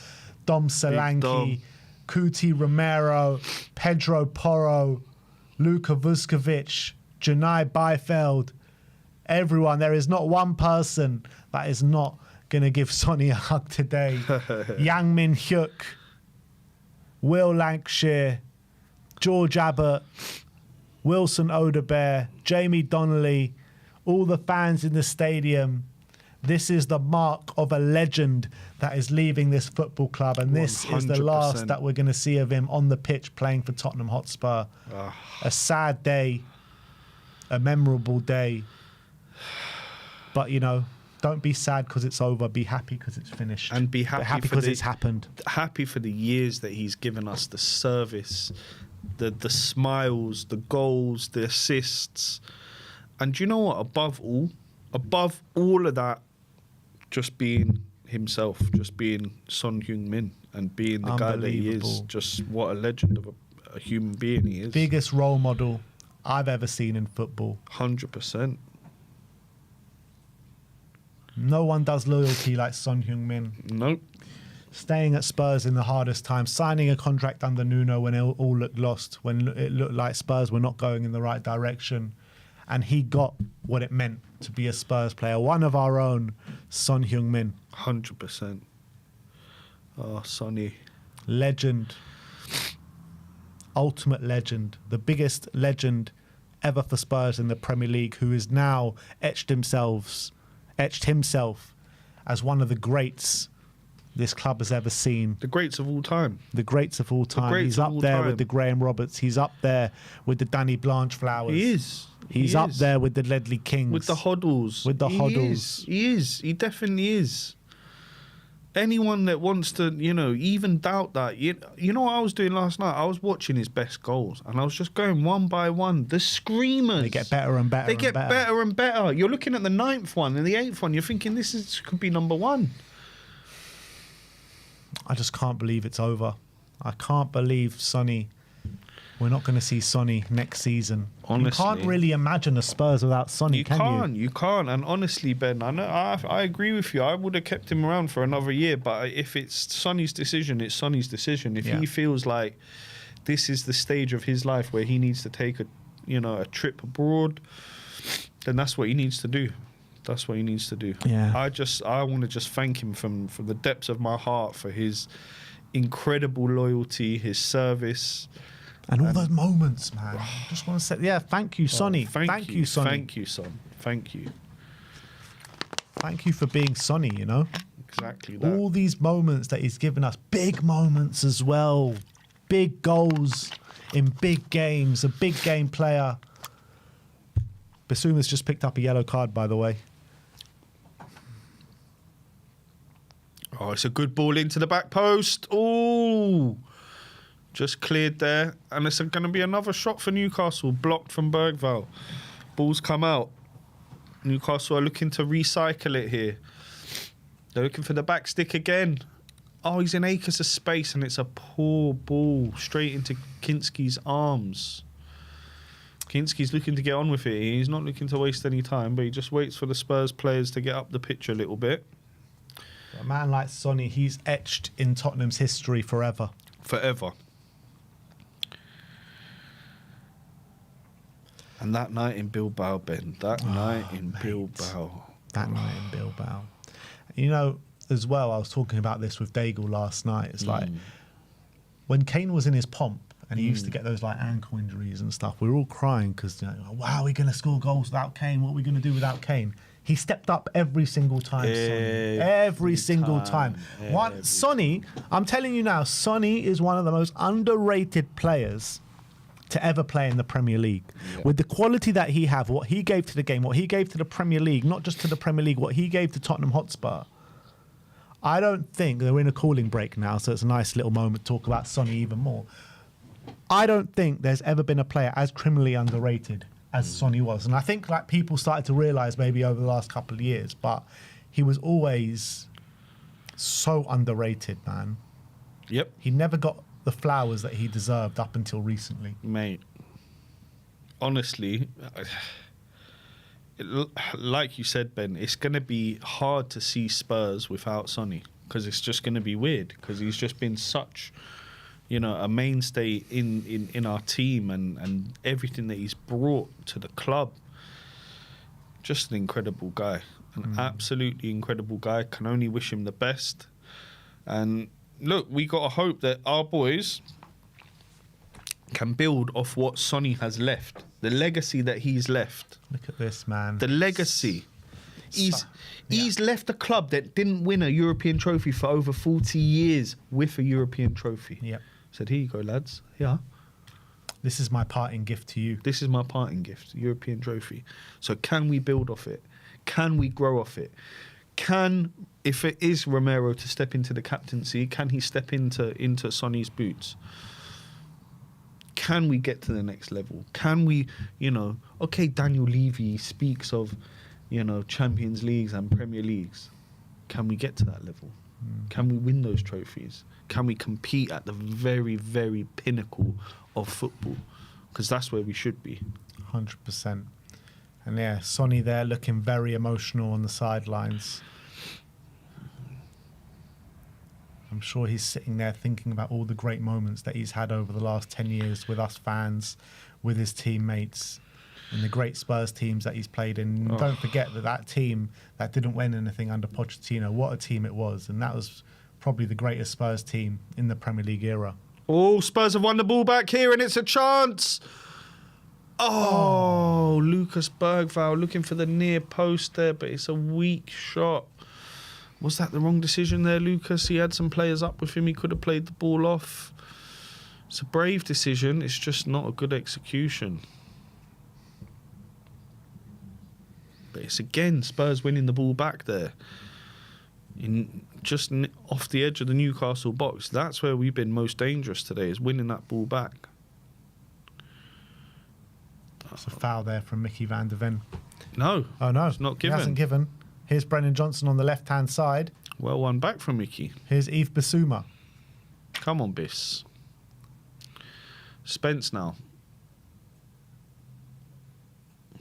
Dom Solanke, Kuti Romero, Pedro Porro, Luka Vuskovic, Janai Beifeld. Everyone. There is not one person that is not going to give Sonny a hug today. Yang Min Hyuk, Will Lancashire, George Abbott, Wilson Odebear, Jamie Donnelly, all the fans in the stadium. This is the mark of a legend that is leaving this football club, and this is the 100%. last that we're going to see of him on the pitch playing for Tottenham Hotspur. A sad day, a memorable day. But, you know, don't be sad because it's over. Be happy because it's finished. And be happy because it's happened. Happy for the years that he's given us, the service, the smiles, the goals, the assists. And you know what? Above all of that, just being himself, just being Son Heung-min and being the guy that he is. Just what a legend of a human being he is. Biggest role model I've ever seen in football. 100%. No one does loyalty like Son Heung-min. Nope. Staying at Spurs in the hardest time, signing a contract under Nuno when it all looked lost, when it looked like Spurs were not going in the right direction. And he got what it meant to be a Spurs player. One of our own, Son Heung-min. 100%. Oh, Sonny. Legend. Ultimate legend. The biggest legend ever for Spurs in the Premier League, who is now etched himself as one of the greats this club has ever seen. The greats of all time. The greats of all time. He's up there with the Graham Roberts. He's up there with the Danny Blanchflowers. He is. He's up there with the Ledley Kings. With the Hoddles. He is. He definitely is. Anyone that wants to, even doubt that. You know what I was doing last night? I was watching his best goals, and I was just going one by one. The screamers. They get better and better. They get better and better. You're looking at the 9th one and the 8th one. You're thinking this could be number 1. I just can't believe it's over. I can't believe we're not going to see Sonny next season. Honestly, you can't really imagine a Spurs without Sonny, can you? You can't. And honestly, Ben, I agree with you. I would have kept him around for another year. But if it's Sonny's decision, it's Sonny's decision. If he feels like this is the stage of his life where he needs to take a trip abroad, then that's what he needs to do. That's what he needs to do. Yeah. I want to just thank him from the depths of my heart for his incredible loyalty, his service. And all those moments, man. I just want to say, thank you, Sonny. Thank you, Sonny. Thank you, Son. Thank you. Thank you for being Sonny, Exactly that. All these moments that he's given us, big moments as well. Big goals in big games, a big game player. Basuma's just picked up a yellow card, by the way. Oh, it's a good ball into the back post. Oh, just cleared there. And it's going to be another shot for Newcastle, blocked from Bergvall. Ball's come out. Newcastle are looking to recycle it here. They're looking for the back stick again. Oh, he's in acres of space, and it's a poor ball straight into Kinski's arms. Kinski's looking to get on with it. He's not looking to waste any time, but he just waits for the Spurs players to get up the pitch a little bit. A man like Sonny, he's etched in Tottenham's history forever. Forever. And that night in Bilbao, Ben. That night in Bilbao. As well, I was talking about this with Daigle last night. It's like when Kane was in his pomp and he used to get those like ankle injuries and stuff, we were all crying because, wow, we're going to score goals without Kane. What are we going to do without Kane? He stepped up every single time. Every single time. Sonny, I'm telling you now, Sonny is one of the most underrated players to ever play in the Premier League. Yeah. With the quality that he have, what he gave to the game, what he gave to the Premier League, not just to the Premier League, what he gave to Tottenham Hotspur. I don't think, we're in a cooling break now, so it's a nice little moment to talk about Sonny even more. I don't think there's ever been a player as criminally underrated as Sonny was. And I think people started to realise maybe over the last couple of years, but he was always so underrated, man. Yep. He never got the flowers that he deserved up until recently. Mate, honestly, like you said, Ben, it's going to be hard to see Spurs without Sonny because it's just going to be weird because he's just been such, a mainstay in our team and everything that he's brought to the club. Just an incredible guy. An absolutely incredible guy. Can only wish him the best. And look, we got to hope that our boys can build off what Sonny has left. The legacy that he's left. Look at this, man. The legacy. He's left a club that didn't win a European trophy for over 40 years with a European trophy. Yep. Said, here you go, lads. Yeah. This is my parting gift to you. This is my parting gift, European trophy. So can we build off it? Can we grow off it? If it is Romero to step into the captaincy, can he step into Sonny's boots? Can we get to the next level? Can we, okay, Daniel Levy speaks of, Champions Leagues and Premier Leagues. Can we get to that level? Can we win those trophies? Can we compete at the very, very pinnacle of football? Because that's where we should be. 100%. And yeah, Sonny there looking very emotional on the sidelines. I'm sure he's sitting there thinking about all the great moments that he's had over the last 10 years with us fans, with his teammates, and the great Spurs teams that he's played in. Oh. Don't forget that team that didn't win anything under Pochettino, what a team it was. And that was probably the greatest Spurs team in the Premier League era. Oh, Spurs have won the ball back here, and it's a chance. Oh, Lucas Bergvall looking for the near post there, but it's a weak shot. Was that the wrong decision there, Lucas? He had some players up with him. He could have played the ball off. It's a brave decision. It's just not a good execution. But it's again Spurs winning the ball back there. Just off the edge of the Newcastle box. That's where we've been most dangerous today, is winning that ball back. That's a foul there from Mickey van der Ven. No. Oh, no. It's not given. He hasn't given. Here's Brennan Johnson on the left-hand side. Well one back from Mickey. Here's Yves Bissouma. Come on, Biss. Spence now.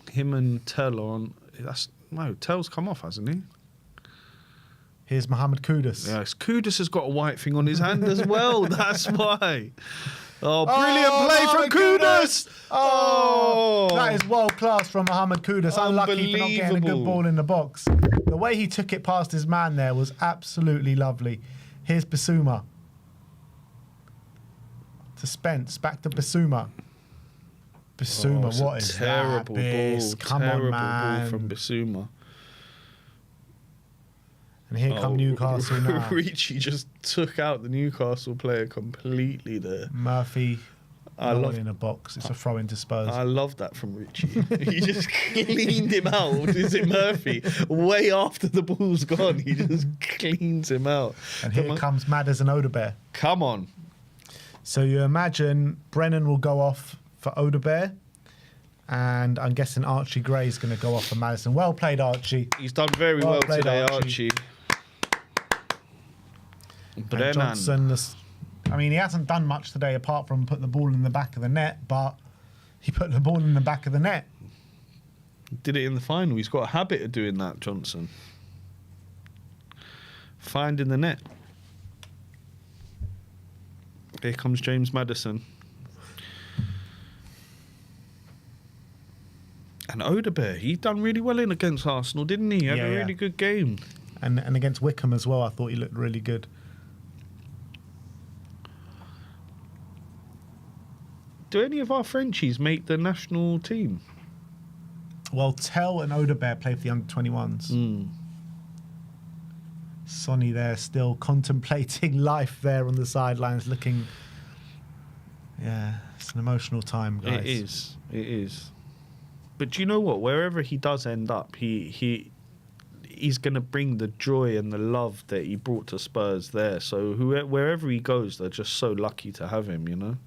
Him and Tell are on... Tell's come off, hasn't he? Here's Mohamed Kudus. Yes, Kudus has got a white thing on his hand as well. That's why. Oh, brilliant play from Kudus! Oh! That is world class from Mohamed Kudus. Unlucky for not getting a good ball in the box. The way he took it past his man there was absolutely lovely. Here's Bissouma. To Spence. Back to Bissouma. Bissouma, what is terrible that? Ball. Come terrible on, man. Ball from Bissouma. And here come Newcastle now. Ricci just took out the Newcastle player completely there. Murphy, in a box. It's a throw into Spurs. I love that from Ricci. He just cleaned him out. Is it Murphy? Way after the ball's gone, he just cleans him out. And here comes Madders and Odebear. Come on. So you imagine Brennan will go off for Odebear. And I'm guessing Archie Gray is going to go off for Maddison. Well played, Archie. He's done very well today, Archie. And Johnson, he hasn't done much today apart from put the ball in the back of the net, but he put the ball in the back of the net. Did it in the final. He's got a habit of doing that, Johnson. Finding the net. Here comes James Maddison. And Odebear, he done really well in against Arsenal, didn't he? He had a really good game. And against Wickham as well, I thought he looked really good. Do any of our Frenchies make the national team? Well, Tell and Odebear play for the under-21s. Sonny there still contemplating life there on the sidelines, looking... Yeah, it's an emotional time, guys. It is. But do you know what? Wherever he does end up, he's going to bring the joy and the love that he brought to Spurs there. So wherever he goes, they're just so lucky to have him,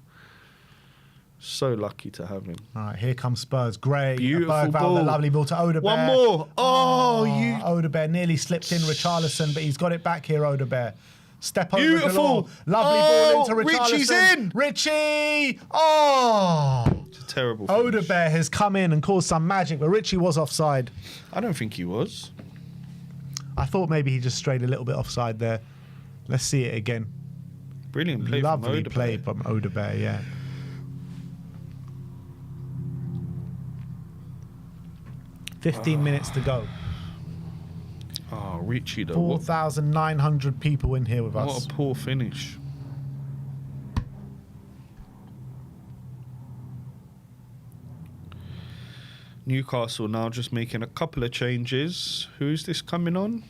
So lucky to have him. All right, here comes Spurs. Gray, beautiful ball. The lovely ball to Odebear. One more. Odebear nearly slipped in Richarlison, but he's got it back here, Odebear. Step over beautiful. Lovely ball into Richarlison. Richie's in. Richie! Oh! It's a terrible finish. Odebear has come in and caused some magic, but Richie was offside. I don't think he was. I thought maybe he just strayed a little bit offside there. Let's see it again. Brilliant play Lovely from Odebear. play from Odebear, yeah. $15 minutes to go. Oh, Richie, though. 4,900 people in here with us. What a poor finish. Newcastle now just making a couple of changes. Who's this coming on?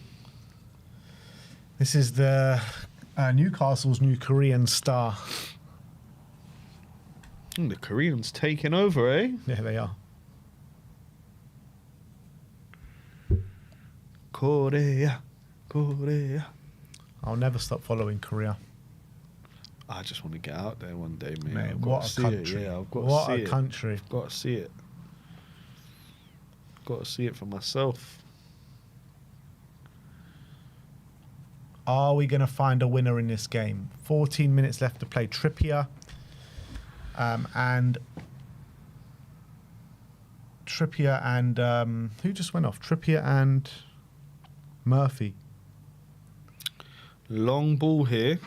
This is the Newcastle's new Korean star. The Koreans taking over, eh? Yeah, they are. Korea, Korea. I'll never stop following Korea. I just want to get out there one day, mate. Mate, I've got what to a see country. it. Yeah, I've got What to see a it. country. I've got to see it. Got to see it for myself. Are we going to find a winner in this game? 14 minutes left to play. Trippier and who just went off? Trippier and Murphy. Long ball here.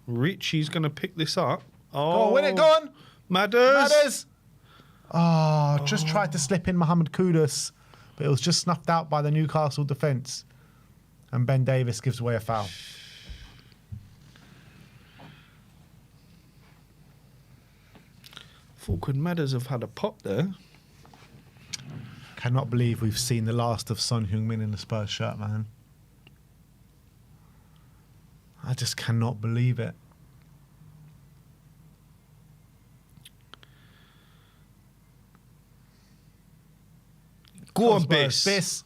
Richie's going to pick this up. Oh, Go on, win it, go on. Madders. Oh, just tried to slip in Mohamed Kudus, but it was just snuffed out by the Newcastle defence. And Ben Davies gives away a foul. Thought could Madders have had a pop there? Cannot believe we've seen the last of Son Heung-min in the Spurs shirt, man. I just cannot believe it. Go on, Spurs. Biss. Biss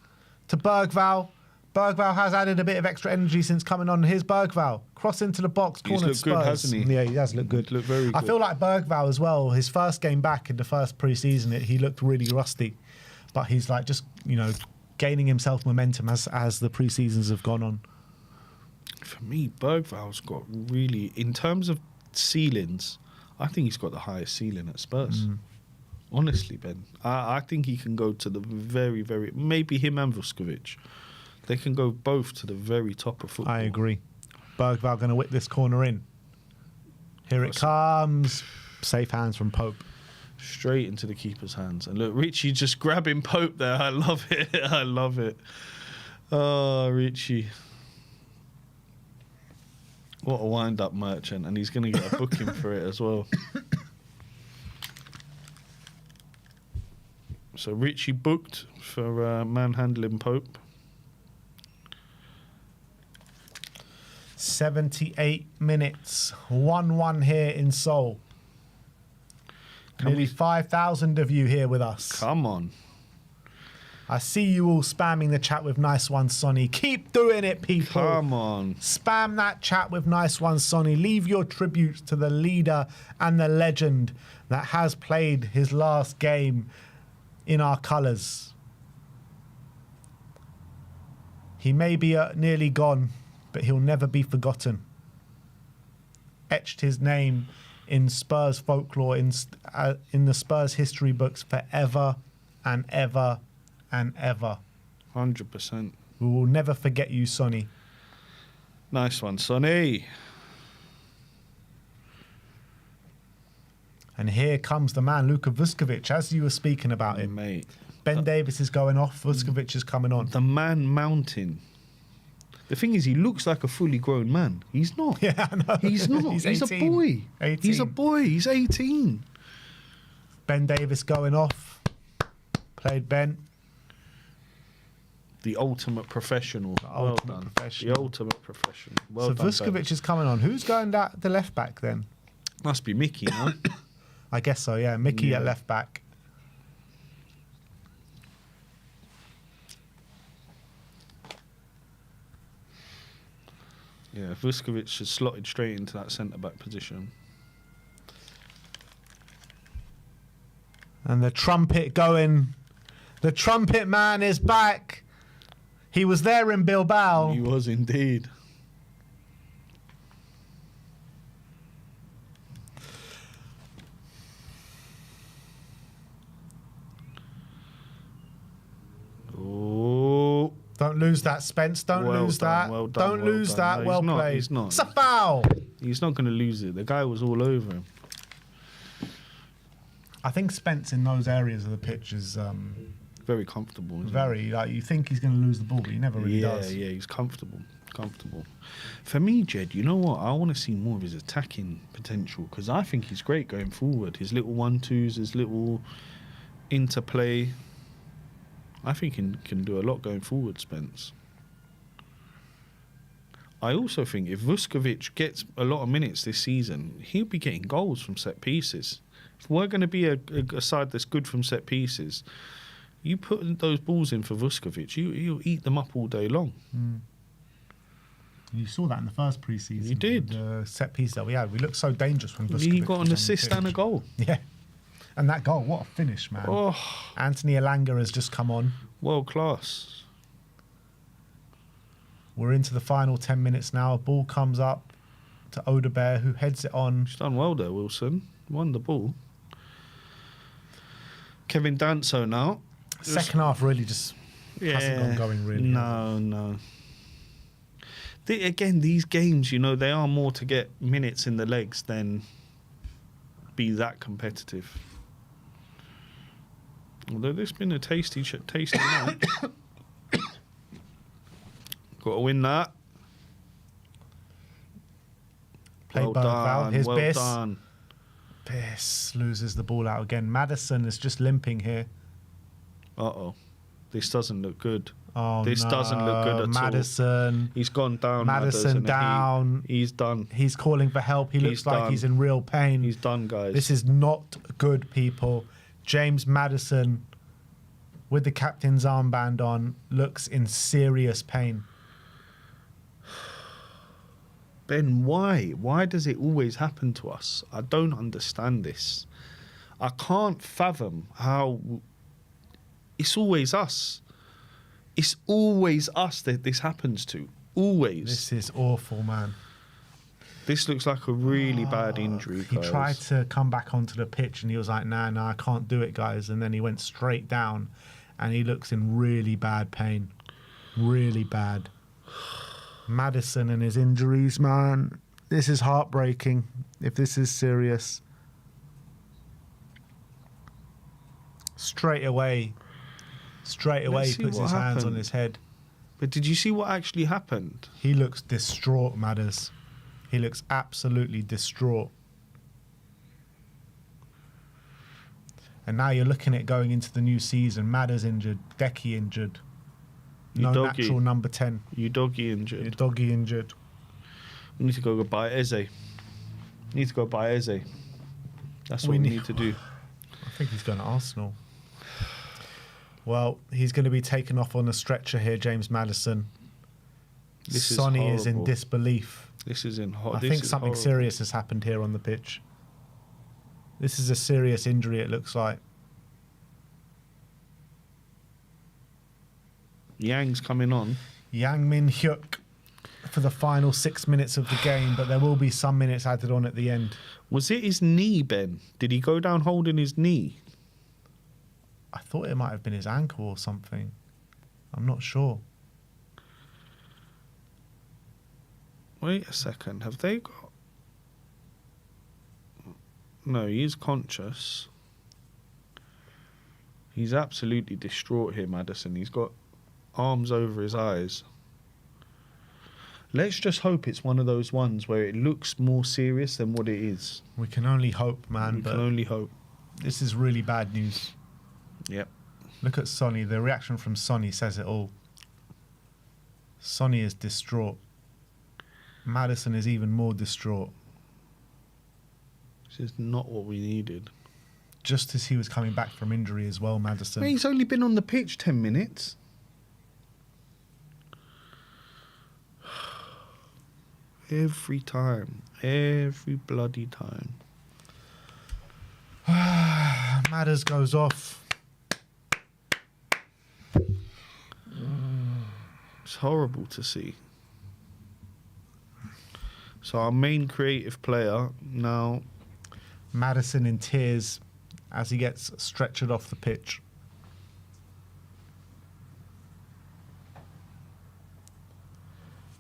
to Bergvall. Bergvall has added a bit of extra energy since coming on. Here's Bergvall. Cross into the box, He's corner to looked good, Spurs. hasn't he? Yeah, he does look good. He's looked very I good. feel like Bergvall as well, his first game back in the first pre-season, he looked really rusty. But he's like just, gaining himself momentum as the pre-seasons have gone on. For me, Bergvall's got really, in terms of ceilings, I think he's got the highest ceiling at Spurs. Honestly, Ben. I think he can go to the very, very, maybe him and Vuskovic. They can go both to the very top of football. I agree. Bergvall going to whip this corner in. Here it comes. Safe hands from Pope. Straight into the keeper's hands. And look, Richie just grabbing Pope there. I love it. I love it. Oh, Richie. What a wind-up merchant. And he's going to get a booking for it as well. So Richie booked for manhandling Pope. 78 minutes. 1-1 here in Seoul. Nearly 5,000 of you here with us. Come on. I see you all spamming the chat with nice one, Sonny. Keep doing it, people. Come on. Spam that chat with nice one, Sonny. Leave your tributes to the leader and the legend that has played his last game in our colours. He may be nearly gone, but he'll never be forgotten. Etched his name in Spurs folklore, in the Spurs history books forever and ever and ever. 100%. We will never forget you, Sonny. Nice one, Sonny. And here comes the man, Luka Vuskovic, as you were speaking about him. Mate. Ben Davies is going off, Vuskovic is coming on. The man mountain. The thing is, he looks like a fully grown man. He's not. Yeah, I know. He's not. He's a 18. boy. 18. He's a boy. He's 18. Ben Davies going off. Played Ben. The ultimate professional. Well ultimate done. professional. The ultimate professional. Well So done, Vuskovic Ben. is coming on. Who's going at the left back then? Must be Mickey, no? I guess so, yeah. Mickey Yeah. at left back. Yeah, Vuskovic has slotted straight into that centre-back position. And the trumpet going. The trumpet man is back. He was there in Bilbao. He was indeed. Oh. Don't lose that, Spence. Don't Well lose done, that. well done, Don't well lose done. that. No, Well he's not, played. he's not. It's a foul. He's not going to lose it. The guy was all over him. I think Spence in those areas of the pitch is Very comfortable. Isn't very, like, you think he's going to lose the ball, but he never really yeah, does. Yeah, he's comfortable. Comfortable. For me, Jed, you know what? I want to see more of his attacking potential because I think he's great going forward. His little 1-2s, his little interplay. I think he can do a lot going forward, Spence. I also think if Vuskovic gets a lot of minutes this season, he'll be getting goals from set pieces. If we're going to be a side that's good from set pieces, you put those balls in for Vuskovic, he'll eat them up all day long. You saw that in the first pre-season. You did. The set piece that we had. We looked so dangerous when Vuskovic He got was an on assist the and a pitch. goal. Yeah. And that goal, what a finish, man. Oh, Anthony Elanga has just come on. world class. We're into the final 10 minutes now. A ball comes up to Odebear, who heads it on. He's done well there, Wilson. Won the ball. Kevin Danso now. Second half really just hasn't gone going really. No. Again, these games, they are more to get minutes in the legs than be that competitive. Although this has been a tasty match. Got to win that. Played by Val. Here's well Biss. done. Biss loses the ball out again. Madison is just limping here. Uh-oh. This doesn't look good. Oh, This no. doesn't look good at all. Madison. He's gone down. Madison down. He's done. He's calling for help. He looks He's like done. he's in real pain. He's done, guys. This is not good, people. James Madison, with the captain's armband on, looks in serious pain. Ben, why? Why does it always happen to us? I don't understand this. I can't fathom how it's always us. It's always us that this happens to. Always. This is awful, man. This looks like a really bad injury, He guys. tried to come back onto the pitch and he was like, nah, I can't do it, guys. And then he went straight down and he looks in really bad pain. Really bad. Madison and his injuries, man. This is heartbreaking if this is serious. Straight away Let's he see puts what his hands on happened. his head. But did you see what actually happened? He looks distraught, Madders. He looks absolutely distraught. And now you're looking at going into the new season. Madders injured, Decky injured. No Doggy. natural number 10. You doggy injured. Your doggy injured. We need to go buy Eze. Need to go buy Eze. That's what we need to do. I think he's going to Arsenal. Well, he's going to be taken off on a stretcher here, James Madison. This is Sonny is in horrible. disbelief. This is in hot. I think something serious has happened here on the pitch. This is a serious injury, it looks like. Yang's coming on. Yang Min Hyuk for the final 6 minutes of the game, but there will be some minutes added on at the end. Was it his knee, Ben? Did he go down holding his knee? I thought it might have been his ankle or something. I'm not sure. Wait a second. Have they got... No, he's conscious. He's absolutely distraught here, Madison. He's got arms over his eyes. Let's just hope it's one of those ones where it looks more serious than what it is. We can only hope, man, We but can only hope. this is really bad news. Yep. Look at Sonny. The reaction from Sonny says it all. Sonny is distraught. Madison is even more distraught. This is not what we needed. Just as he was coming back from injury as well, Madison. He's only been on the pitch 10 minutes. Every time. Every bloody time. Madders goes off. It's horrible to see. So our main creative player now... Madison in tears as he gets stretchered off the pitch.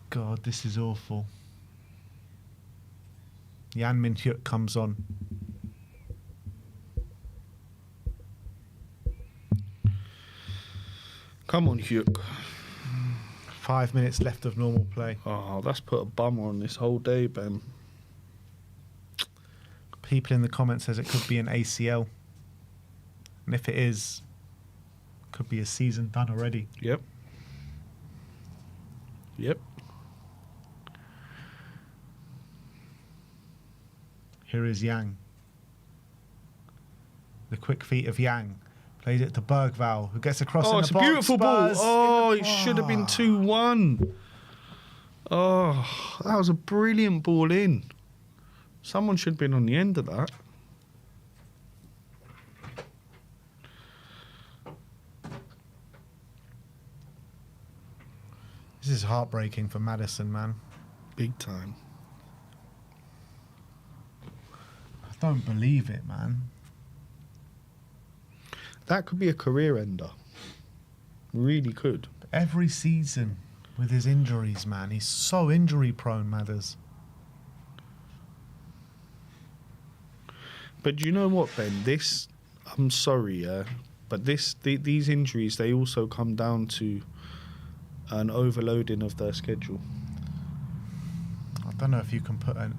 God, this is awful. Yan Min Hyuk comes on. Come on, Hugh. 5 minutes left of normal play. Oh, that's put a bummer on this whole day, Ben. People in the comments says it could be an ACL. And if it is, Could be a season done already. Yep. Here is Yang. The quick feet of Yang. Plays it to Bergvall, who gets across in the it's a box. beautiful ball. Spurs Oh, in the- it should have been 2-1. Oh, that was a brilliant ball in. Someone should have been on the end of that. This is heartbreaking for Maddison, man. Big time. I don't believe it, man. That could be a career ender. Really could. Every season with his injuries, man. He's so injury prone, Madders. But do you know what, Ben? I'm sorry, but these injuries, they also come down to an overloading of their schedule. I don't know if you can put an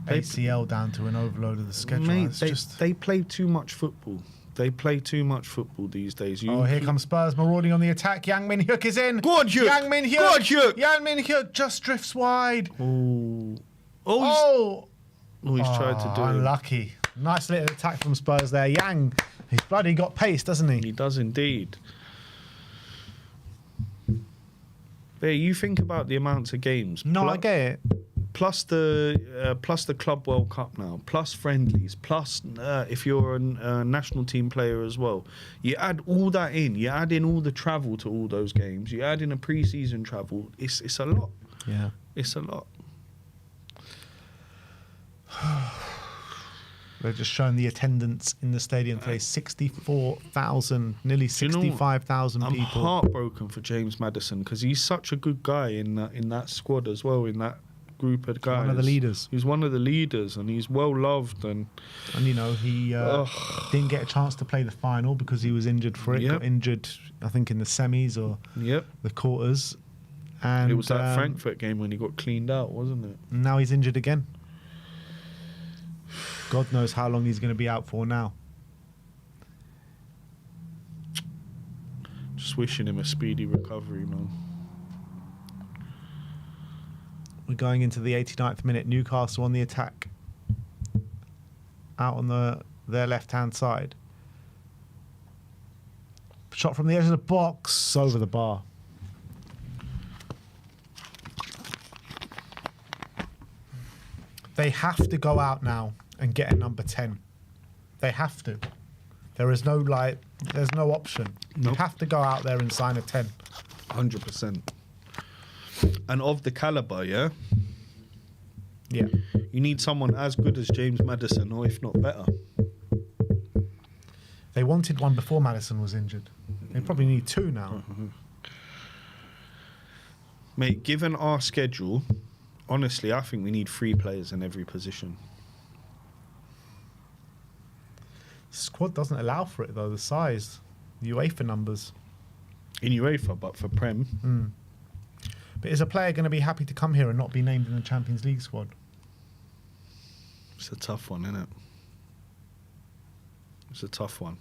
ACL down to an overload of the schedule. Mate, It's they play too much football. They play too much football these days. Here comes Spurs marauding on the attack. Yang Min Hyuk is in. Go on, Hyuk. Yang Min Hyuk. Go on, Hyuk. Yang Min Hyuk just drifts wide. Oh, he's tried to do it. Unlucky. Nice little attack from Spurs there. Yang, he's bloody got pace, doesn't he? He does indeed. There, you think about the amounts of games. No, I get it. Plus the Club World Cup now, plus friendlies, plus if you're a national team player as well. You add all that in. You add in all the travel to all those games. You add in a pre-season travel. It's a lot. Yeah. It's a lot. They're just showing the attendance in the stadium today. 64,000, nearly 65,000 I'm people. heartbroken for James Maddison because he's such a good guy in that squad as well, in that group of guys. One of the leaders. He's one of the leaders and he's well loved. And you know, he didn't get a chance to play the final because he was injured for it. Yep. Got injured, I think, in the semis or the quarters. And it was that Frankfurt game when he got cleaned out, wasn't it? Now he's injured again. God knows how long he's going to be out for now. Just wishing him a speedy recovery, man. We're going into the 89th minute. Newcastle on the attack. Out on their left-hand side. Shot from the edge of the box. Over the bar. They have to go out now and get a number 10. They have to. There is there's no option. Nope. You have to go out there and sign a 10. 100%. And of the calibre, yeah? Yeah. You need someone as good as James Maddison, or if not better. They wanted one before Maddison was injured. They probably need two now. Mate, given our schedule, honestly, I think we need 3 players in every position. Squad doesn't allow for it, though, the size. The UEFA numbers. In UEFA, but for Prem. But is a player going to be happy to come here and not be named in the Champions League squad? It's a tough one, isn't it? It's a tough one.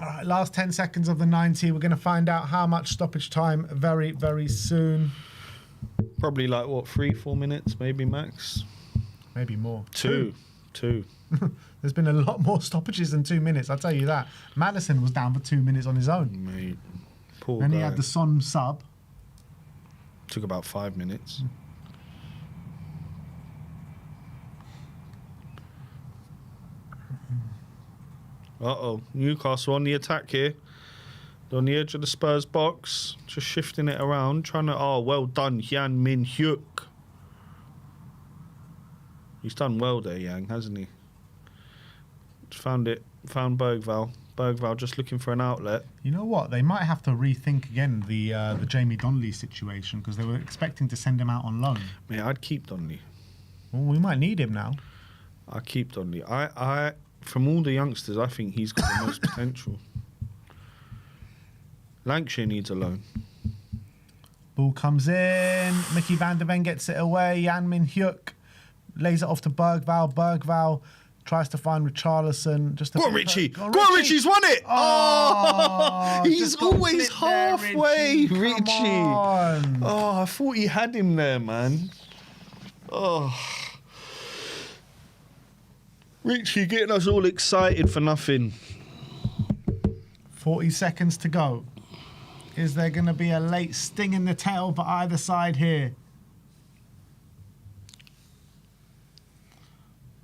All right, last 10 seconds of the 90. We're going to find out how much stoppage time very, very soon. Probably like, 3-4 minutes, maybe max? Maybe more. 2. There's been a lot more stoppages than 2 minutes, I'll tell you that. Maddison was down for 2 minutes on his own. Mate, poor And guy. he had the Son sub. Took about 5 minutes. Uh-oh. Newcastle on the attack here. They're on the edge of the Spurs box. Just shifting it around. Trying to... Oh, well done, Yang Min Hyuk. He's done well there, Yang, hasn't he? Found Found Bergvall. Bergvall just looking for an outlet. You know what? They might have to rethink again the Jamie Donnelly situation because they were expecting to send him out on loan. Mate, I'd keep Donnelly. Well, we might need him now. I'd keep Donnelly. I from all the youngsters, I think he's got the most potential. Lancashire needs a loan. Ball comes in. Mickey van der Ven gets it away. Jan Min Hyuk lays it off to Bergvall. Bergvall Tries to find Richarlison. Go on, Richie. Go on, Richie's won it. Oh, he's always halfway, Richie. Oh, I thought he had him there, man. Oh. Richie getting us all excited for nothing. 40 seconds to go. Is there going to be a late sting in the tail for either side here?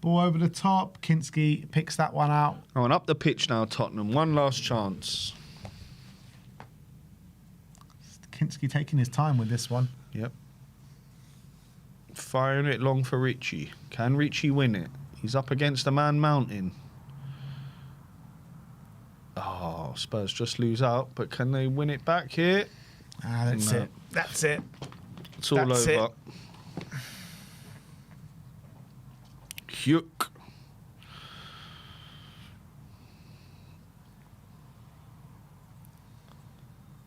Ball over the top. Kinski picks that one out. Oh, and up the pitch now, Tottenham. One last chance. Kinski taking his time with this one. Yep. Firing it long for Richie. Can Richie win it? He's up against a man mountain. Oh, Spurs just lose out, but can they win it back here? That's it. That's it. It's all That's over. Hyuk.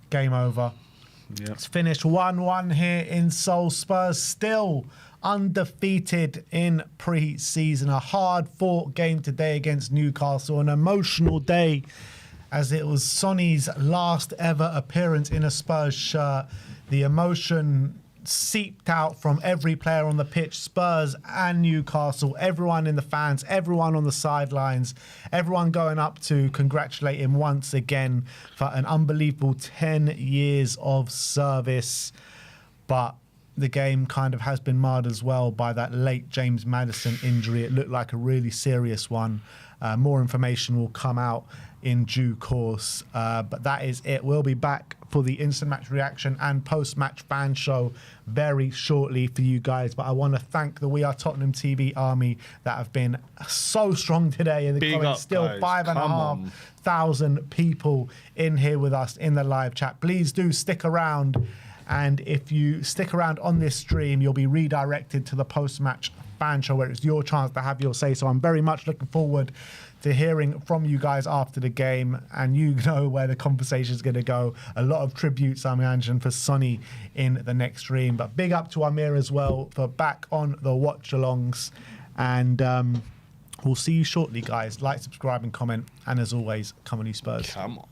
Game over. Yep. It's finished 1-1 here in Seoul. Spurs still undefeated in pre-season. A hard-fought game today against Newcastle. An emotional day as it was Sonny's last ever appearance in a Spurs shirt. The emotion seeped out from every player on the pitch, Spurs and Newcastle, everyone in the fans, everyone on the sidelines, everyone going up to congratulate him once again for an unbelievable 10 years of service. But the game kind of has been marred as well by that late James Maddison injury. It looked like a really serious one. More information will come out in due course. But that is it. We'll be back for the instant match reaction and post-match fan show very shortly for you guys. But I want to thank the We Are Tottenham TV army that have been so strong today in the Big comments. up, Still guys. 5,500 people in here with us in the live chat. Please do stick around. And if you stick around on this stream, you'll be redirected to the post-match fan show where it's your chance to have your say. So I'm very much looking forward to hearing from you guys after the game, and you know where the conversation is going to go. A lot of tributes, I imagine, for Sonny in the next stream. But big up to Amir as well for back on the watch-alongs. And we'll see you shortly, guys. Like, subscribe, and comment. And as always, come on, you Spurs. Come on.